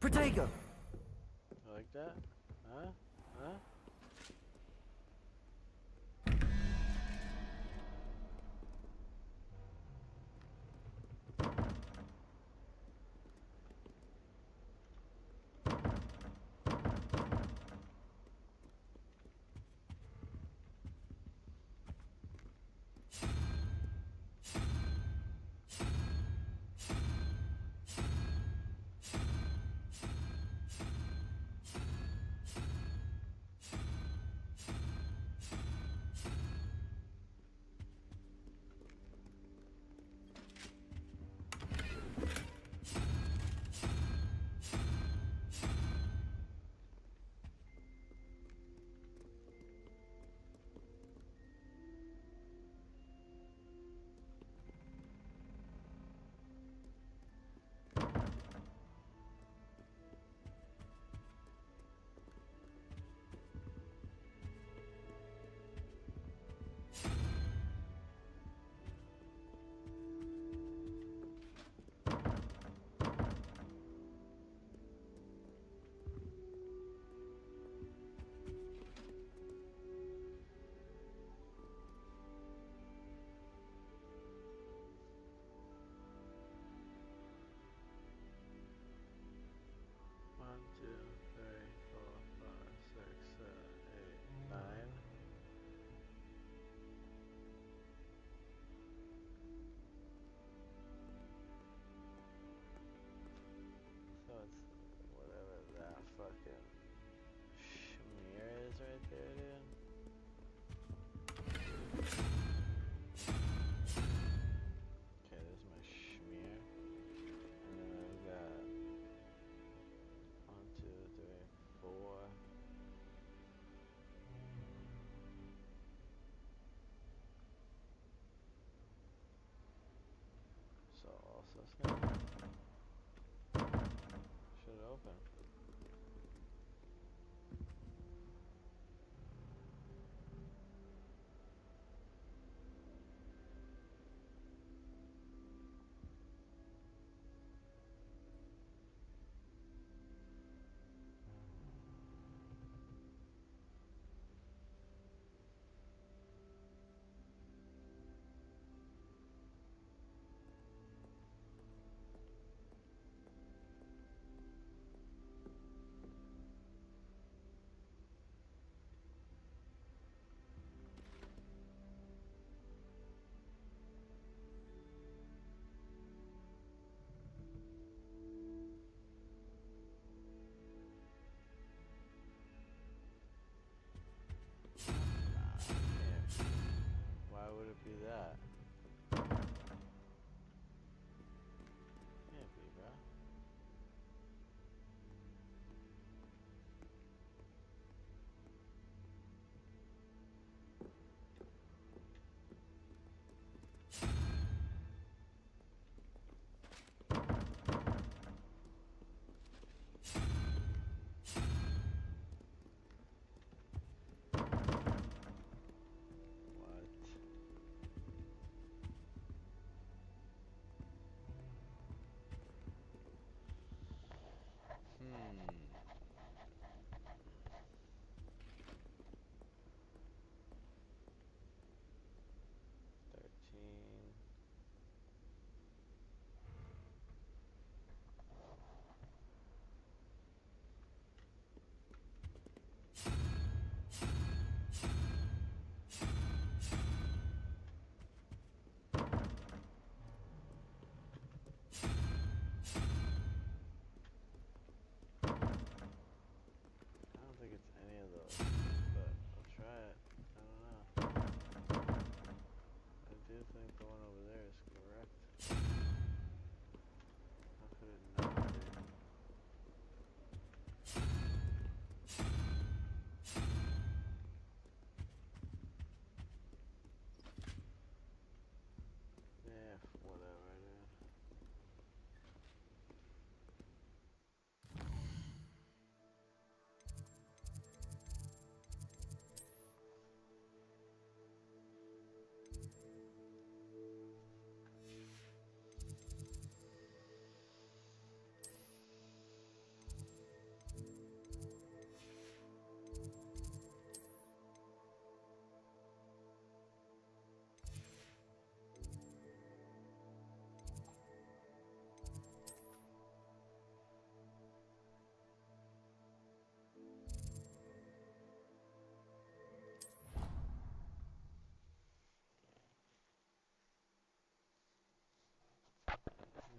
Protego!
Like that? Huh? Huh? One, two, three, four, five, six, 7, 8, 9. So it's whatever that fucking schmear is right there, dude. Okay, there's my schmear. And then I've got 1, 2, 3, 4. So also snap. Should open.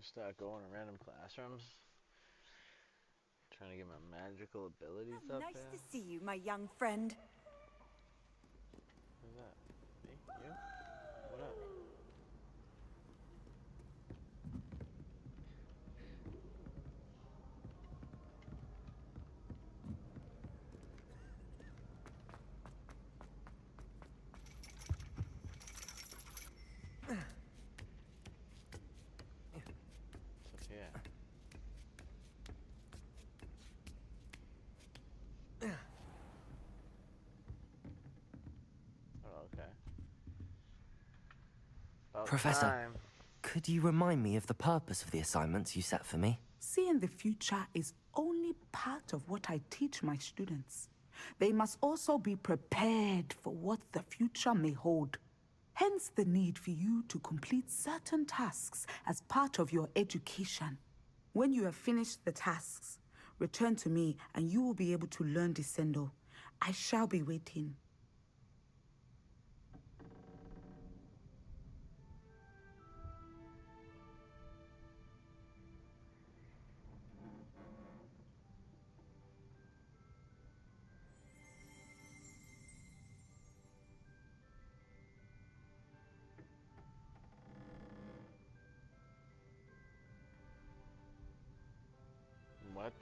Start going to random classrooms. Trying to get my magical abilities up
Nice
here.
to see you, my young friend.
Who's that? Me? You? What up? What's up here? Oh, okay. About
Professor,
time.
could you remind me of the purpose of the assignments you set for me?
Seeing the future is only part of what I teach my students. They must also be prepared for what the future may hold. Hence the need for you to complete certain tasks as part of your education. When you have finished the tasks, return to me and you will be able to learn Descendo. I shall be waiting.
What?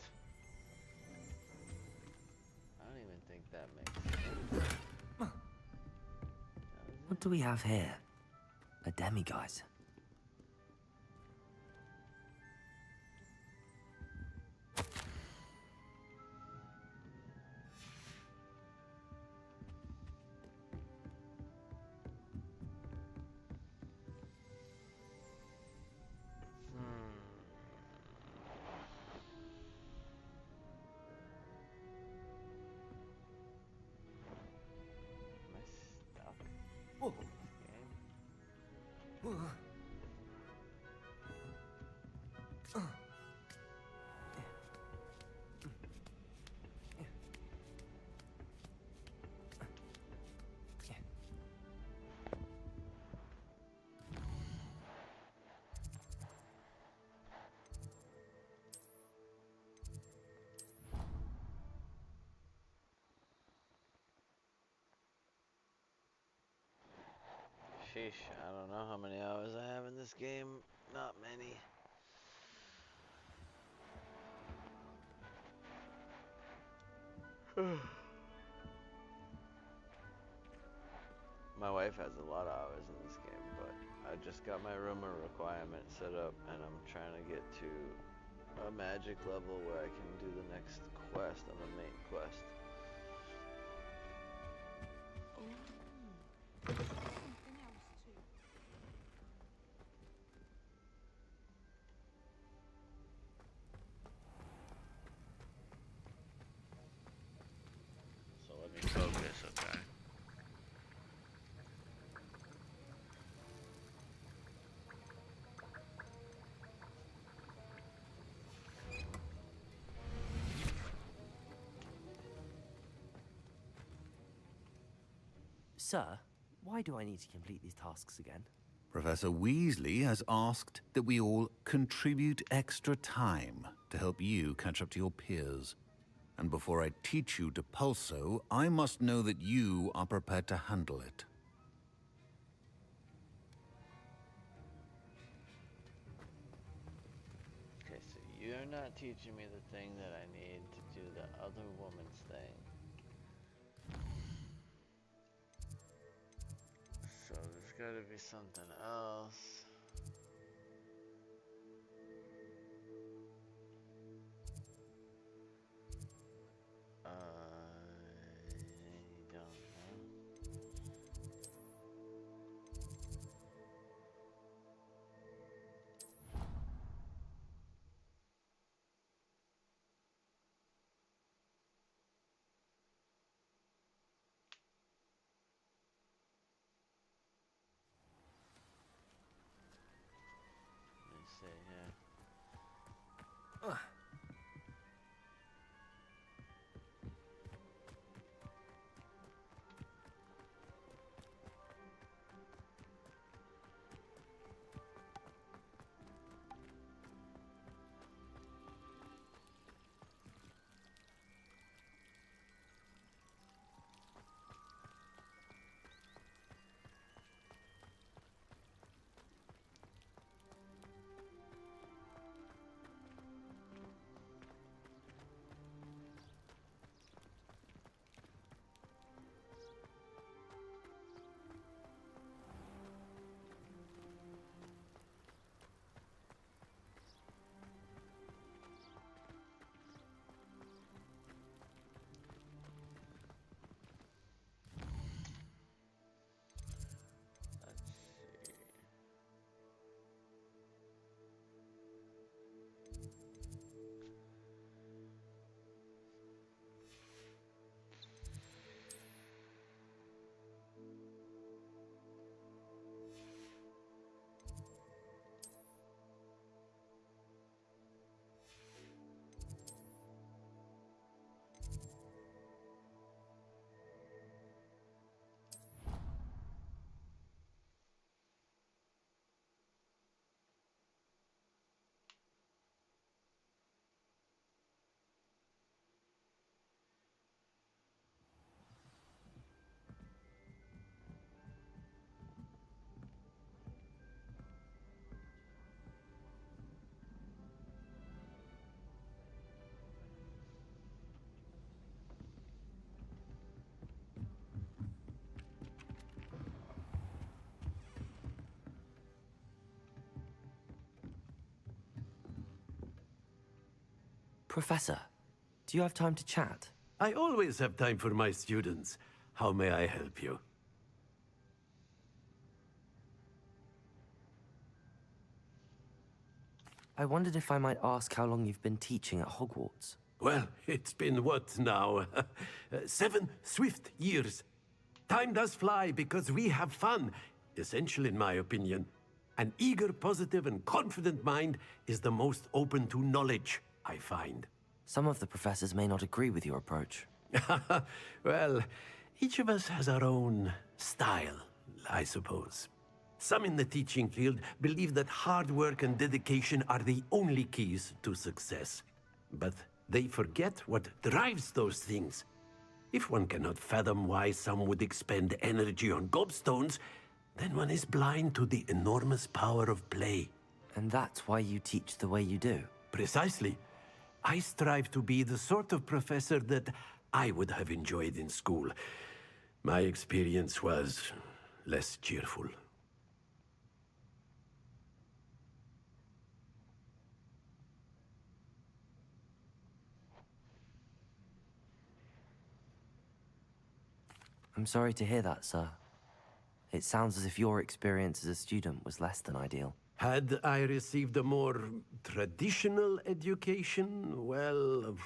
I don't even think that makes sense.
What do we have here? A demiguise.
Am I stuck in this game? Sheesh, I don't know how many hours I have in this game. Not many. My wife has a lot of hours in this game, but I just got my rumor requirement set up and I'm trying to get to a magic level where I can do the next quest on the main quest. So let me focus, okay?
Sir, why do I need to complete these tasks again?
Professor Weasley has asked that we all contribute extra time to help you catch up to your peers. And before I teach you Depulso, I must know that you are prepared to handle it.
Okay, so you're not teaching me the thing that I need to do the other woman's thing. So there's gotta be something else. I don't know.
Professor, do you have time to chat?
I always have time for my students. How may I help you?
I wondered if I might ask how long you've been teaching at Hogwarts.
Well, it's been what now? 7 swift years. Time does fly because we have fun. Essential in my opinion. An eager, positive, and confident mind is the most open to knowledge, I find.
Some of the professors may not agree with your approach.
Well, each of us has our own style, I suppose. Some in the teaching field believe that hard work and dedication are the only keys to success. But they forget what drives those things. If one cannot fathom why some would expend energy on gobstones, then one is blind to the enormous power of play.
And that's why you teach the way you do?
Precisely. I strive to be the sort of professor that I would have enjoyed in school. My experience was less cheerful.
I'm sorry to hear that, sir. It sounds as if your experience as a student was less than ideal.
Had I received a more traditional education, well,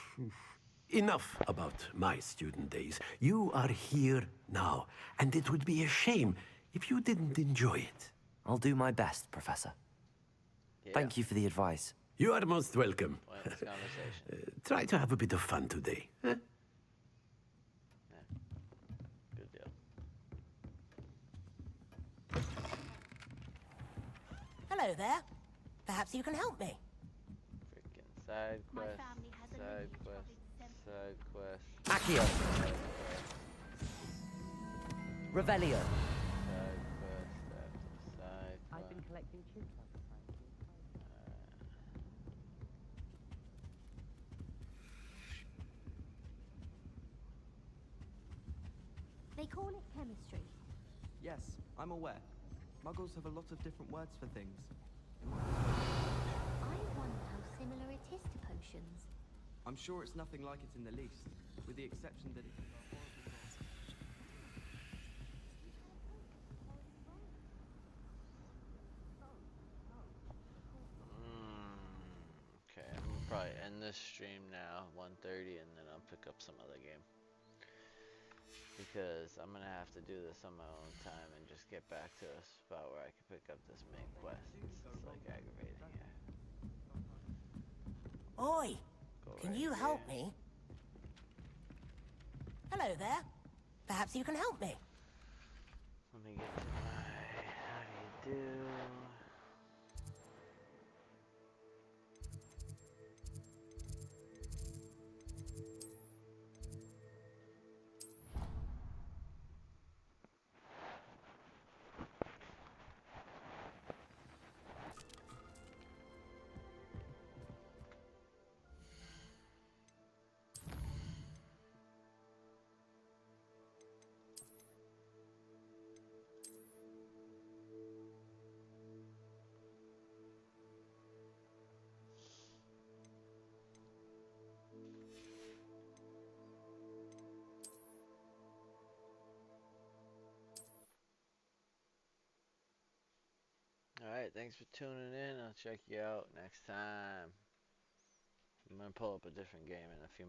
enough about my student days. You are here now, and it would be a shame if you didn't enjoy it.
I'll do my best, Professor.
Yeah.
Thank you for the advice.
You are most welcome.
Pointless conversation.
Try to have a bit of fun today. Huh?
Good deal.
Hello there. Perhaps you can help me.
Freaking side quest, side quest, side quest.
Accio. Revelio.
Side quest after side quest.
I've been collecting chintz.
They call it chemistry.
Yes, I'm aware. Muggles have a lot of different words for things.
I wonder how similar it is to potions.
I'm sure it's nothing like it in the least, with the exception that it can go horribly wrong.
Okay, I'm gonna probably end this stream now, 1:30, and then I'll pick up some other game. Because I'm gonna have to do this on my own time and just get back to a spot where I can pick up this main quest. It's like aggravating here.
Oi, can
right
you help me? Hello there. Perhaps you can help me.
Let me get to my how do you do? Alright, thanks for tuning in. I'll check you out next time. I'm gonna pull up a different game in a few